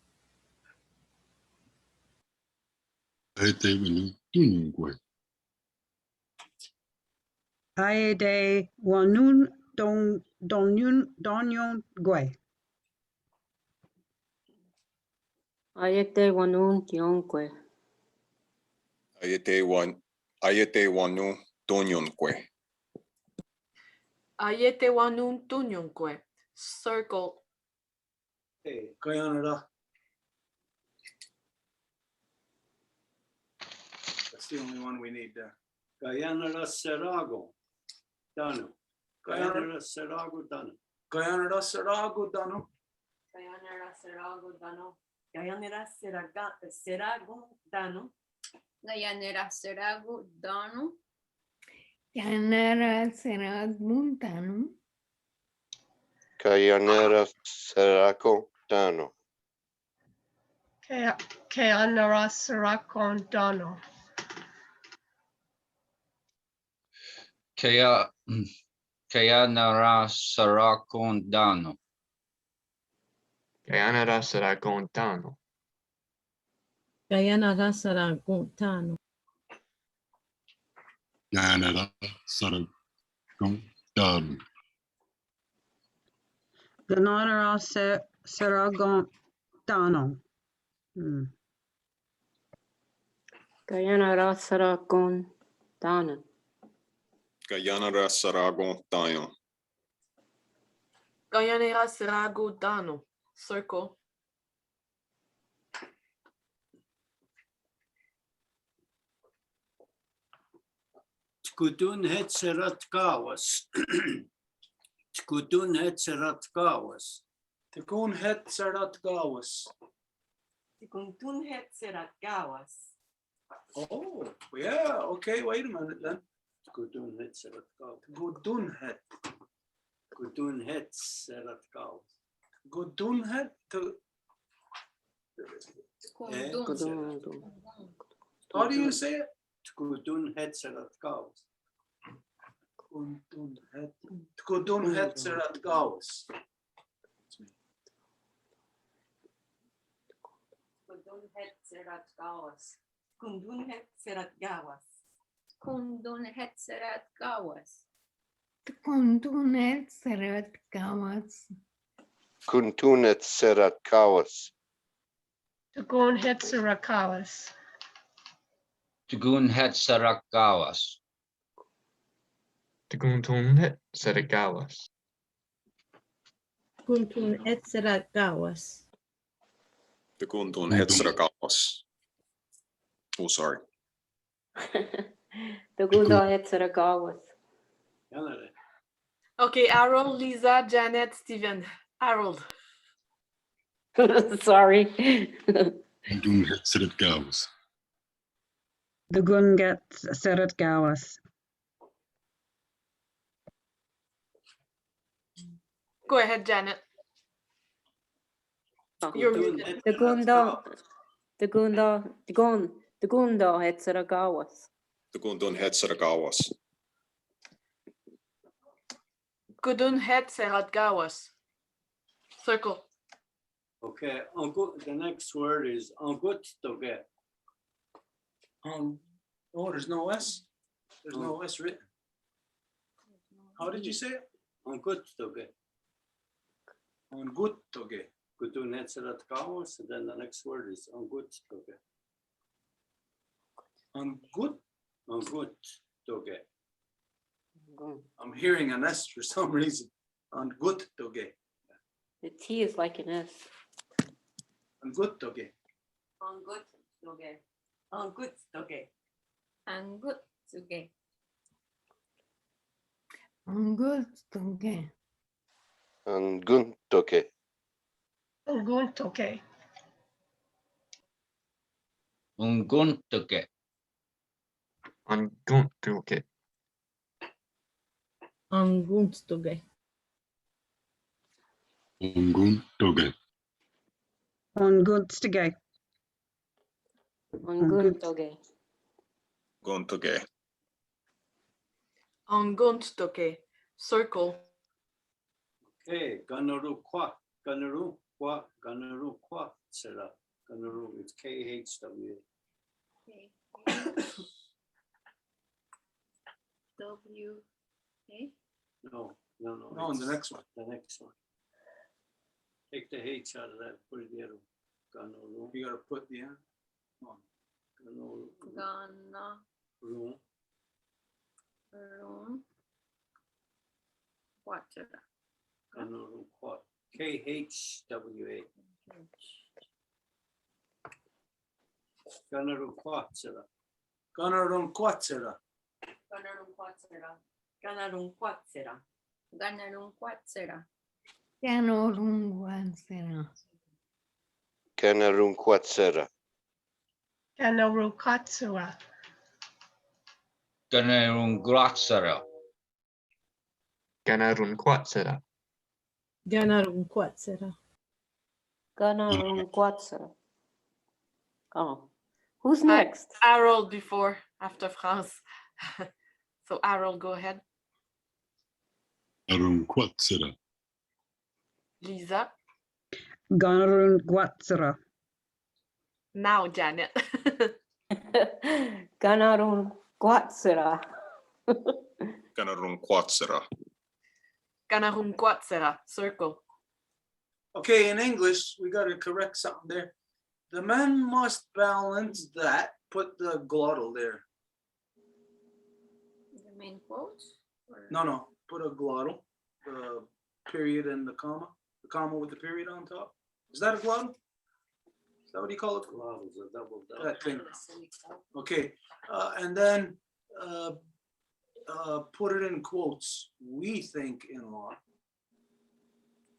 Ayete wanu dunyunkwe. Ayede wanun donyon gwe. Ayete wanun yonkwe. Ayete wanu donyonkwe. Ayete wanun tunyong kwe. Circle. Hey, Guyana. That's the only one we need there. Guyana Serago. Dano. Guyana Serago Dano. Guyana Sarago Dano. Kayanara Serago Dano. Gayanera serago dano. Gayanera seragu danu. Yanara seraguntanum. Kayanera Serako Dano. Keanara sarakon dano. Kaya nara sarakon dano. Kayanara saragontano. Gayana rasara guntano. Yanara Saragon Dalu. Ganara Saragon Dano. Gayana rasara gon danan. Guyana Saragon Tayo. Gayanera serago dano. Circle. Skudun het serat gawas. Skudun het serat gawas. Tikun het Sarat Gawas. Tikuntun het serat gawas. Oh, yeah, okay, wait a minute then. Skudun het serat gawas. Gudun het. Skudun het serat gawas. Gudun het. How do you say it? Skudun het serat gawas. Gudun het Sarat Gawas. Kudun het Serat Gawas. Kundun het serat gawas. Kundun het serat gawas. Kuntunet seret gawas. Kuntunet Serat Kawas. Tugun het sarakawas. Tugun het sarak gawas. Taguntunhet seragawas. Kuntun etserat gawas. Tikun het Sarakawas. Oh, sorry. Tagunda het seragawas. Okay, Harold, Lisa, Janet, Steven. Harold. Sorry. Dun het Seret Gawas. The Gunget Seret Gawas. Go ahead, Janet. You're muted. Segundo het Saragawas. Tugundun het Saragawas. Gudun het Seratgawas. Circle. Okay, the next word is angut toge. Oh, there's no S? There's no S written. How did you say it? Angut toge. On good toge. Gudun het Saragawas, and then the next word is angut toge. On good. Angut toge. I'm hearing an S for some reason. On good toge. The T is like an S. On good toge. Angut toge. Angut toge. Angut toge. Angut toge. Anguntoke. Oguntoke. Unguntuke. Anguntuke. Angunstoge. Unguntoge. Ongunstige. Unguntoge. Guntoge. Ongunstoke. Circle. Okay, Ganaru kwa, Sera. Ganaru, it's KHW. W. A. No. No, on the it's next one. The next one. Take the H out of that, put it there. Ganaru. You gotta put the N on. Ganaru. Gana. Ru. Run. Water. Ganaru kwa. KHWA. Ganaru kwa, Sera. Ganarun quatsera. Ganarun quatsera. Ganarun quatsera. Ganarun quatsera. Canorunguansera. Kanarunquatsera. Kanarukatsua. Ganarungratsara. Ganarunquatsera. Ganarunquatsera. Ganarunquatsera. Oh, who's next? Errol before, after France. So Errol, go ahead. Arunquatsera. Lisa. Ganarunquatsera. Now Janet. Ganarunquatsera. Ganarun quatsera. Ganarunquatsera. Circle. Okay, in English, we gotta correct something there. The man must balance that, put the glottal there. The main quotes? Or- No, put a glottal, the period and the comma with the period on top. Is that a glottal? Is that what you call it? Glottal is a double dot. That thing. Okay, and then put it in quotes. We think in law.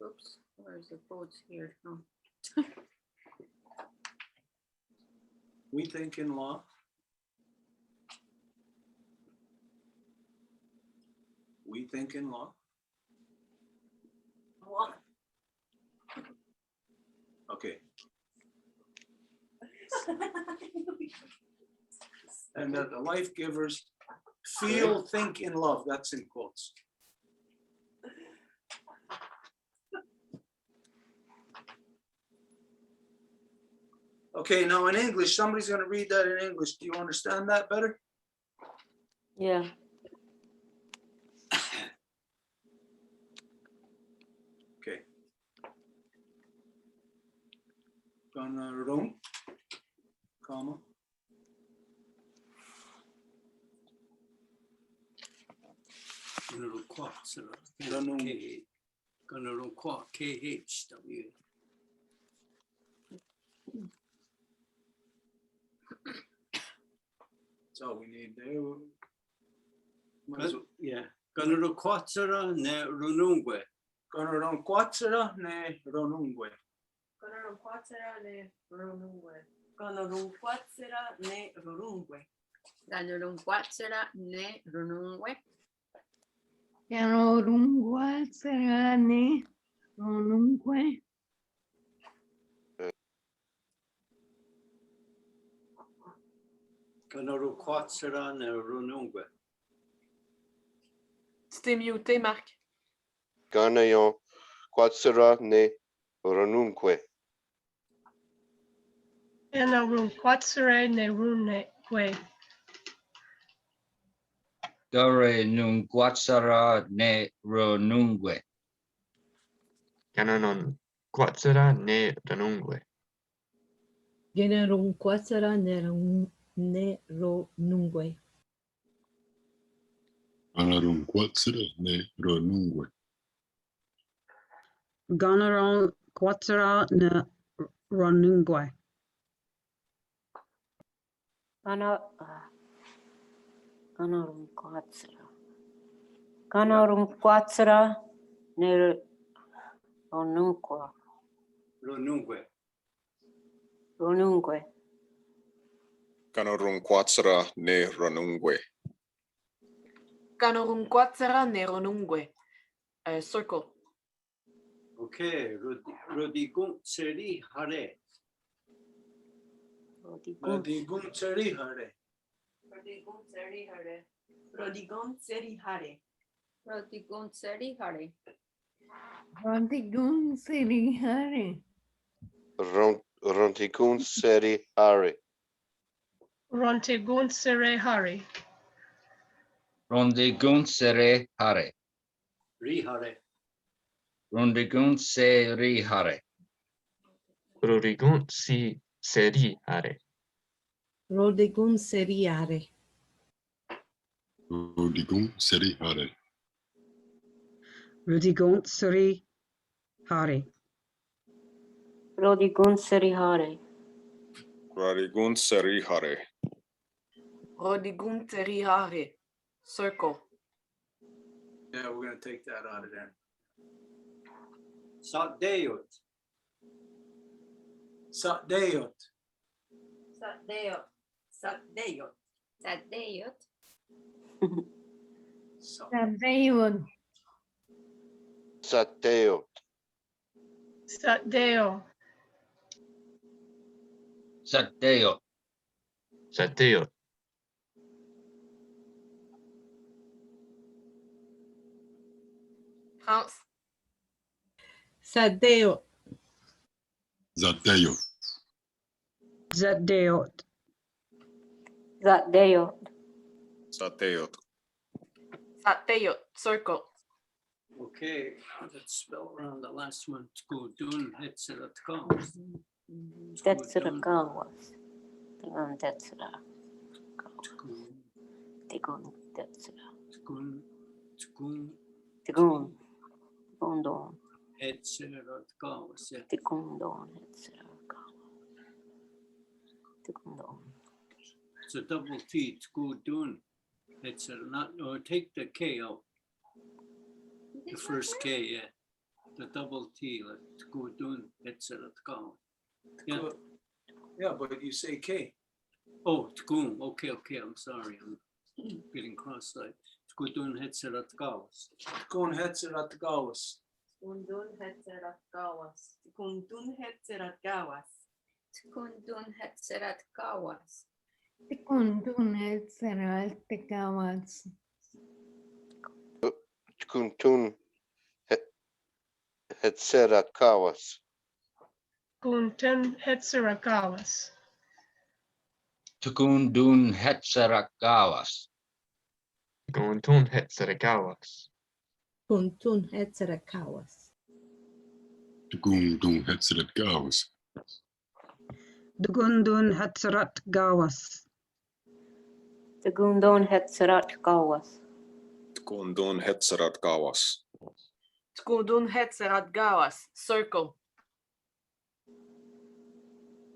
Oops, where's the quotes here? Oh. We think in law. We think in law. Okay. And that the life givers feel, think in love. That's in quotes. Okay, now in English, somebody's going to read that in English. Do you understand that better? Yeah. Okay. Ganarun, comma. Ganaru kwa, Sera. Ganarun. Ganaru kwa, KHWA. That's all we need there. Might as well- Yeah. Ganaru quatsera ne runungwe. Ganarun quatsera ne ronungwe. Ganarun quatsera ne rurungwe. Ganarun quatsera ne rurungwe. Ganarun quatsera ne runungwe. Canorunguansera ne Ronunque. Kanaruquatsara ne runungue. Tu t'es muté, Marc. Ganayon quatsara ne ronunque. Ena run quatsare ne rune que. Dore nunquatsara ne ronungue. Cananon quatsara ne ranungue. Generum quatsara ne ro nungue. Anarum quatsara ne ronungue. Gonaron quatsara ne ronungue. Ganorum quatsara. Ganorum quatsara ne ronunque. Runungue. Ronungue. Kanarum ne ranungue. Kanorunquatsara ne ronungue. Circle. Okay, Rodigun Seri Hare. Rodigun Seri Hare. Rodigun Seri Hare. Rodigon Seri Hare. Rodigun Seri Hare. Rontigun Sirihare. Rontikun seri hari. Rontegun sere hari. Rondigun sere hare. Rihare. Rondigun seri hare. Rurigun si seri hare. Rodegun seriare. Rodigun seri hare. Rudigont seri hari. Rodigun serihare. Rodigun Seri Hare. Rodigun terihare. Circle. Yeah, we're gonna take that out of there. Satdeyot. Satdeyot. Satdeyot. Satdeyot. Sadeyot. Sadeon. Sateo. Satdeo. Satdeo. Sateo. France. Sadeo. Zateo. Zdeot. Zatdeot. Sateyot. Sateyot. Circle. Okay, let's spell around the last one. Skudun Hetzeratkawas. Tetsirakawas. Tigun tetsira. Tigun tetsira. Skun. Tigun. Tigundon. Hetzeratkawas. Tigundon. Hetserakawas. Tigundon. It's a double T. Skudun Hetzerat. Or take the K out. The first K, yeah. The double T, like Skudun Hetzeratkawas. Yeah. Yeah, but you say K. Oh, Tkun. Okay, I'm sorry. I'm getting cross-eyed. Skudun Hetzeratkawas. Tkun Hetzeratgawas. Kundun Hetzeratgawas. Kundun Hetzeratgawas. Tkundun hetzerat kawas. Tikundun Hetzeratekawas. Tkuntun hetzeratkawas. Kunten hetserakawas. Tukundun hetserakawas. Gontun hetserekawas. Kuntun hetserakawas. Tukundun hetzerat gawas. Dugundun hetzerat gawas. Tigundon hetzeratkawas. Skundun Hetzeratkawas. Skudun hetzeratgawas. Circle.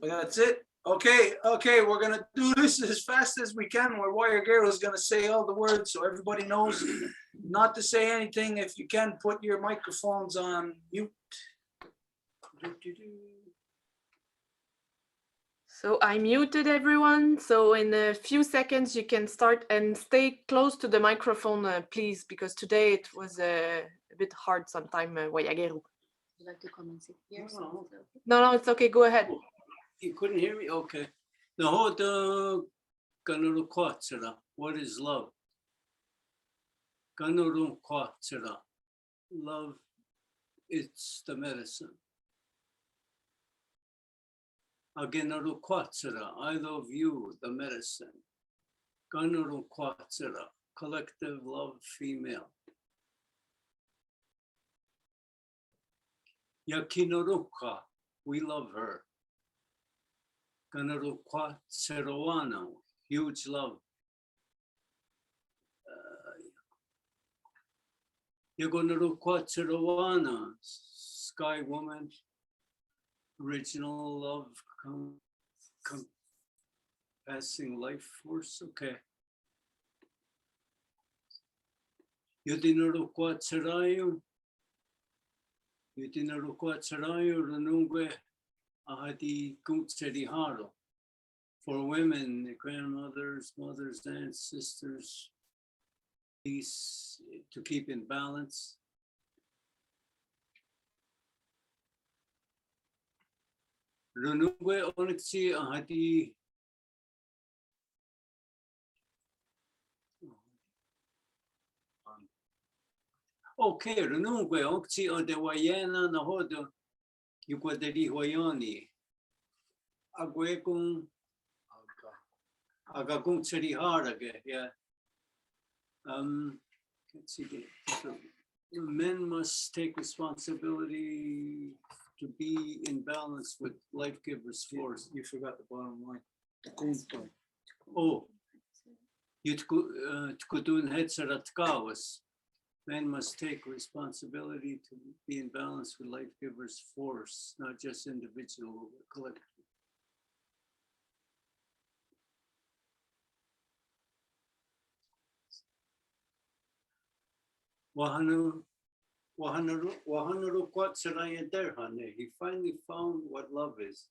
That's it. Okay, we're gonna do this as fast as we can. Where Wire is gonna say all the words so everybody knows not to say anything. If you can, put your microphones on mute. So I muted everyone. So in a few seconds you can start and stay close to the microphone, please, because today it was a bit hard sometime, Wayageru. you like to come and sit here? No, no. Is that okay? No, it's okay. Go ahead. You couldn't hear me? Okay. Nahoda Ganuru Kwatsura. What is love? Ganuru Kwatsura. Love, it's the medicine. Agenaru Kwatsura. I love you, the medicine. Ganuru Kwatsura. Collective love, female. Yakinoruka. We love her. Ganarukwa Seroano, huge love. Yagonarukwa Seroana, Sky Woman, original love, passing life force. Okay. Yudinarukwa Serayu, Yudinarukwa Serayu, Ranungwe. Ahadi Haro. For women, the grandmothers, mothers, aunts, sisters, peace to keep in balance. Runungwe Onyxi Ahadi. Okay, Runungwe Onyxi Odewayana Nahodo. Yuquaderi Hoyoni, Aguekun, Agakun Tseriharage, yeah. Let's see, men must take responsibility to be in balance with life giver's force. You forgot the bottom line. Oh, Yutkudun Hetzeratkawas. Men must take responsibility to be in balance with life giver's force, not just individual, but collective. He finally found what love is.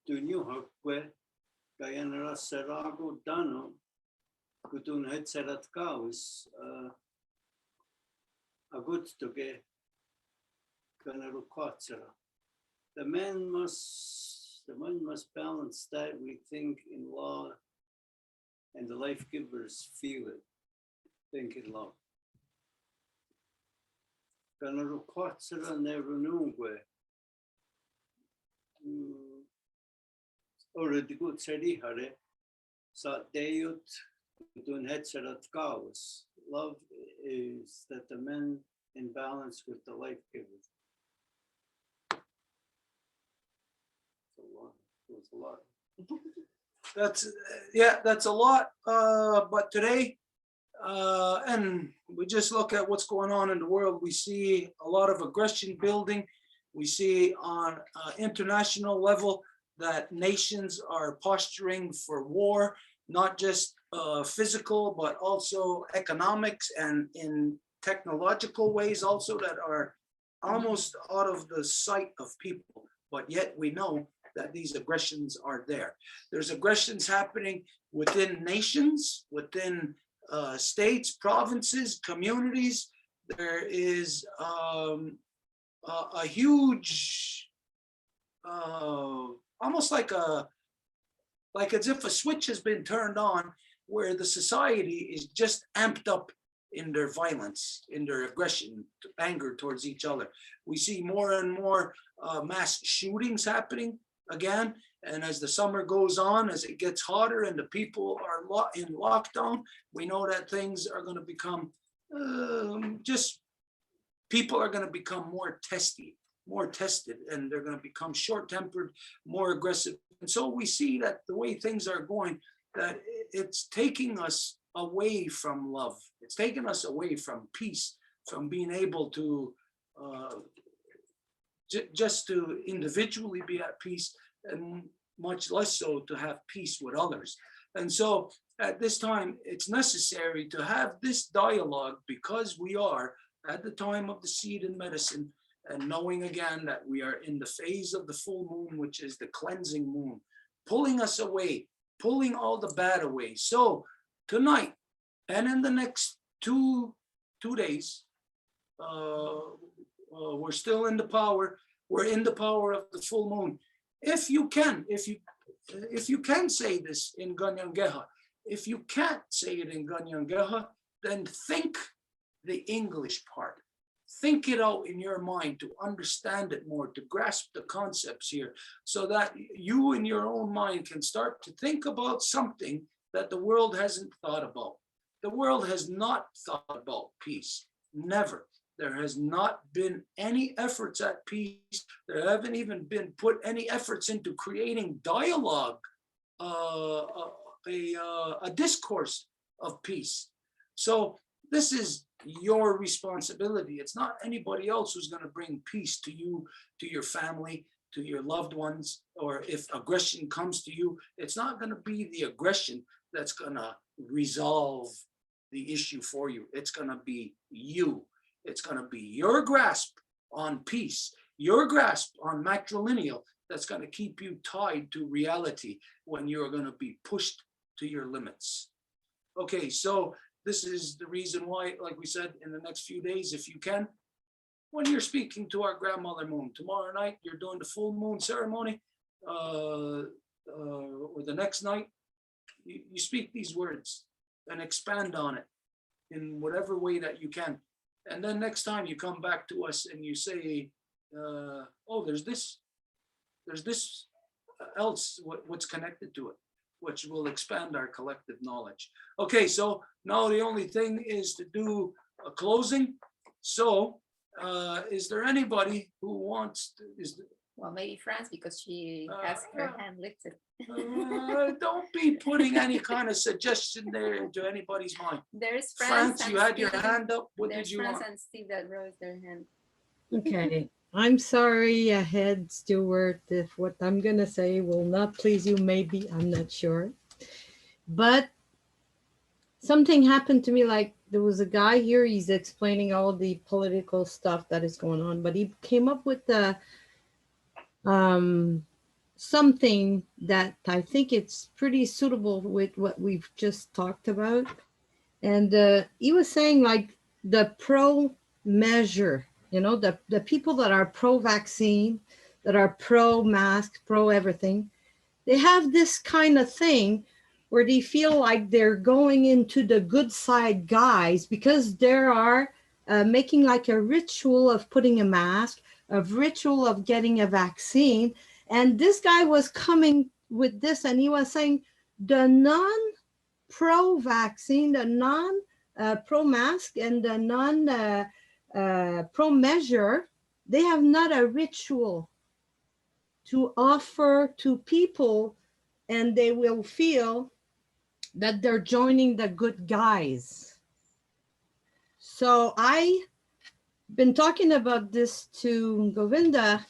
Dunyo Hakwe, Diana Serago Dano, Kutun Hetzerat Kaus, Agutstoge, Kanaru Kotsera. The man must balance that we think in law and the life givers feel it, think in love. Kanaru Kotsera Nerunungwe. Or the good Seri Hare, Sat Deyut, Dun Hetzerat Kaus. Love is that the men in balance with the life givers. It's a lot. That's a lot. But today, and we just look at what's going on in the world. We see a lot of aggression building. We see on international level that nations are posturing for war, not just physical, but also economics and in technological ways also that are almost out of the sight of people. But yet we know that these aggressions are there. There's aggressions happening within nations, within states, provinces, communities. There is a huge, almost like as if a switch has been turned on, where the society is just amped up in their violence, in their aggression, anger towards each other. We see more and more mass shootings happening again. And as the summer goes on, as it gets hotter and the people are in lockdown, we know that things are going to become people are going to become more tested, and they're going to become short-tempered, more aggressive. And so we see that the way things are going, that it's taking us away from love. It's taking us away from peace, from being able to just to individually be at peace, and much less so to have peace with others. And so at this time, it's necessary to have this dialogue, because we are at the time of the seed in medicine, and knowing again that we are in the phase of the full moon, which is the cleansing moon, pulling us away, pulling all the bad away. So tonight and in the next two days, we're still in the power. We're in the power of the full moon. If you can say this in Kanienkeha, if you can't say it in Kanienkeha, then think the English part. Think it out in your mind to understand it more, to grasp the concepts here, so that you in your own mind can start to think about something that the world hasn't thought about. The world has not thought about peace, never. There has not been any efforts at peace. There haven't even been put any efforts into creating dialogue, a discourse of peace. So this is your responsibility. It's not anybody else who's going to bring peace to you, to your family, to your loved ones, or if aggression comes to you, it's not going to be the aggression that's going to resolve the issue for you. It's going to be you. It's going to be your grasp on peace, your grasp on matrilineal that's going to keep you tied to reality when you're going to be pushed to your limits. Okay, so this is the reason why, like we said, in the next few days, if you can, when you're speaking to our grandmother moon, tomorrow night, you're doing the full moon ceremony, or the next night, you speak these words and expand on it in whatever way that you can. And then next time you come back to us and you say, oh, there's this else, what's connected to it, which will expand our collective knowledge. Okay, so now the only thing is to do a closing. So is there anybody who wants to, Well, maybe France, because she has her hand lifted. don't be putting any kind of suggestion there into anybody's mind. There's France, and you had your Steve. hand up. What There's did you France want? and Steve that raised their hand. Okay, I'm sorry ahead, Stuart, if what I'm gonna say will not please you, maybe, I'm not sure. But something happened to me, like there was a guy here, he's explaining all the political stuff that is going on, but he came up with the something that I think it's pretty suitable with what we've just talked about. And he was saying, like, the pro measure, the people that are pro-vaccine, that are pro-mask, pro-everything, they have this kind of thing where they feel like they're going into the good side guys because they are making like a ritual of putting a mask, a ritual of getting a vaccine. And this guy was coming with this, and he was saying the non-pro-vaccine, the non-pro-mask, and the non-pro-measure, they have not a ritual to offer to people, and they will feel that they're joining the good guys. So I've been talking about this to Govinda,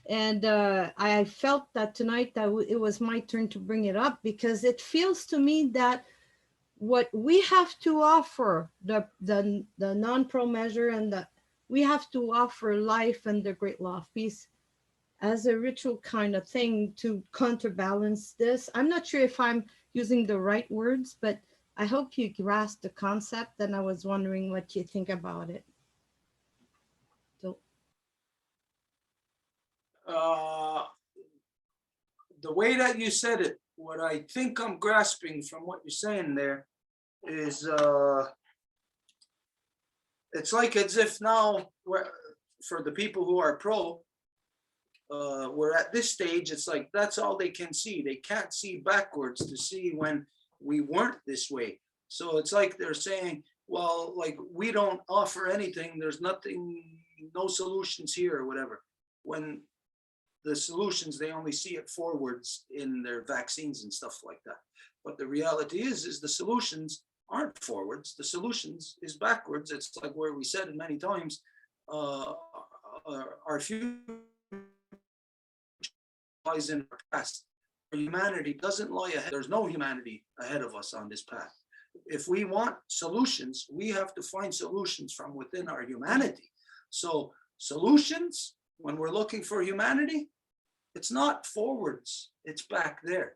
and I felt that tonight that it was my turn to bring it up, because it feels to me that what we have to offer, the non-pro measure, and we have to offer life and the great law of peace as a ritual kind of thing to counterbalance this. I'm not sure if I'm using the right words, but I hope you grasp the concept, and I was wondering what you think about it. So, the way that you said it, what I think I'm grasping from what you're saying there is, it's like as if now, for the people who are pro, we're at this stage, it's like that's all they can see. They can't see backwards to see when we weren't this way. So it's like they're saying, well, like, we don't offer anything, there's nothing, no solutions here or whatever. When the solutions, they only see it forwards in their vaccines and stuff like that. But the reality is the solutions aren't forwards, the solutions is backwards. It's like where we said it many times, our future lies in our past. Humanity doesn't lie ahead. There's no humanity ahead of us on this path. If we want solutions, we have to find solutions from within our humanity. So solutions, when we're looking for humanity, it's not forwards, it's back there.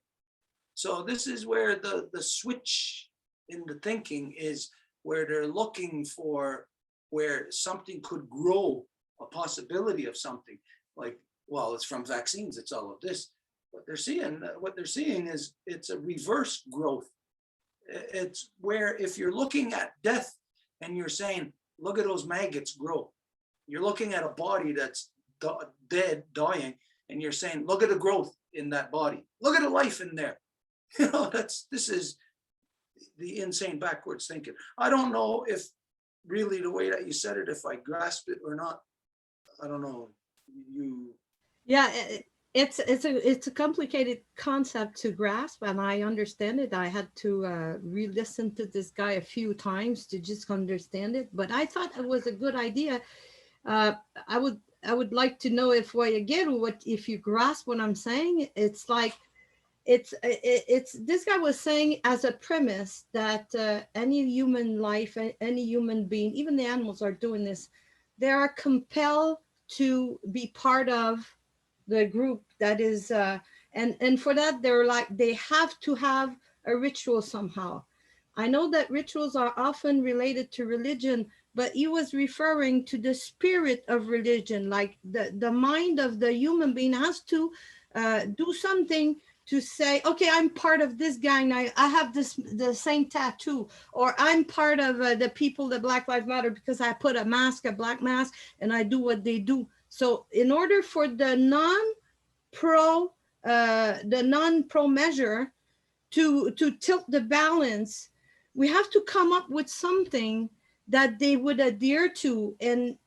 So this is where the switch in the thinking is, where they're looking for where something could grow, a possibility of something like, well, it's from vaccines, it's all of this. What they're seeing is it's a reverse growth. It's where if you're looking at death and you're saying, look at those maggots grow. You're looking at a body that's dead, dying, and you're saying, look at the growth in that body. Look at the life in there. You know, this is the insane backwards thinking. I don't know if really the way that you said it, if I grasped it or not. I don't know. Yeah, it's a complicated concept to grasp, and I understand it. I had to re-listen to this guy a few times to just understand it, but I thought it was a good idea. I would like to know if if you grasp what I'm saying. It's like it's this guy was saying as a premise that any human life, any human being, even the animals are doing this. They are compelled to be part of the group that is, and for that they have to have a ritual somehow. I know that rituals are often related to religion, but he was referring to the spirit of religion, like the mind of the human being has to do something to say, okay, I'm part of this gang. I have the same tattoo, or I'm part of the people, the Black Lives Matter, because I put a black mask, and I do what they do. So in order for the non-pro measure to tilt the balance, we have to come up with something that they would adhere to. And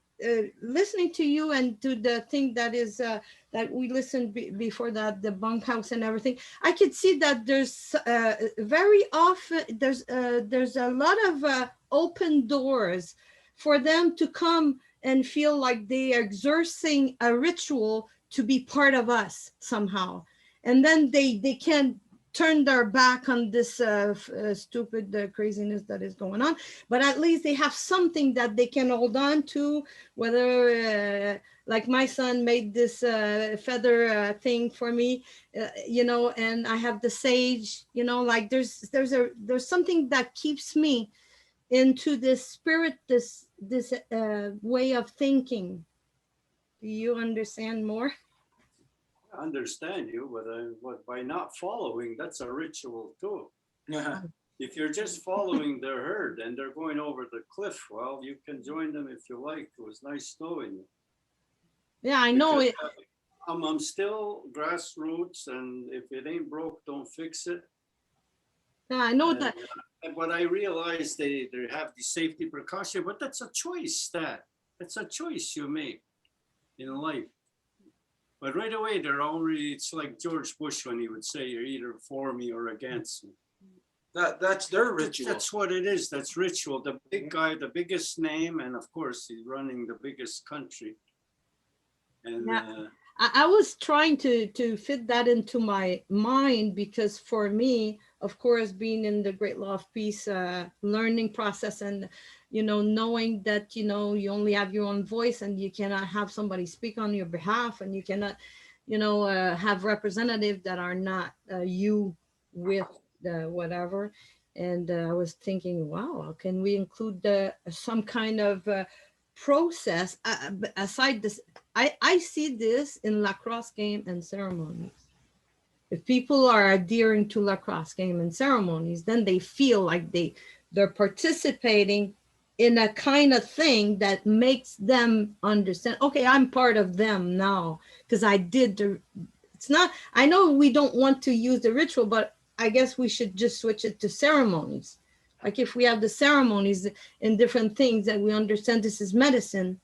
listening to you and to the thing that is that we listened before that, the bunkhouse and everything, I could see that there's very often there's a lot of open doors for them to come and feel like they are exerting a ritual to be part of us somehow, and then they can turn their back on this stupid craziness that is going on. But at least they have something that they can hold on to, whether like my son made this feather thing for me, you know, and I have the sage, you know, like there's something that keeps me into this spirit, this way of thinking. Do you understand more? I understand you, but by not following, that's a ritual too. Yeah. If you're just following their herd and they're going over the cliff, well, you can join them if you like. It was nice knowing you. Yeah, I know it. I'm still grassroots, and if it ain't broke, don't fix it. Yeah, I know that. But I realize they have the safety precaution, but that's a choice. That's a choice you make in life. But right away, it's like George Bush when he would say, you're either for me or against me. That's their ritual. That's what it is. That's ritual. The big guy, the biggest name, and of course, he's running the biggest country. And yeah. I was trying to fit that into my mind, because for me, of course, being in the Great Law of Peace learning process, and, you know, knowing that, you know, you only have your own voice and you cannot have somebody speak on your behalf, and you cannot, you know, have representatives that are not you with whatever. And I was thinking, wow, can we include some kind of process aside this? I see this in lacrosse game and ceremonies. If people are adhering to lacrosse game and ceremonies, then they feel like they're participating in a kind of thing that makes them understand, okay, I'm part of them now because I did it's not, I know we don't want to use the ritual, but I guess we should just switch it to ceremonies. Like if we have the ceremonies in different things that we understand this is medicine,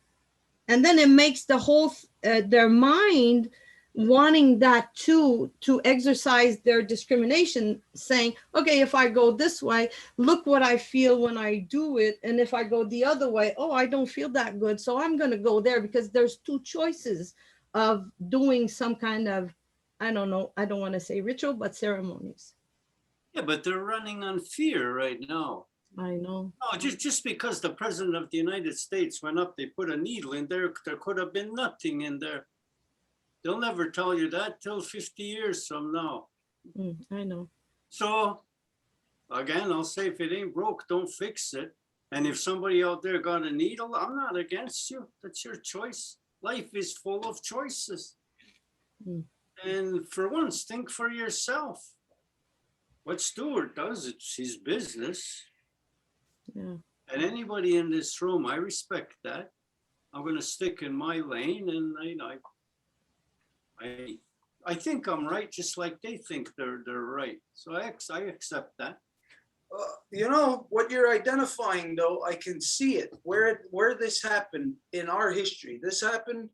and then it makes the whole their mind wanting that to exercise their discrimination, saying, okay, if I go this way, look what I feel when I do it. And if I go the other way, oh, I don't feel that good. So I'm going to go there, because there's two choices of doing some kind of, I don't know, I don't want to say ritual, but ceremonies. yeah, but they're running on fear right now. I know. No, just because the president of the United States went up, they put a needle in there. There could have been nothing in there. They'll never tell you that till 50 years from now. I know. So again, I'll say if it ain't broke, don't fix it. And if somebody out there got a needle, I'm not against you. That's your choice. Life is full of choices. And for once, think for yourself. What Stuart does, it's his business. Yeah. And anybody in this room, I respect that. I'm going to stick in my lane, and I think I'm right, just like they think they're right. So I accept that. You know, what you're identifying, though, I can see it, where this happened in our history. This happened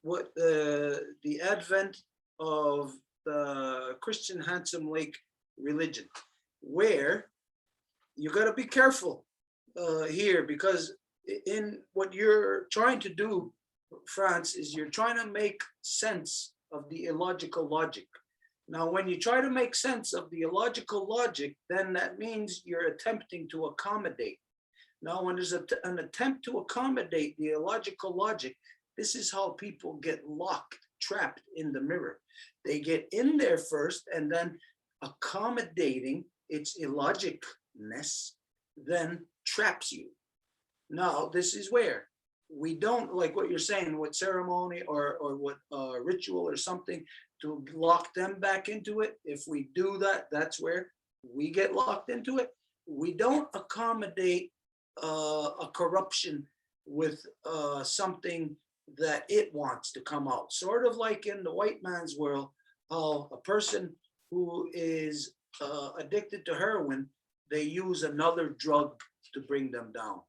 with the advent of the Christian Handsome Lake religion, where you got to be careful here, because in what you're trying to do, France, is you're trying to make sense of the illogical logic. Now, when you try to make sense of the illogical logic, then that means you're attempting to accommodate. Now, when there's an attempt to accommodate the illogical logic, this is how people get locked, trapped in the mirror. They get in there first, and then accommodating its illogicness then traps you. Now, this is where we don't, like what you're saying, with ceremony or with ritual or something to lock them back into it. If we do that, that's where we get locked into it. We don't accommodate a corruption with something that it wants to come out. Sort of like in the white man's world, how a person who is addicted to heroin, they use another drug to bring them down.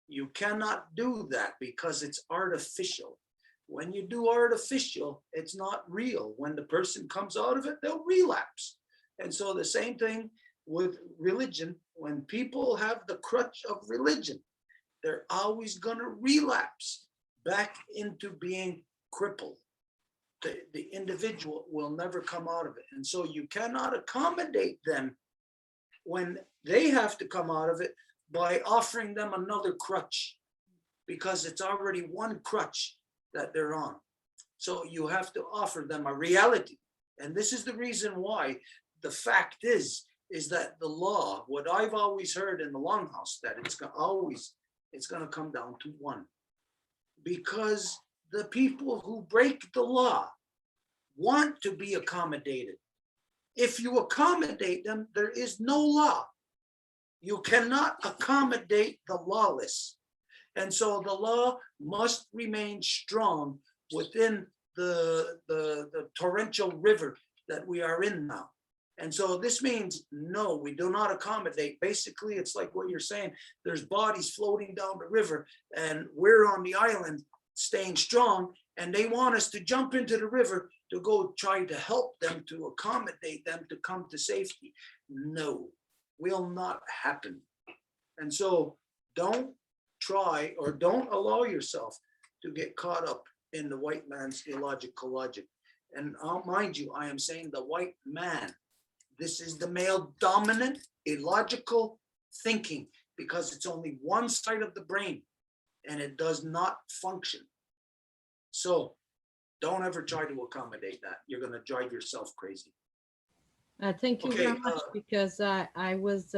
You cannot do that because it's artificial. When you do artificial, it's not real. When the person comes out of it, they'll relapse. And so the same thing with religion. When people have the crutch of religion, they're always going to relapse back into being crippled. The individual will never come out of it. And so you cannot accommodate them when they have to come out of it by offering them another crutch, because it's already one crutch that they're on. So you have to offer them a reality. And this is the reason why the fact is that the law, what I've always heard in the Longhouse, that it's going to come down to one. Because the people who break the law want to be accommodated. If you accommodate them, there is no law. You cannot accommodate the lawless. And so the law must remain strong within the torrential river that we are in now. And so this means, no, we do not accommodate. Basically, it's like what you're saying. There's bodies floating down the river, and we're on the island staying strong, and they want us to jump into the river to go try to help them, to accommodate them to come to safety. No, will not happen. And so don't try, or don't allow yourself to get caught up in the white man's illogical logic. And mind you, I am saying the white man. This is the male dominant illogical thinking, because it's only one side of the brain and it does not function. So don't ever try to accommodate that. You're going to drive yourself crazy. Thank you Okay, very much, because I was,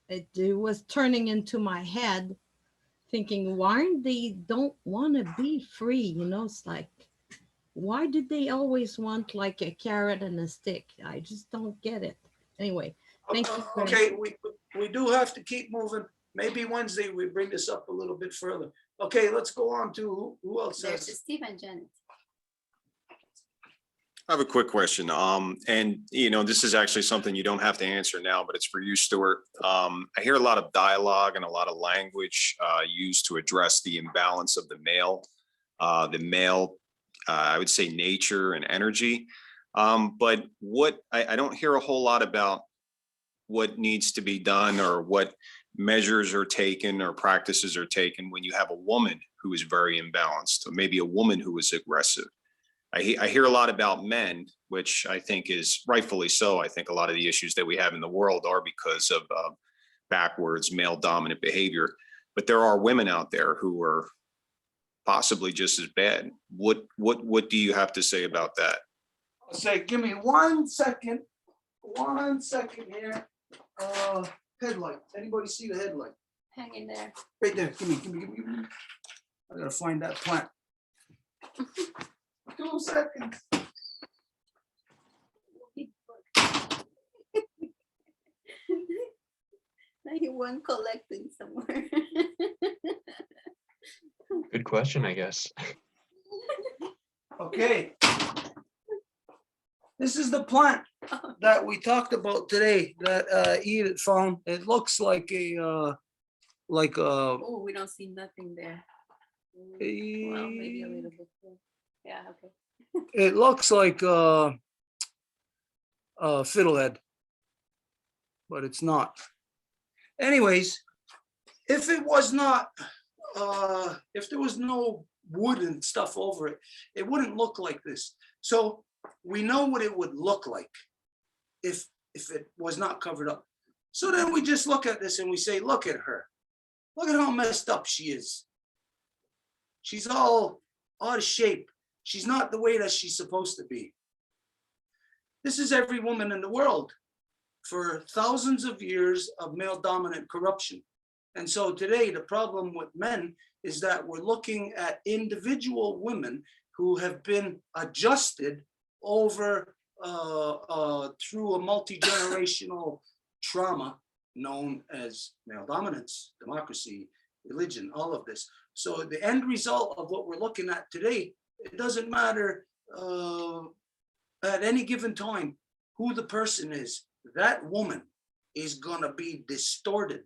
it was turning into my head thinking, why they don't want to be free? You know, it's like, why did they always want like a carrot and a stick? I just don't get it. Anyway, thank you. Okay, we do have to keep moving. Maybe Wednesday we bring this up a little bit further. Okay, let's go on to who else There's has. Steve and Janet. I have a quick question. And this is actually something you don't have to answer now, but it's for you, Stuart. I hear a lot of dialogue and a lot of language used to address the imbalance of the male, I would say nature and energy. But what I don't hear a whole lot about what needs to be done, or what measures are taken or practices are taken when you have a woman who is very imbalanced, or maybe a woman who is aggressive. I hear a lot about men, which I think is rightfully so. I think a lot of the issues that we have in the world are because of backwards male dominant behavior. But there are women out there who are possibly just as bad. What do you have to say about that? I'll say, give me 1 second. 1 second here. Headlight. Anybody see the headlight? Hang in there. Right there. Give me. I gotta find that plant. 2 seconds. Now you went collecting somewhere. Good question, I guess. Okay. This is the plant that we talked about today that Edith found. It looks like a Oh, we don't see nothing there. Well, maybe a little bit. Yeah, okay. it looks like a fiddlehead, but it's not. Anyways, if it was not, if there was no wood and stuff over it, it wouldn't look like this. So we know what it would look like if it was not covered up. So then we just look at this and we say, look at her. Look at how messed up she is. She's all out of shape. She's not the way that she's supposed to be. This is every woman in the world for thousands of years of male dominant corruption. And so today the problem with men is that we're looking at individual women who have been adjusted over through a multi-generational trauma known as male dominance, democracy, religion, all of this. So the end result of what we're looking at today, it doesn't matter at any given time who the person is, that woman is gonna be distorted.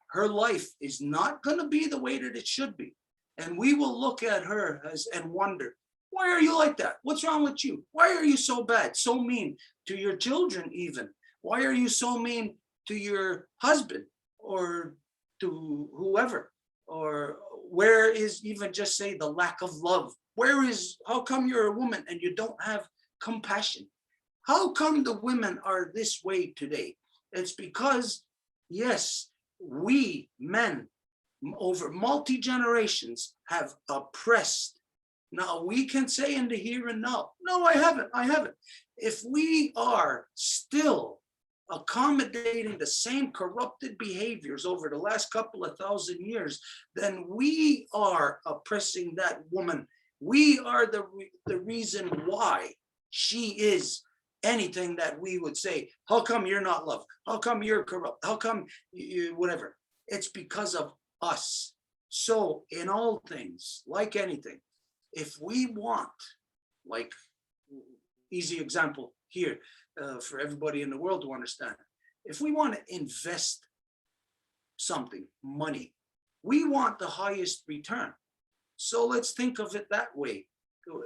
Her life is not gonna be the way that it should be. And we will look at her and wonder, why are you like that? What's wrong with you? Why are you so bad, so mean to your children even? Why are you so mean to your husband or to whoever? Or where is even just say the lack of love? How come you're a woman and you don't have compassion? How come the women are this way today? It's because, yes, we men over multi-generations have oppressed. Now we can say in the here and now, no, I haven't. If we are still accommodating the same corrupted behaviors over the last couple of thousand years, then we are oppressing that woman. We are the reason why she is anything that we would say, how come you're not loved? How come you're corrupt? How come you whatever? It's because of us. So in all things, like anything, if we want, like easy example here for everybody in the world to understand, if we want to invest something, money, we want the highest return. So let's think of it that way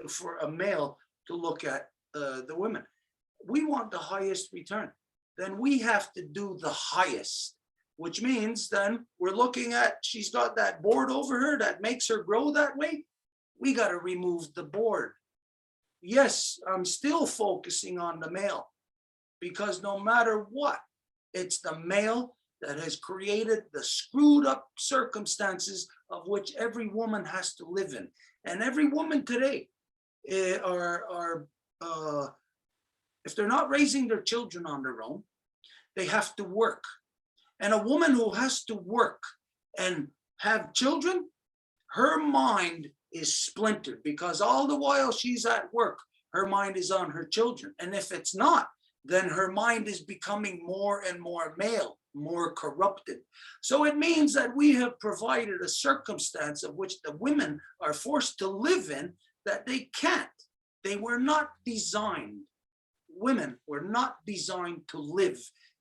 for a male to look at the women. We want the highest return. Then we have to do the highest, which means then we're looking at, she's got that board over her that makes her grow that way. We got to remove the board. Yes, I'm still focusing on the male because no matter what, it's the male that has created the screwed up circumstances of which every woman has to live in. And every woman today if they're not raising their children on their own, they have to work. And a woman who has to work and have children, her mind is splintered because all the while she's at work, her mind is on her children. And if it's not, then her mind is becoming more and more male, more corrupted. So it means that we have provided a circumstance of which the women are forced to live in that they can't. They were not designed. Women were not designed to live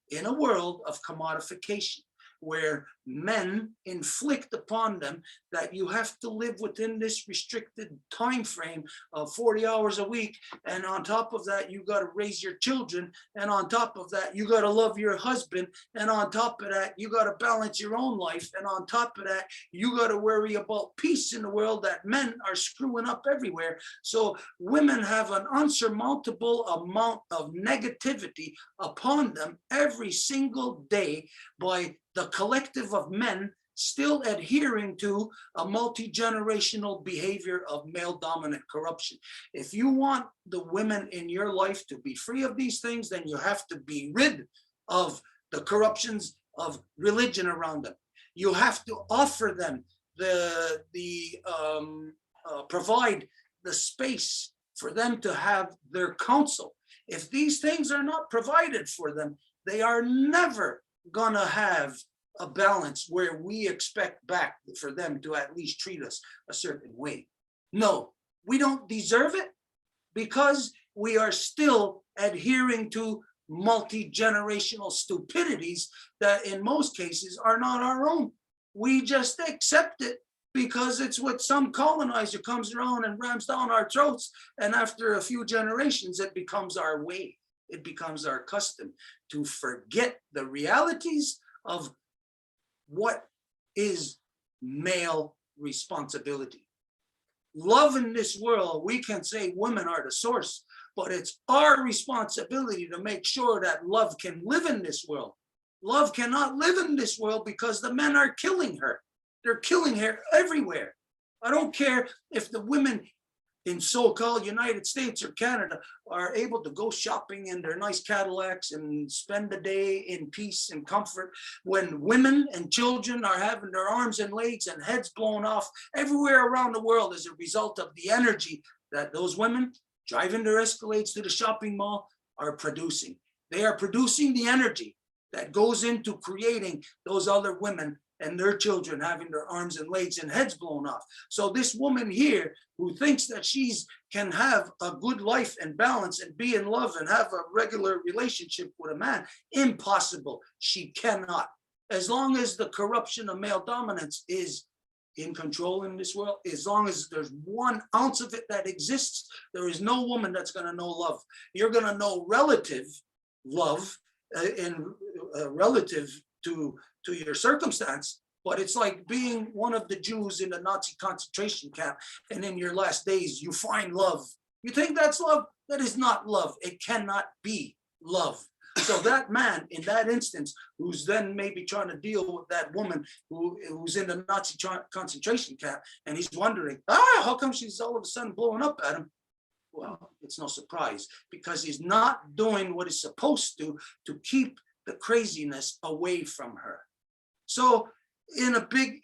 in a world of commodification, where men inflict upon them that you have to live within this restricted time frame of 40 hours a week, and on top of that you got to raise your children, and on top of that you got to love your husband, and on top of that you got to balance your own life, and on top of that you got to worry about peace in the world that men are screwing up everywhere. So women have an unsurmountable amount of negativity upon them every single day by the collective of men still adhering to a multi-generational behavior of male dominant corruption. If you want the women in your life to be free of these things, then you have to be rid of the corruptions of religion around them. You have to offer them provide the space for them to have their counsel. If these things are not provided for them, they are never gonna have a balance where we expect back for them to at least treat us a certain way. No, we don't deserve it because we are still adhering to multi-generational stupidities that in most cases are not our own. We just accept it because it's what some colonizer comes around and rams down our throats. And after a few generations, it becomes our way. It becomes our custom to forget the realities of what is male responsibility. Love in this world, we can say women are the source, but it's our responsibility to make sure that love can live in this world. Love cannot live in this world because the men are killing her. They're killing her everywhere. I don't care if the women in so-called United States or Canada are able to go shopping in their nice Cadillacs and spend the day in peace and comfort, when women and children are having their arms and legs and heads blown off everywhere around the world as a result of the energy that those women driving their Escalades to the shopping mall are producing. They are producing the energy that goes into creating those other women and their children having their arms and legs and heads blown off. So this woman here who thinks that she's can have a good life and balance and be in love and have a regular relationship with a man, impossible. She cannot. As long as the corruption of male dominance is in control in this world, as long as there's 1 ounce of it that exists, there is no woman that's going to know love. You're going to know relative love relative to your circumstance, but it's like being one of the Jews in the Nazi concentration camp, and in your last days you find love. You think that's love? That is not love. It cannot be love. So that man in that instance, who's then maybe trying to deal with that woman who's in the Nazi concentration camp, and he's wondering, how come she's all of a sudden blowing up at him? Well, it's no surprise, because he's not doing what he's supposed to keep the craziness away from her. So the big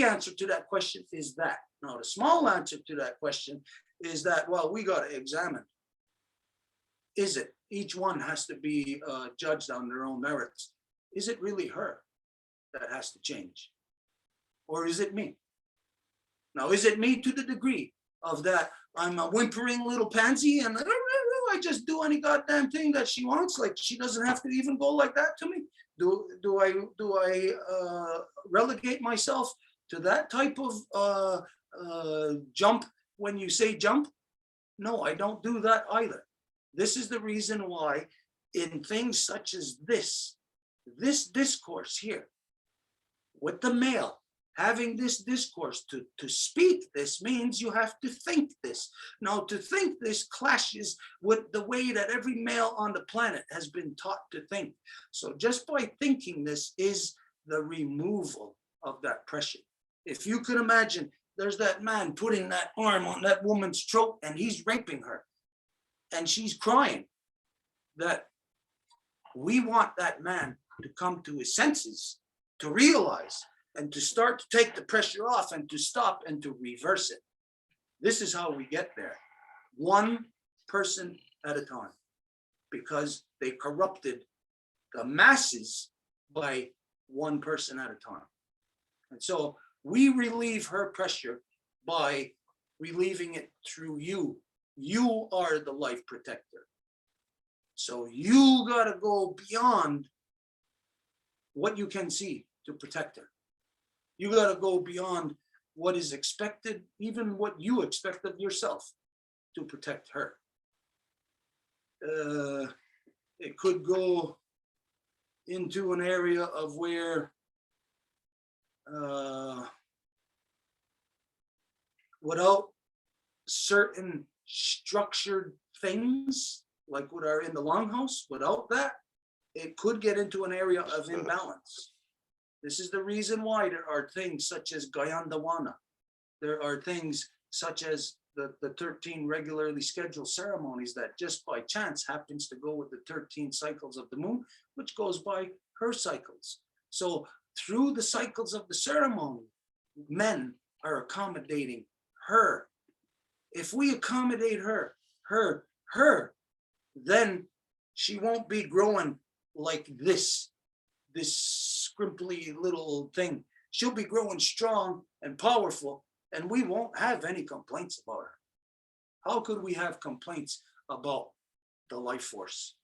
answer to that question is that. Now, the small answer to that question is that, well, we got to examine. Is it? Each one has to be judged on their own merits. Is it really her that has to change? Or is it me? Now, is it me to the degree of that I'm a whimpering little pansy and I just do any goddamn thing that she wants? Like, she doesn't have to even go like that to me? Do I relegate myself to that type of jump when you say jump? No, I don't do that either. This is the reason why in things such as this discourse here with the male, having this discourse, to speak this means you have to think this. Now, to think this clashes with the way that every male on the planet has been taught to think. So just by thinking this is the removal of that pressure. If you could imagine, there's that man putting that arm on that woman's throat and he's raping her and she's crying, that we want that man to come to his senses, to realize and to start to take the pressure off and to stop and to reverse it. This is how we get there, one person at a time, because they corrupted the masses by one person at a time. And so we relieve her pressure by relieving it through you. You are the life protector. So you gotta go beyond what you can see to protect her. You got to go beyond what is expected, even what you expect of yourself, to protect her. It could go into an area of where without certain structured things, like what are in the longhouse, without that, it could get into an area of imbalance. This is the reason why there are things such as Gayandawana. There are things such as the 13 regularly scheduled ceremonies that just by chance happens to go with the 13 cycles of the moon, which goes by her cycles. So through the cycles of the ceremony, men are accommodating her. If we accommodate her, then she won't be growing like this scrimply little thing. She'll be growing strong and powerful, and we won't have any complaints about her. How could we have complaints about the life force?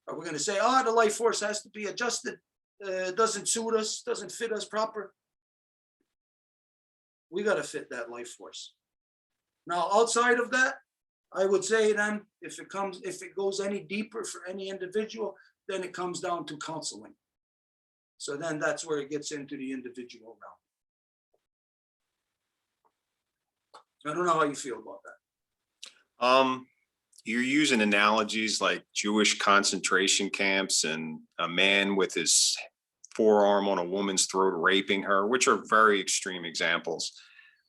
Are we going to say, oh, the life force has to be adjusted, doesn't suit us, doesn't fit us proper? We got to fit that life force. Now, outside of that, I would say then, if it goes any deeper for any individual, then it comes down to counseling. So then that's where it gets into the individual realm. I don't know how you feel about that. You're using analogies like Jewish concentration camps and a man with his forearm on a woman's throat raping her, which are very extreme examples.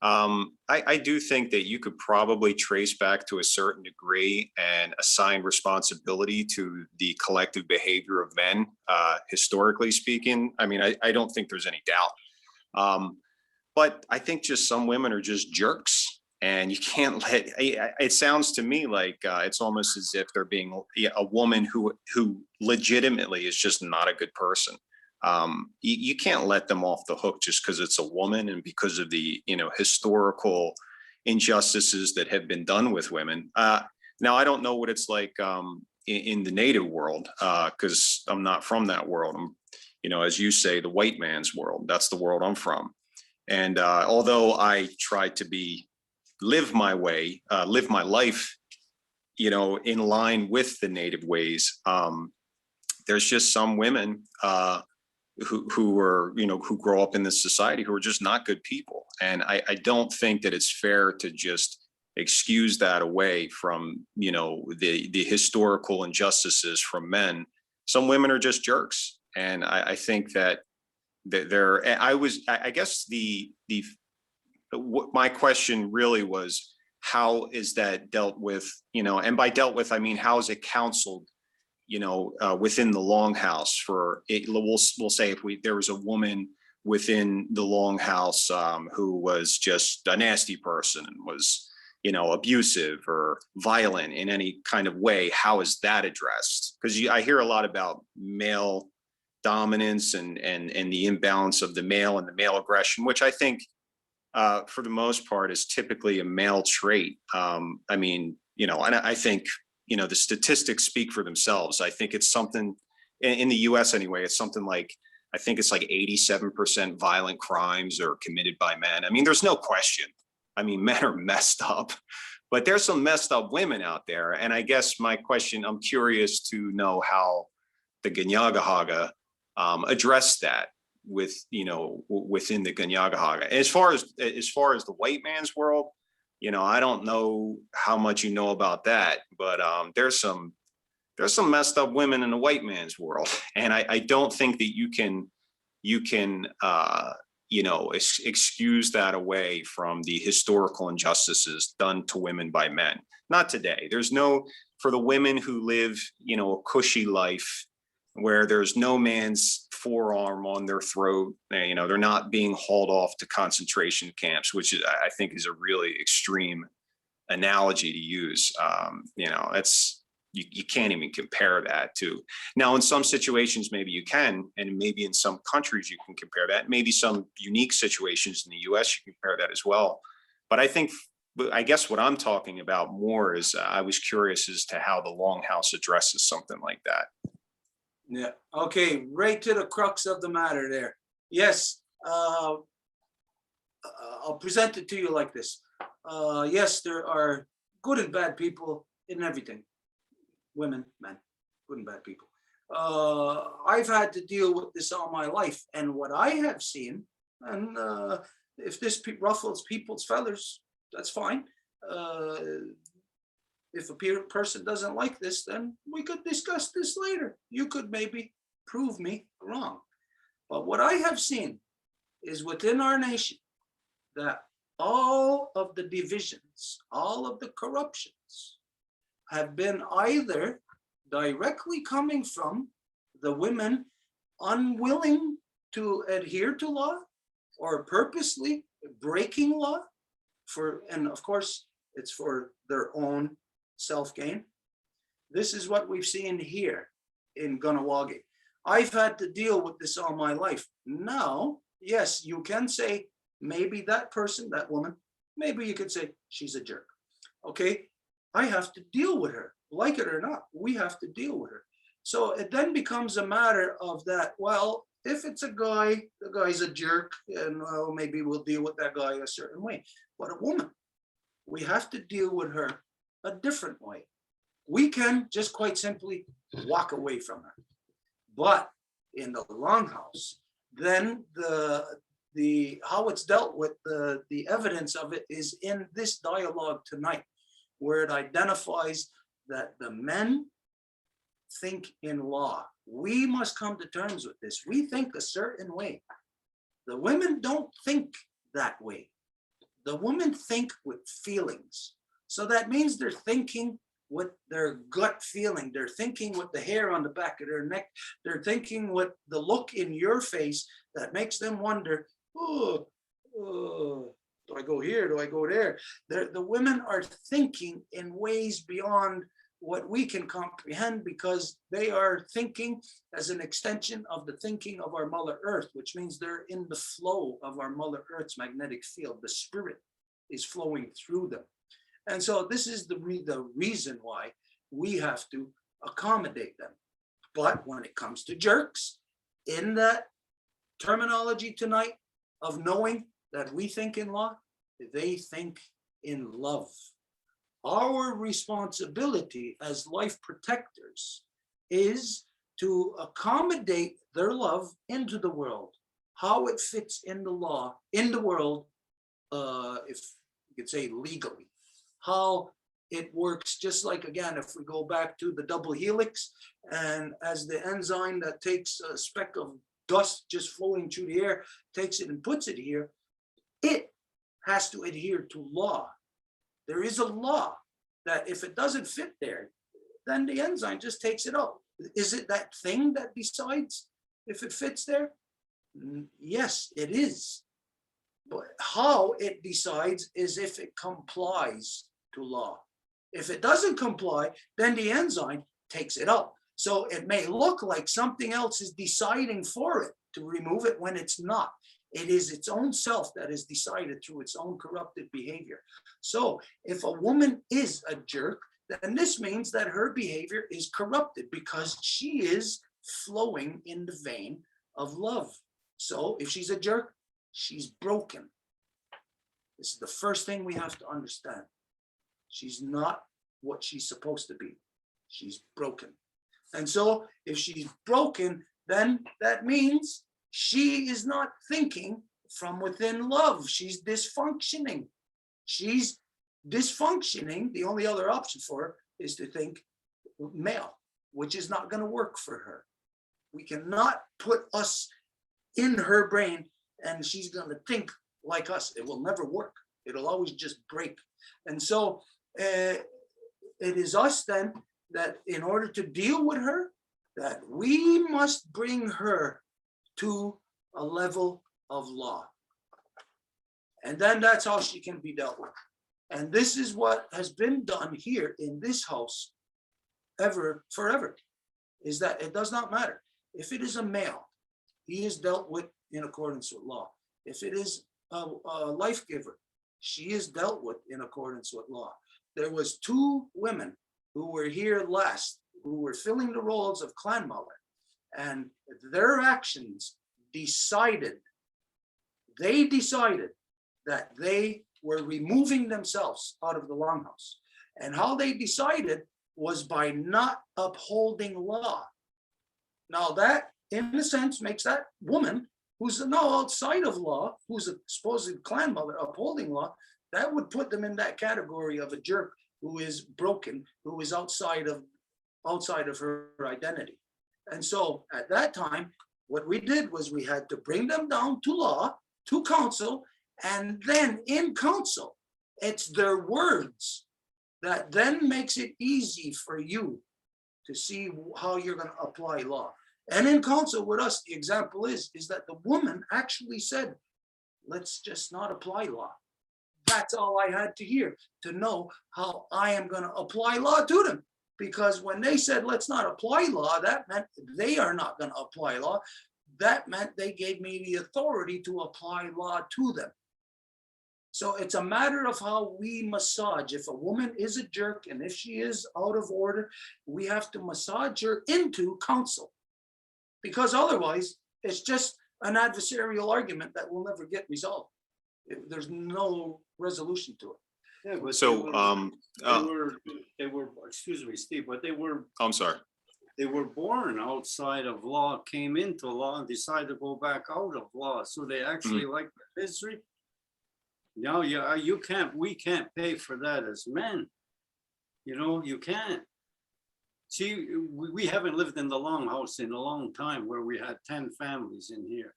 I do think that you could probably trace back to a certain degree and assign responsibility to the collective behavior of men, historically speaking. I mean, I don't think there's any doubt. But I think just some women are just jerks. And you can't let, it sounds to me like it's almost as if they're being a woman who legitimately is just not a good person. You can't let them off the hook just because it's a woman and because of the, historical injustices that have been done with women. Now, I don't know what it's like in the native world, because I'm not from that world. I'm, as you say, the white man's world. That's the world I'm from. And although I try to live my way, live my life, in line with the native ways, there's just some women who are, who grow up in this society who are just not good people. And I don't think that it's fair to just excuse that away from, the historical injustices from men. Some women are just jerks. And I think that I guess my question really was, how is that dealt with, and by dealt with, I mean, how is it counseled, within the longhouse for it? We'll say if there was a woman within the longhouse who was just a nasty person and was, abusive or violent in any kind of way, how is that addressed? Because I hear a lot about male dominance and the imbalance of the male and the male aggression, which I think for the most part is typically a male trait. I mean, and I think, the statistics speak for themselves. I think it's something in the US anyway, it's something like, I think it's like 87% violent crimes are committed by men. I mean, there's no question. I mean, men are messed up, but there's some messed up women out there. And I guess my question, I'm curious to know how the Kanienkeha addressed that with, within the Kanienkeha. As far as the white man's world, I don't know how much you know about that, but there's some messed up women in the white man's world. And I don't think that you can excuse that away from the historical injustices done to women by men. Not today. For the women who live, a cushy life where there's no man's forearm on their throat, they're not being hauled off to concentration camps, which I think is a really extreme analogy to use. You can't even compare that to. Now, in some situations, maybe you can, and maybe in some countries you can compare that. Maybe some unique situations in the US, you can compare that as well. But I guess what I'm talking about more is I was curious as to how the Longhouse addresses something like that. Yeah. Okay. Right to the crux of the matter there. Yes. I'll present it to you like this. Yes, there are good and bad people in everything. Women, men, good and bad people. I've had to deal with this all my life. And what I have seen, and if this ruffles people's feathers, that's fine. If a person doesn't like this, then we could discuss this later. You could maybe prove me wrong. But what I have seen is within our nation that all of the divisions, all of the corruptions have been either directly coming from the women unwilling to adhere to law or purposely breaking law and of course it's for their own self-gain. This is what we've seen here in Ganawagi. I've had to deal with this all my life. Now, yes, you can say maybe that person, that woman, maybe you could say she's a jerk. Okay, I have to deal with her, like it or not, we have to deal with her. So it then becomes a matter of that, well, if it's a guy, the guy's a jerk, and well, maybe we'll deal with that guy a certain way. But a woman, we have to deal with her a different way. We can just quite simply walk away from her. But in the longhouse, then the how it's dealt with, the evidence of it is in this dialogue tonight, where it identifies that the men think in law. We must come to terms with this. We think a certain way. The women don't think that way. The women think with feelings. So that means they're thinking with their gut feeling. They're thinking with the hair on the back of their neck. They're thinking with the look in your face that makes them wonder, oh, do I go here? Do I go there? The women are thinking in ways beyond what we can comprehend, because they are thinking as an extension of the thinking of our Mother Earth, which means they're in the flow of our Mother Earth's magnetic field. The spirit is flowing through them. And so this is the reason why we have to accommodate them. But when it comes to jerks, in that terminology tonight of knowing that we think in law, they think in love. Our responsibility as life protectors is to accommodate their love into the world, how it fits in the law, in the world, if you could say legally, how it works, just like, again, if we go back to the double helix, and as the enzyme that takes a speck of dust just flowing through the air, takes it and puts it here, it has to adhere to law. There is a law that if it doesn't fit there, then the enzyme just takes it out. Is it that thing that decides if it fits there? Yes, it is. But how it decides is if it complies to law. If it doesn't comply, then the enzyme takes it out. So it may look like something else is deciding for it to remove it when it's not. It is its own self that is decided through its own corrupted behavior. So if a woman is a jerk, then this means that her behavior is corrupted because she is flowing in the vein of love. So if she's a jerk, she's broken. This is the first thing we have to understand. She's not what she's supposed to be. She's broken. And so if she's broken, then that means she is not thinking from within love. She's dysfunctioning. She's dysfunctioning. The only other option for her is to think male, which is not going to work for her. We cannot put us in her brain and she's going to think like us. It will never work. It'll always just break. And so it is us then that in order to deal with her, that we must bring her to a level of law. And then that's how she can be dealt with. And this is what has been done here in this house forever, is that it does not matter. If it is a male, he is dealt with in accordance with law. If it is a life giver, she is dealt with in accordance with law. There was 2 women who were here last, who were filling the roles of clan mother, and their actions decided that they were removing themselves out of the longhouse. And how they decided was by not upholding law. Now that, in a sense, makes that woman who's now outside of law, who's a supposed clan mother upholding law, that would put them in that category of a jerk who is broken, who is outside of her identity. And so at that time, What we did was we had to bring them down to law, to council, and then in council, it's their words that then makes it easy for you to see how you're going to apply law. And in council with us, the example is that the woman actually said, let's just not apply law. That's all I had to hear to know how I am going to apply law to them. Because when they said, let's not apply law, that meant they are not going to apply law. That meant they gave me the authority to apply law to them. So it's a matter of how we massage. If a woman is a jerk and if she is out of order, we have to massage her into counsel. Because otherwise, it's just an adversarial argument that will never get resolved. There's no resolution to it. Yeah, but So, they were, excuse me, Steve, but I'm sorry. they were born outside of law, came into law and decided to go back out of law. So they actually like the history. No, we can't pay for that as men. You know, you can't. See, we haven't lived in the longhouse in a long time where we had 10 families in here.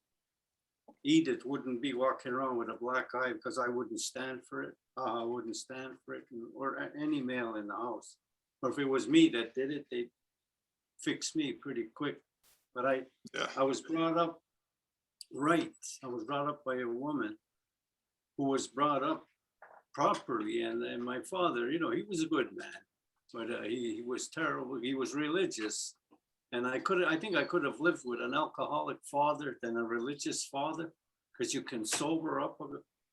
Edith wouldn't be walking around with a black eye because I wouldn't stand for it. I wouldn't stand for it, or any male in the house. Or if it was me that did it, they'd fix me pretty quick. But I was brought up right. I was brought up by a woman who was brought up properly. And my father, you know, he was a good man, but he was terrible. He was religious. And I think I could have lived with an alcoholic father than a religious father, because you can sober up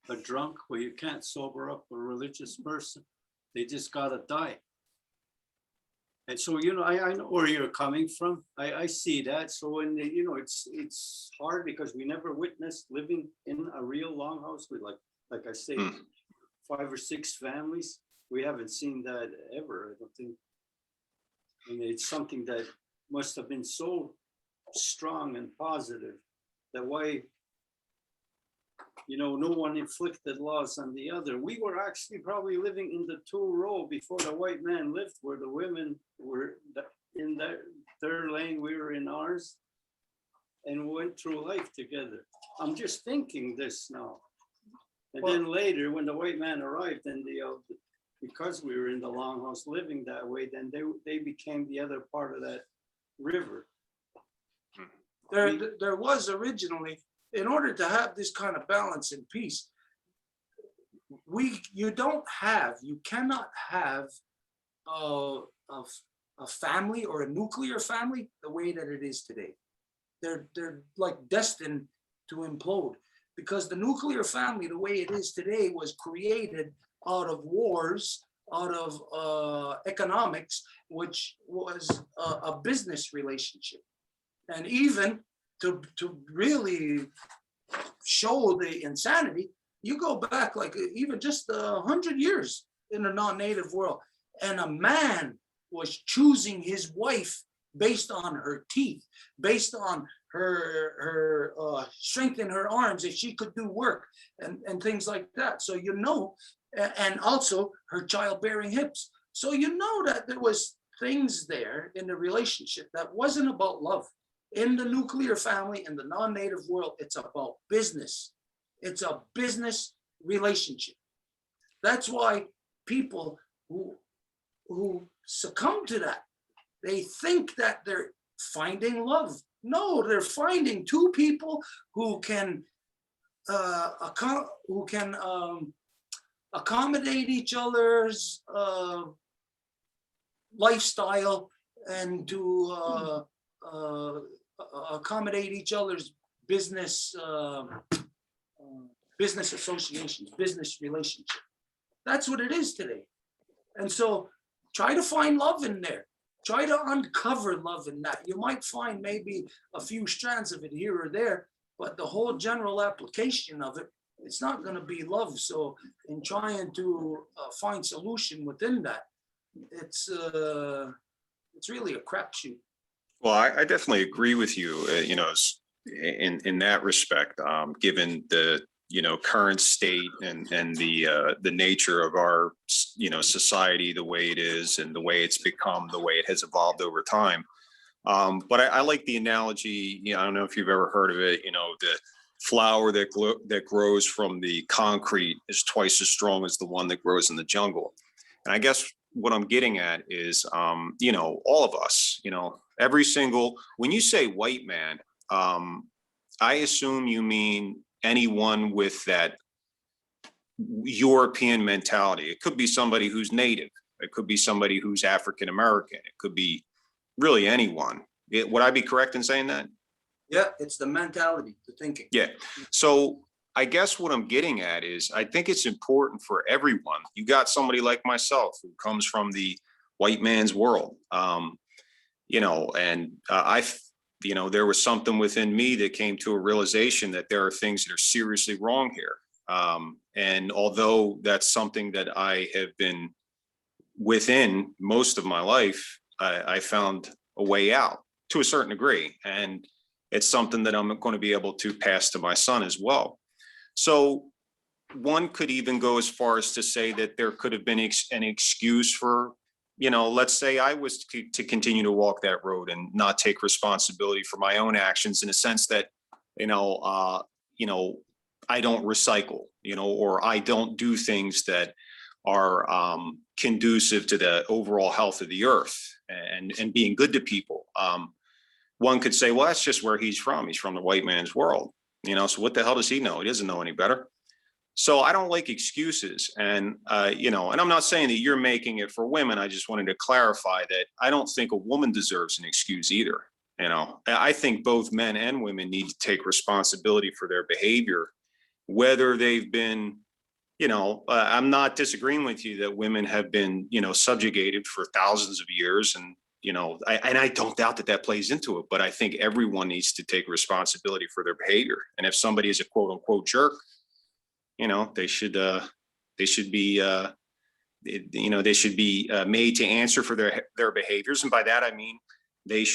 a drunk, where you can't sober up a religious person. They just gotta die. And so, you know, I know where you're coming from. I see that. So when you know, it's hard because we never witnessed living in a real longhouse with like I say, 5 or 6 families. We haven't seen that ever, I don't think. And it's something that must have been so strong and positive that why, you know, no one inflicted laws on the other. We were actually probably living in the 2-row before the white man lived, where the women were in their lane, we were in ours, and we went through life together. I'm just thinking this now. And then later, when the white man arrived, and because we were in the longhouse living that way, then they became the other part of that river. There was originally, in order to have this kind of balance and peace, you cannot have a family or a nuclear family the way that it is today. They're like destined to implode, because the nuclear family, the way it is today, was created out of wars, out of economics, which was a business relationship. And even to really show the insanity, you go back like even just 100 years in the non-native world, and a man was choosing his wife based on her teeth, based on her strength in her arms, if she could do work and things like that. So, you know, and also her childbearing hips. So, you know, that there was things there in the relationship that wasn't about love. In the nuclear family, in the non-native world, it's about business. It's a business relationship. That's why people who succumb to that, they think that they're finding love. No, they're finding 2 people who can accommodate each other's lifestyle, and to accommodate each other's business associations, business relationship. That's what it is today. And so try to find love in there. Try to uncover love in that. You might find maybe a few strands of it here or there, but the whole general application of it, it's not going to be love. So in trying to find solution within that, it's really a crapshoot. Well, I definitely agree with you, you know, in that respect, given the, you know, current state and the nature of our, you know, society, the way it is and the way it's become, the way it has evolved over time. But I like the analogy, I don't know if you've ever heard of it, the flower that grows from the concrete is twice as strong as the one that grows in the jungle. And I guess what I'm getting at is, all of us, when you say white man, I assume you mean anyone with that European mentality. It could be somebody who's native. It could be somebody who's African American. It could be really anyone. Would I be correct in saying that? Yeah, it's the mentality, the thinking. Yeah. So I guess what I'm getting at is I think it's important for everyone. You got somebody like myself who comes from the white man's world, there was something within me that came to a realization that there are things that are seriously wrong here. And although that's something that I have been within most of my life, I found a way out to a certain degree. And it's something that I'm going to be able to pass to my son as well. So one could even go as far as to say that there could have been an excuse for, let's say I was to continue to walk that road and not take responsibility for my own actions in a sense that, I don't recycle, or I don't do things that are conducive to the overall health of the earth and being good to people. One could say, well, that's just where he's from. He's from the white man's world, so what the hell does he know? He doesn't know any better. So I don't like excuses. And, and I'm not saying that you're making it for women. I just wanted to clarify that I don't think a woman deserves an excuse either. I think both men and women need to take responsibility for their behavior, whether they've been, I'm not disagreeing with you that women have been, subjugated for thousands of years. And, I don't doubt that plays into it, but I think everyone needs to take responsibility for their behavior. And if somebody is a quote unquote jerk, they should be made to answer for their behaviors. And by that, I mean, it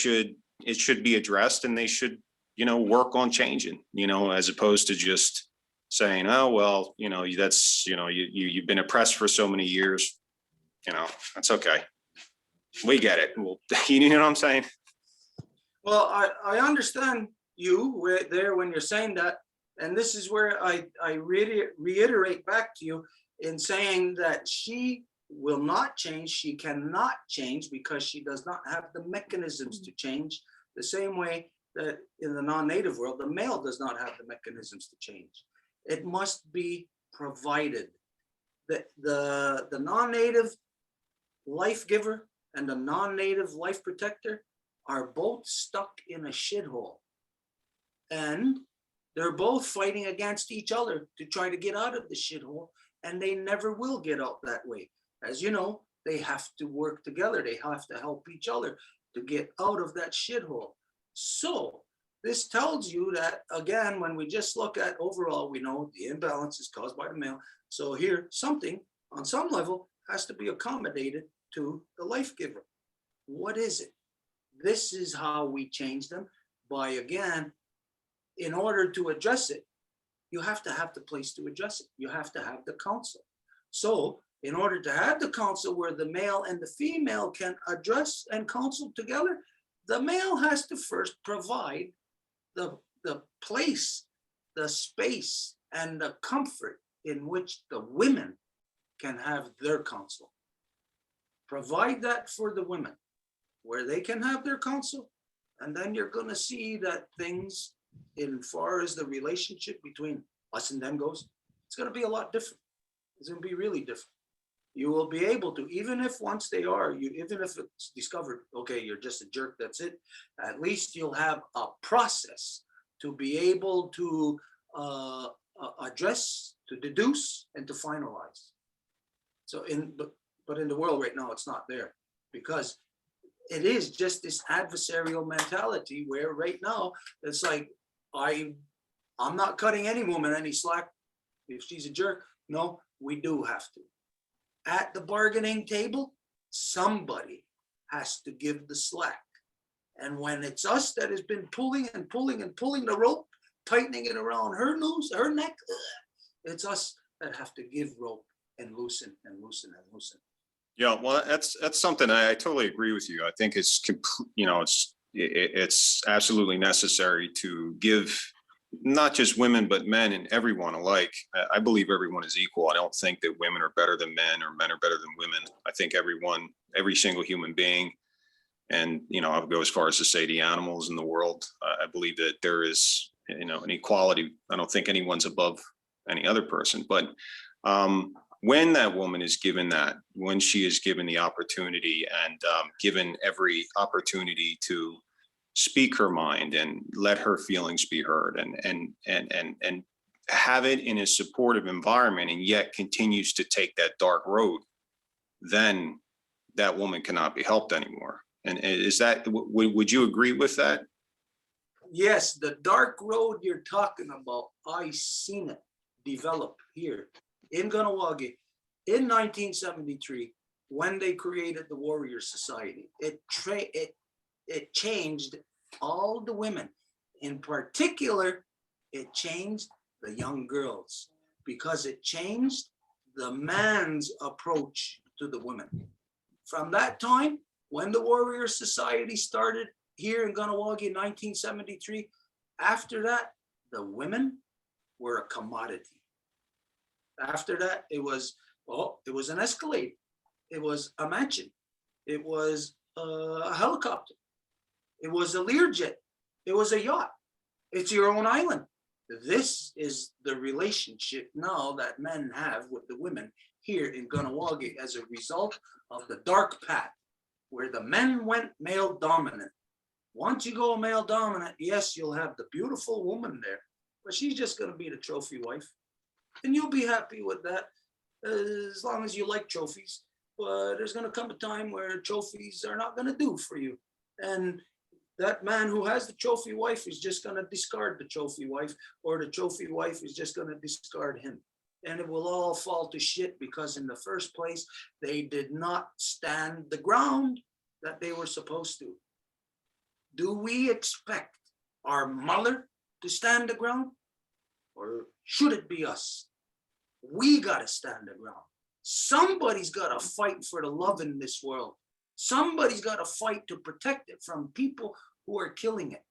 should be addressed and they should, work on changing, as opposed to just saying, oh, well, that's, you've been oppressed for so many years, that's okay. We get it. Well, you know what I'm saying? Well, I understand you there when you're saying that. And this is where I reiterate back to you in saying that she will not change. She cannot change because she does not have the mechanisms to change, the same way that in the non-native world, the male does not have the mechanisms to change. It must be provided. The non-native life giver and the non-native life protector are both stuck in a shithole. And they're both fighting against each other to try to get out of the shithole, and they never will get out that way. As you know, they have to work together. They have to help each other to get out of that shithole. So this tells you that, again, when we just look at overall, we know the imbalance is caused by the male. So here, something on some level has to be accommodated to the life giver. What is it? This is how we change them by, again, in order to address it, you have to have the place to address it. You have to have the council. So in order to have the council where the male and the female can address and counsel together, the male has to first provide the place, the space, and the comfort in which the women can have their counsel. Provide that for the women where they can have their counsel, and then you're going to see that things, in far as the relationship between us and them goes, it's going to be a lot different. It's going to be really different. You will be able to, even if once they are, even if it's discovered, okay, you're just a jerk, that's it, at least you'll have a process to be able to address, to deduce, and to finalize. So but in the world right now, it's not there, because it is just this adversarial mentality where right now it's like, I'm not cutting any woman any slack if she's a jerk. No, we do have to. At the bargaining table, somebody has to give the slack. And when it's us that has been pulling and pulling and pulling the rope, tightening it around her nose, her neck, it's us that have to give rope and loosen and loosen and loosen. Yeah, well, that's something I totally agree with you. I think it's it's absolutely necessary to give not just women, but men and everyone alike. I believe everyone is equal. I don't think that women are better than men or men are better than women. I think everyone, every single human being, and, you know, I'll go as far as to say the animals in the world, I believe that there is, you know, an equality. I don't think anyone's above any other person, but when that woman is given that, when she is given the opportunity and given every opportunity to speak her mind and let her feelings be heard and have it in a supportive environment, and yet continues to take that dark road, then that woman cannot be helped anymore. And is that, would you agree with that? Yes, the dark road you're talking about, I seen it develop here in Ganawagi in 1973 when they created the Warrior Society. It changed all the women. In particular, it changed the young girls because it changed the man's approach to the women. From that time, when the Warrior Society started here in Ganawagi in 1973, after that, the women were a commodity. After that, it was an Escalade. It was a mansion. It was a helicopter. It was a Learjet. It was a yacht. It's your own island. This is the relationship now that men have with the women here in Ganawagi as a result of the dark path, where the men went male dominant. Once you go male dominant, yes, you'll have the beautiful woman there, but she's just going to be the trophy wife. And you'll be happy with that as long as you like trophies. But there's going to come a time where trophies are not going to do for you. And that man who has the trophy wife is just going to discard the trophy wife, or the trophy wife is just going to discard him. And it will all fall to shit because in the first place, they did not stand the ground that they were supposed to. Do we expect our mother to stand the ground? Or should it be us? We got to stand the ground. Somebody's got to fight for the love in this world. Somebody's got to fight to protect it from people who are killing it.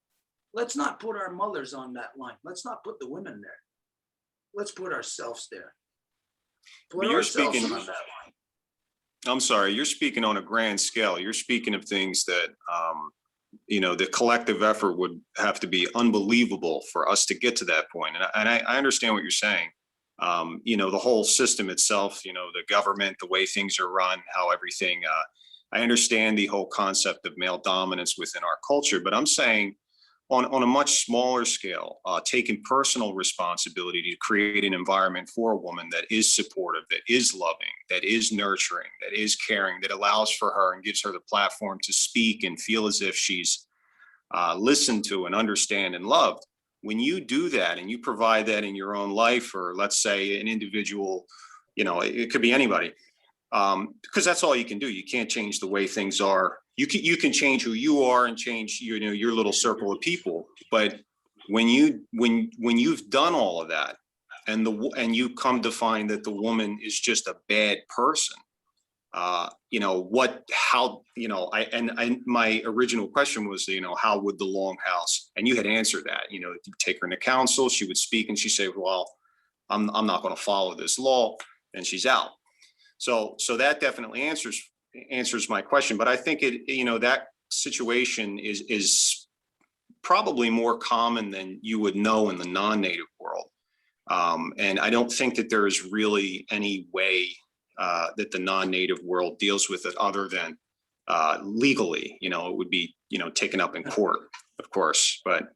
Let's not put our mothers on that line. Let's not put the women there. Let's put ourselves there. Put You're ourselves speaking, on that line. I'm sorry, you're speaking on a grand scale. You're speaking of things that, you know, the collective effort would have to be unbelievable for us to get to that point. And I understand what you're saying. You know, the whole system itself, you know, the government, the way things are run, how everything, I understand the whole concept of male dominance within our culture, but I'm saying on a much smaller scale, taking personal responsibility to create an environment for a woman that is supportive, that is loving, that is nurturing, that is caring, that allows for her and gives her the platform to speak and feel as if she's listened to and understand and loved. When you do that and you provide that in your own life, or let's say an individual, you know, it could be anybody, because that's all you can do. You can't change the way things are. You can change who you are and change, you know, your little circle of people. But when you've done all of that, and you come to find that the woman is just a bad person, you know, how, you know, my original question was, you know, how would the Longhouse, and you had answered that, you know, you take her into counsel, she would speak and she'd say, well, I'm not going to follow this law, and she's out. So that definitely answers my question. But I think you know, that situation is probably more common than you would know in the non-native world. And I don't think that there is really any way that the non-native world deals with it other than legally. You know, it would be, you know, taken up in court, of course. But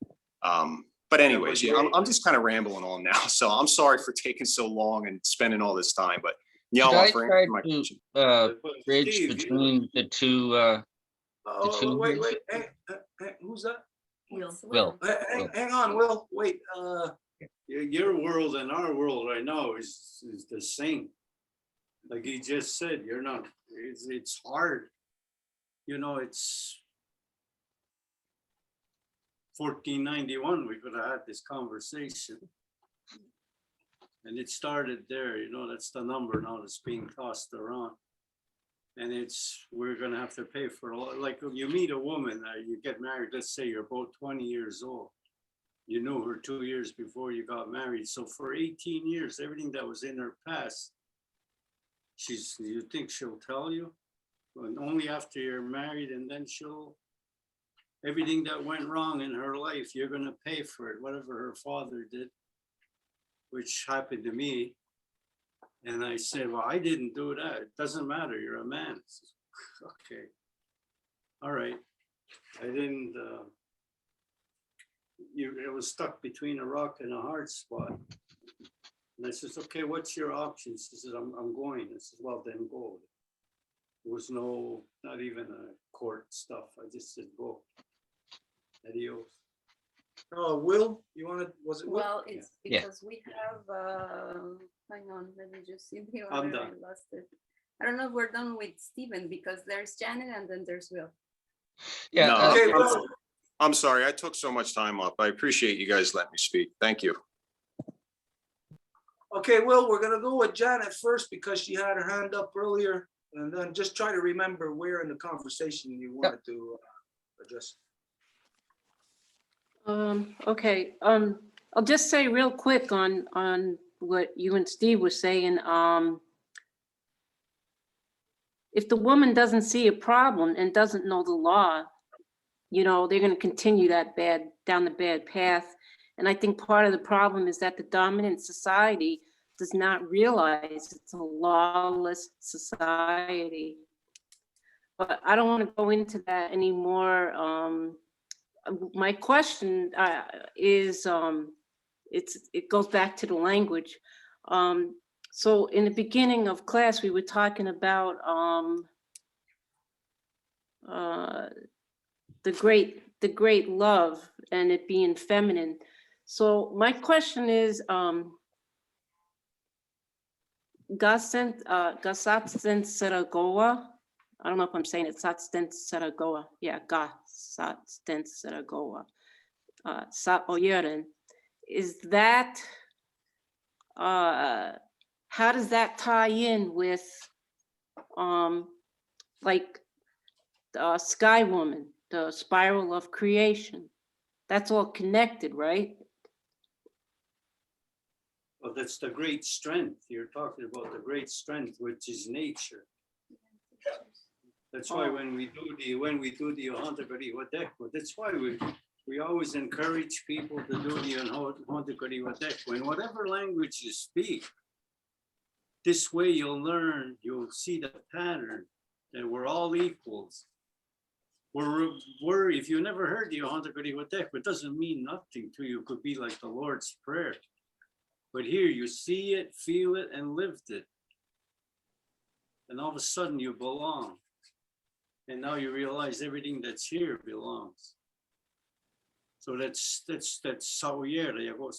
anyways, yeah, I'm just kind of rambling on now. So I'm sorry for taking so long and spending all this time. But yeah, Should I try to bridge between the two? Wait, hey, who's that? Will. Hang on, Will. Wait. Your world and our world right now is the same. Like he just said, you're not. It's hard. You know, it's 1491. We could have had this conversation. And it started there, you know, that's the number now that's being tossed around. And we're gonna have to pay for a lot, like you meet a woman, you get married, let's say you're about 20 years old. You knew her 2 years before you got married. So for 18 years, everything that was in her past, you think she'll tell you? And only after you're married, and then everything that went wrong in her life, you're gonna pay for it, whatever her father did, which happened to me. And I said, well, I didn't do that. It doesn't matter, you're a man. Okay, all right. I didn't, it was stuck between a rock and a hard spot. And I says, okay, what's your options? He says, I'm going. I says, well, then go. There was not even a court stuff. I just said, go. Adios. Will, you wanted, was it Will? Well, it's Yeah. because we have, hang on, let me just see the I'm order. I done. lost it. I don't know if we're done with Stephen because there's Janet and then there's Will. Yeah. No, Okay, I'm- Will. I'm sorry, I took so much time up. I appreciate you guys letting me speak. Thank you. Okay, Will, we're gonna go with Janet first because she had her hand up earlier, and then just try to remember where in the conversation you wanted to address. Okay, I'll just say real quick on what you and Steve were saying. If the woman doesn't see a problem and doesn't know the law, they're gonna continue down the bad path. And I think part of the problem is that the dominant society does not realize it's a lawless society. But I don't want to go into that anymore. My question is, it goes back to the language. So in the beginning of class, we were talking about the great love and it being feminine. So my question is, Gasatsen Saragoa. I don't know if I'm saying it, Satsten Saragoa. Yeah, Gasatsten Saragoa. Sa Oyeren. Is that, how does that tie in with, like, Sky Woman, the spiral of creation? That's all connected, right? Well, that's the great strength. You're talking about the great strength, which is nature. That's why when we do the Ohantagari Wadekwa, that's why we always encourage people to do the Ohantagari Wadekwa in whatever language you speak. This way you'll learn, you'll see the pattern that we're all equals. If you never heard the Ohantagari Wadekwa, it doesn't mean nothing to you. It could be like the Lord's Prayer. But here you see it, feel it, and lived it. And all of a sudden you belong. And now you realize everything that's here belongs. So that's Saoyer,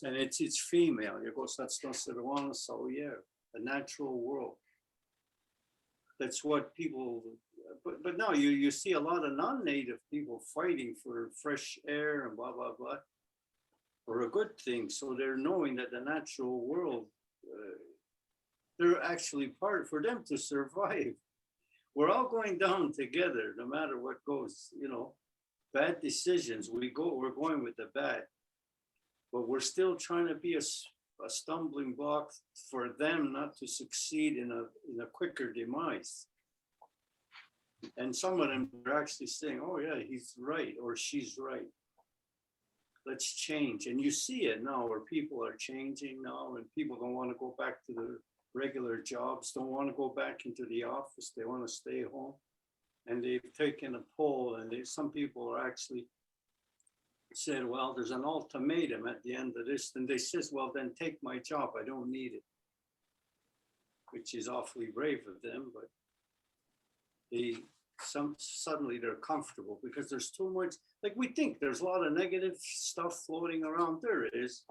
and it's female. That's the natural world. That's what people, but now you see a lot of non-native people fighting for fresh air and blah, blah, blah. For a good thing. So they're knowing that the natural world, they're actually part for them to survive. We're all going down together, no matter what goes, bad decisions. We're going with the bad, but we're still trying to be a stumbling block for them not to succeed in a quicker demise. And some of them are actually saying, oh yeah, he's right, or she's right. Let's change. And you see it now where people are changing now and people don't want to go back to their regular jobs, don't want to go back into the office. They want to stay home. And they've taken a poll and some people are actually said, well, there's an ultimatum at the end of this. And they says, well, then take my job. I don't need it. Which is awfully brave of them, but suddenly they're comfortable because there's too much, like we think there's a lot of negative stuff floating around. There is,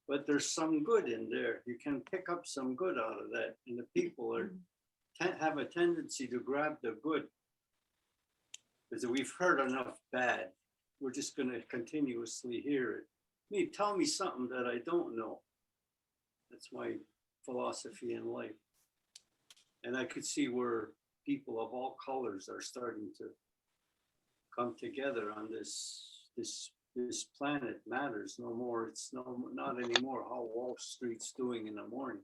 but there's some good in there. You can pick up some good out of that. And the people have a tendency to grab the good because we've heard enough bad. We're just going to continuously hear it. Tell me something that I don't know. That's my philosophy in life. And I could see where people of all colors are starting to come together on this planet matters no more. It's not anymore how Wall Street's doing in the morning.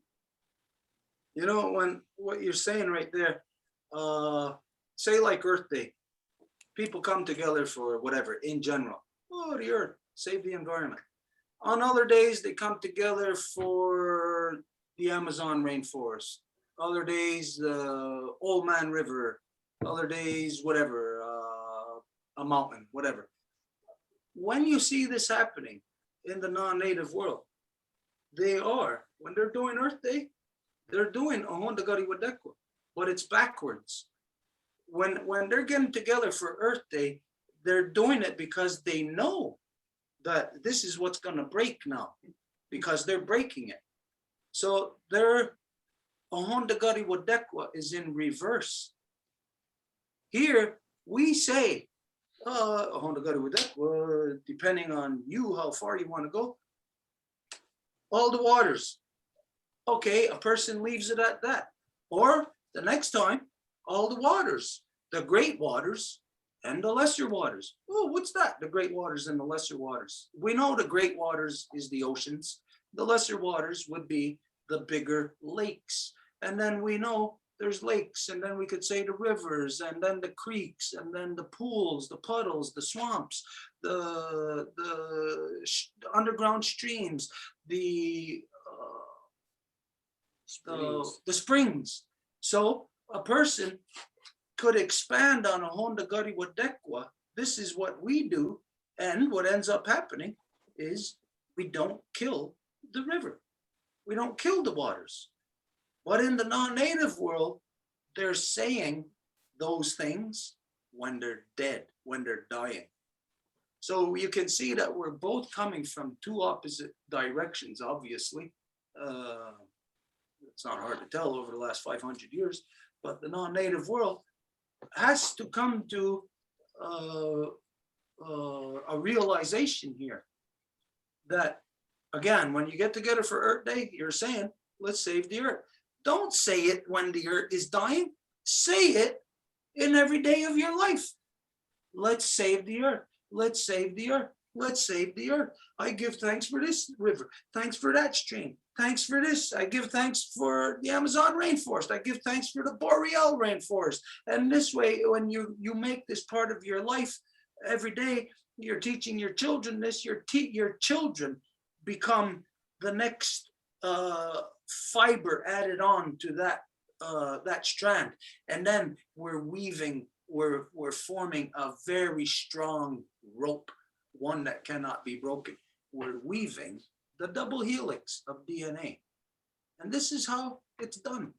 You know, when what you're saying right there, say like Earth Day, people come together for whatever in general. Oh, the earth, save the environment. On other days, they come together for the Amazon rainforest. Other days, the Old Man River. Other days, whatever, a mountain, whatever. When you see this happening in the non-native world, they are, when they're doing Earth Day, they're doing Ahonda Gari Wadekwa, but it's backwards. When they're getting together for Earth Day, they're doing it because they know that this is what's going to break now, because they're breaking it. So their Ahonda Gari Wadekwa is in reverse. Here we say, Ahonda Gari Wadekwa, depending on you, how far you want to go, all the waters. Okay, a person leaves it at that. Or the next time, all the waters, the great waters and the lesser waters. Oh, what's that? The great waters and the lesser waters. We know the great waters is the oceans. The lesser waters would be the bigger lakes. And then we know there's lakes, and then we could say the rivers, and then the creeks, and then the pools, the puddles, the swamps, the underground streams, the springs. So a person could expand on Ahonda Gari Wadekwa. This is what we do, and what ends up happening is we don't kill the river. We don't kill the waters. But in the non-native world, they're saying those things when they're dead, when they're dying. So you can see that we're both coming from two opposite directions, obviously. It's not hard to tell over the last 500 years, but the non-native world has to come to a realization here that, again, when you get together for Earth Day, you're saying, let's save the earth. Don't say it when the earth is dying. Say it in every day of your life. Let's save the earth. Let's save the earth. Let's save the earth. I give thanks for this river. Thanks for that stream. Thanks for this. I give thanks for the Amazon rainforest. I give thanks for the Boreal rainforest. And this way, when you make this part of your life every day, you're teaching your children this, your children become the next fiber added on to that strand. And then we're weaving, we're forming a very strong rope, one that cannot be broken. We're weaving the double helix of DNA. And this is how it's done.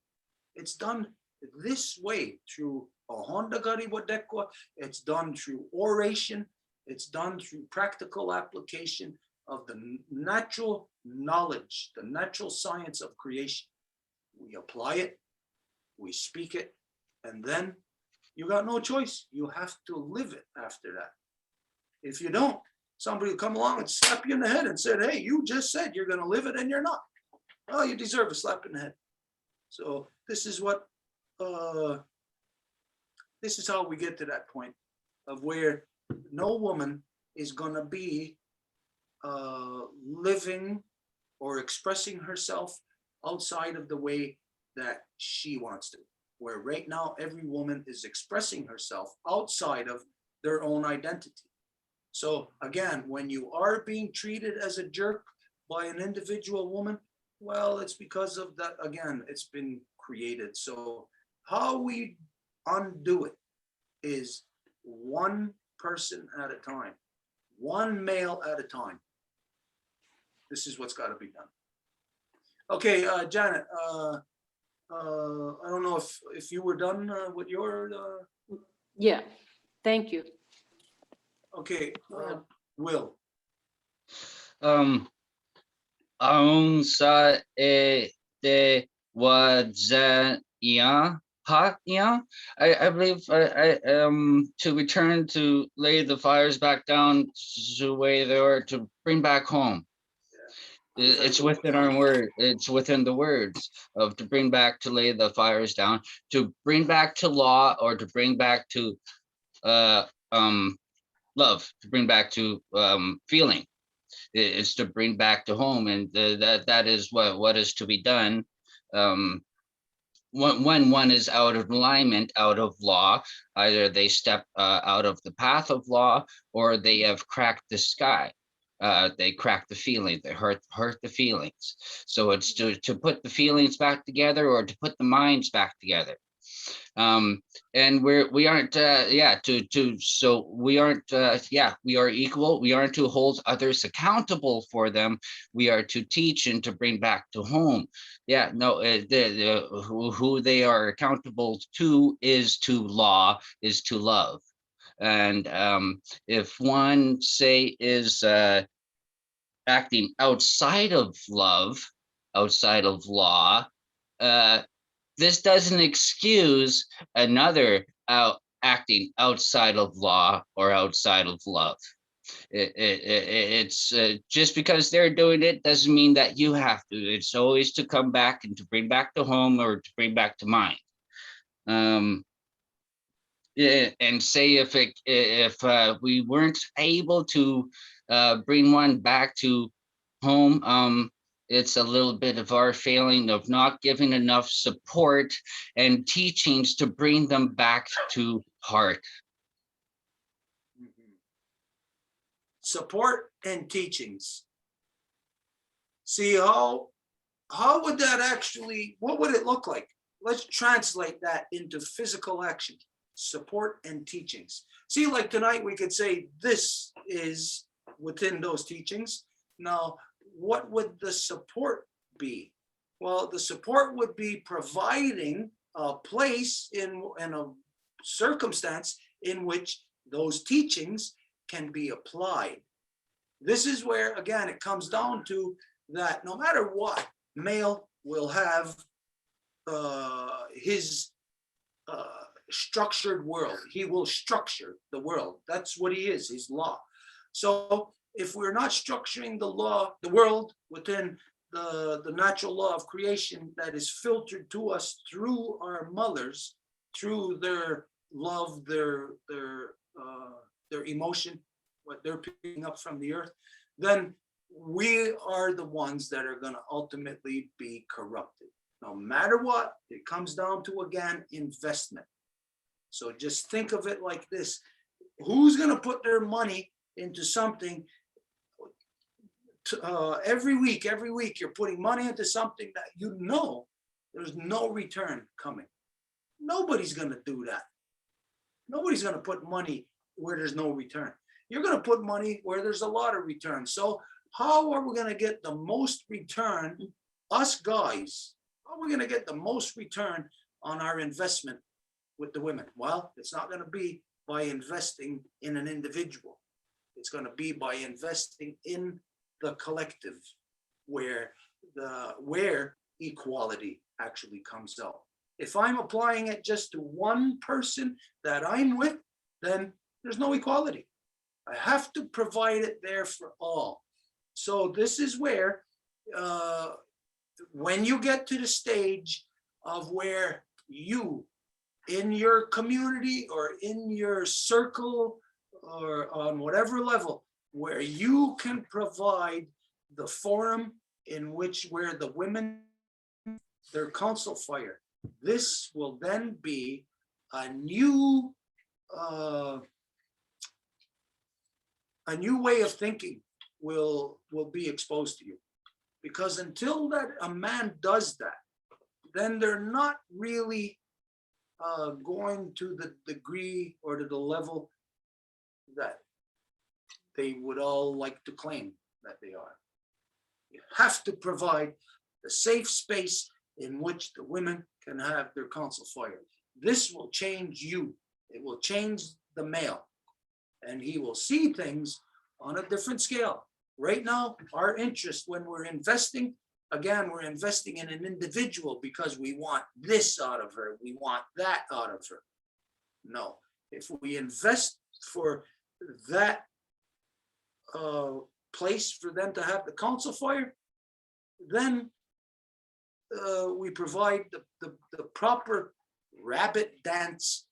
It's done this way through Ahonda Gari Wadekwa. It's done through oration. It's done through practical application of the natural knowledge, the natural science of creation. We apply it, we speak it, and then you got no choice. You have to live it after that. If you don't, somebody will come along and slap you in the head and said, hey, you just said you're going to live it and you're not. Oh, you deserve a slap in the head. So this is what, this is how we get to that point of where no woman is going to be living or expressing herself outside of the way that she wants to. Where right now, every woman is expressing herself outside of their own identity. So again, when you are being treated as a jerk by an individual woman, well, it's because of that, again, it's been created. So how we undo it is one person at a time, one male at a time. This is what's got to be done. Okay, Janet, I don't know if you were done with your... Yeah, thank you. Okay, Will. Aung sa e de wadzanya ha ya. I believe to return to lay the fires back down to the way they were, to bring back home. It's within our word, it's within the words of to bring back, to lay the fires down, to bring back to law, or to bring back to love, to bring back to feeling. It's to bring back to home, and that is what is to be done. When one is out of alignment, out of law, either they step out of the path of law, or they have cracked the sky. They crack the feeling, they hurt the feelings. So it's to put the feelings back together, or to put the minds back together. And we aren't so we aren't we are equal. We aren't to hold others accountable for them. We are to teach and to bring back to home. Who they are accountable to is to law, is to love. And if one say is acting outside of love, outside of law, this doesn't excuse another acting outside of law or outside of love. It's just because they're doing it doesn't mean that you have to. It's always to come back and to bring back to home, or to bring back to mind. And say if we weren't able to bring one back to home, it's a little bit of our failing of not giving enough support and teachings to bring them back to heart. Support and teachings. See, how would that actually, what would it look like? Let's translate that into physical action. Support and teachings. See, like tonight we could say this is within those teachings. Now, what would the support be? Well, the support would be providing a place in a circumstance in which those teachings can be applied. This is where, again, it comes down to that no matter what, male will have his structured world. He will structure the world. That's what he is, he's law. So if we're not structuring the world within the natural law of creation that is filtered to us through our mothers, through their love, their emotion, what they're picking up from the earth, then we are the ones that are going to ultimately be corrupted. No matter what, it comes down to, again, investment. So just think of it like this. Who's going to put their money into something every week you're putting money into something that you know there's no return coming? Nobody's going to do that. Nobody's going to put money where there's no return. You're going to put money where there's a lot of return. So how are we going to get the most return, us guys? How are we going to get the most return on our investment with the women? Well, it's not going to be by investing in an individual. It's going to be by investing in the collective, where equality actually comes out. If I'm applying it just to one person that I'm with, then there's no equality. I have to provide it there for all. So this is where, when you get to the stage of where you, in your community or in your circle or on whatever level, where you can provide the forum in which where the women, their council fire, this will then be a new way of thinking will be exposed to you. Because until that a man does that, then they're not really going to the degree or to the level that they would all like to claim that they are. You have to provide the safe space in which the women can have their council fire. This will change you. It will change the male, and he will see things on a different scale. Right now, our interest when we're investing, again, we're investing in an individual because we want this out of her, we want that out of her. No, if we invest for that place for them to have the council fire, then we provide the proper rabbit dance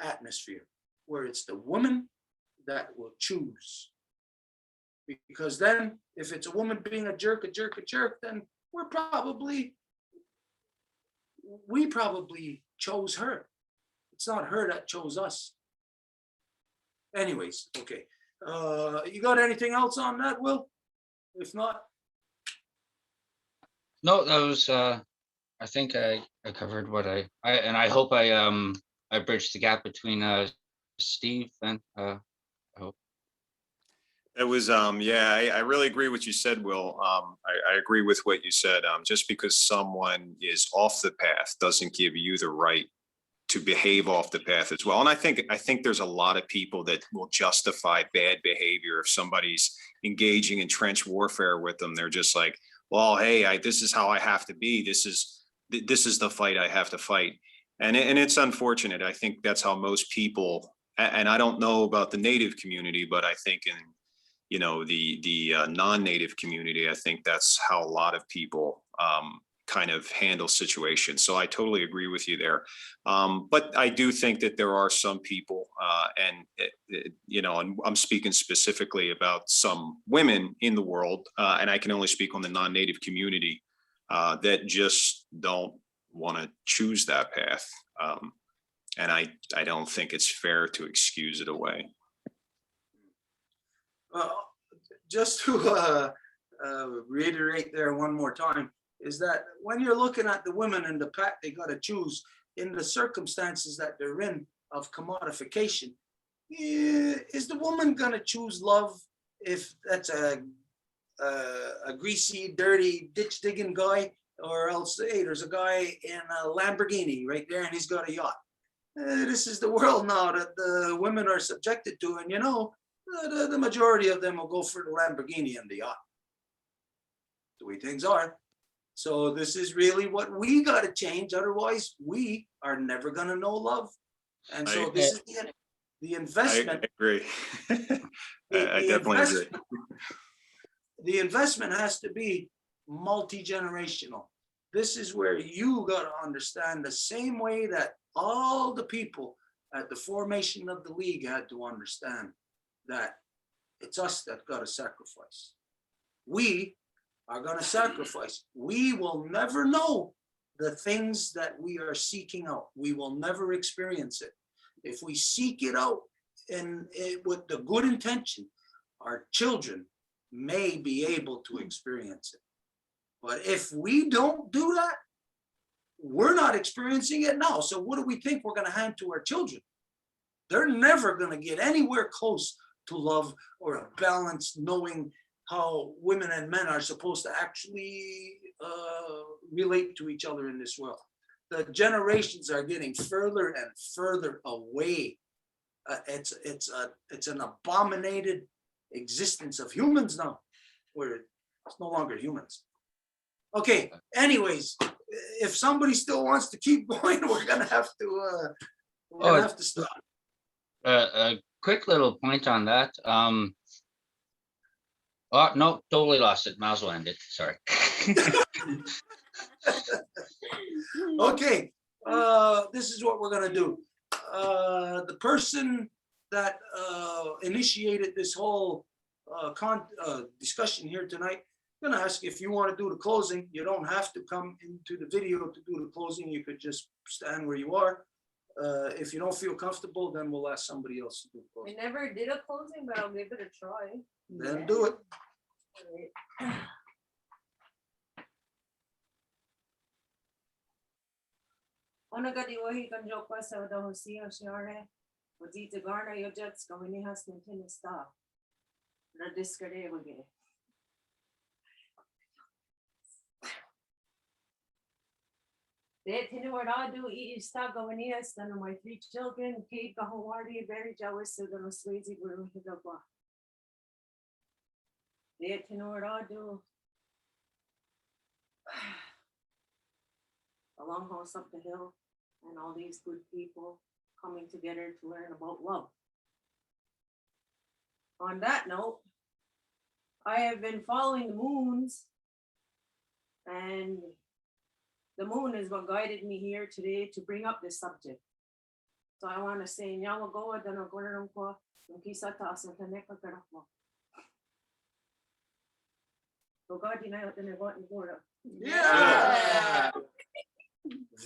atmosphere, where it's the woman that will choose. Because then if it's a woman being a jerk, then we probably chose her. It's not her that chose us. Anyways, okay. You got anything else on that, Will? If not, No, that was, I think I covered what and I hope I bridged the gap between, Steve and, I hope. It was, yeah, I really agree with what you said, Will. I agree with what you said. Just because someone is off the path doesn't give you the right to behave off the path as well. And I think there's a lot of people that will justify bad behavior if somebody's engaging in trench warfare with them. They're just like, well, hey, this is how I have to be. This is the fight I have to fight. And it's unfortunate. I think that's how most people, and I don't know about the Native community, but I think in the non-Native community, I think that's how a lot of people kind of handle situations. So I totally agree with you there. But I do think that there are some people, and I'm speaking specifically about some women in the world, and I can only speak on the non-Native community, that just don't want to choose that path. And I don't think it's fair to excuse it away. just to reiterate there one more time, is that when you're looking at the women in the pack, they got to choose in the circumstances that they're in of commodification. Is the woman going to choose love if that's a greasy, dirty, ditch digging guy, or else, hey, there's a guy in a Lamborghini right there and he's got a yacht? This is the world now that the women are subjected to, and the majority of them will go for the Lamborghini and the yacht. The way things are. So this is really what we got to change. Otherwise, we are never going to know love. And so this is the investment. I agree. I definitely agree. The investment has to be multi-generational. This is where you got to understand the same way that all the people at the formation of the league had to understand that it's us that got to sacrifice. We are going to sacrifice. We will never know the things that we are seeking out. We will never experience it. If we seek it out with the good intention, our children may be able to experience it. But if we don't do that, we're not experiencing it now. So what do we think we're going to hand to our children? They're never going to get anywhere close to love or a balance, knowing how women and men are supposed to actually relate to each other in this world. The generations are getting further and further away. It's an abominated existence of humans now, where it's no longer humans. Okay, anyways, if somebody still wants to keep going, we're gonna have to stop. A quick little point on that. Oh, no, totally lost it. Might as well end it. Sorry. Okay, this is what we're gonna do. The person that initiated this whole discussion here tonight, I'm gonna ask if you want to do the closing. You don't have to come into the video to do the closing. You could just stand where you are. If you don't feel comfortable, then we'll ask somebody else to do the We closing. never did a closing, but I'll give it a try. Then do it. Onaga di wahi kan jokwa sa wada hosi o shiare. Wazita garna yo jets kawini has nintendo stop. Na discard wage. They tinu what I do eat stop kawini has none of my 3 children. Kate Kahawardi very jealous of the Swayze guru hidagwa. They tinu what I do. A long house up the hill, and all these good people coming together to learn about love. On that note, I have been following the moons. And the moon is what guided me here today to bring up this subject. So I want to say, Nyawa Goa Dana Gorongwa, Nkisa Tasa Taneka Karakwa. So God, you know, then I want you. Yeah.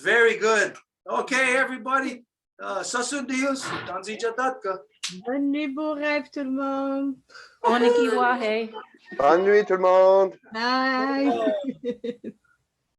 Very good. Okay, everybody. Sasundius, Tanzi Jatatka. Bonne nuit, beau rêve tout le monde. Onikiwahe. Bonne nuit tout le monde. Bye.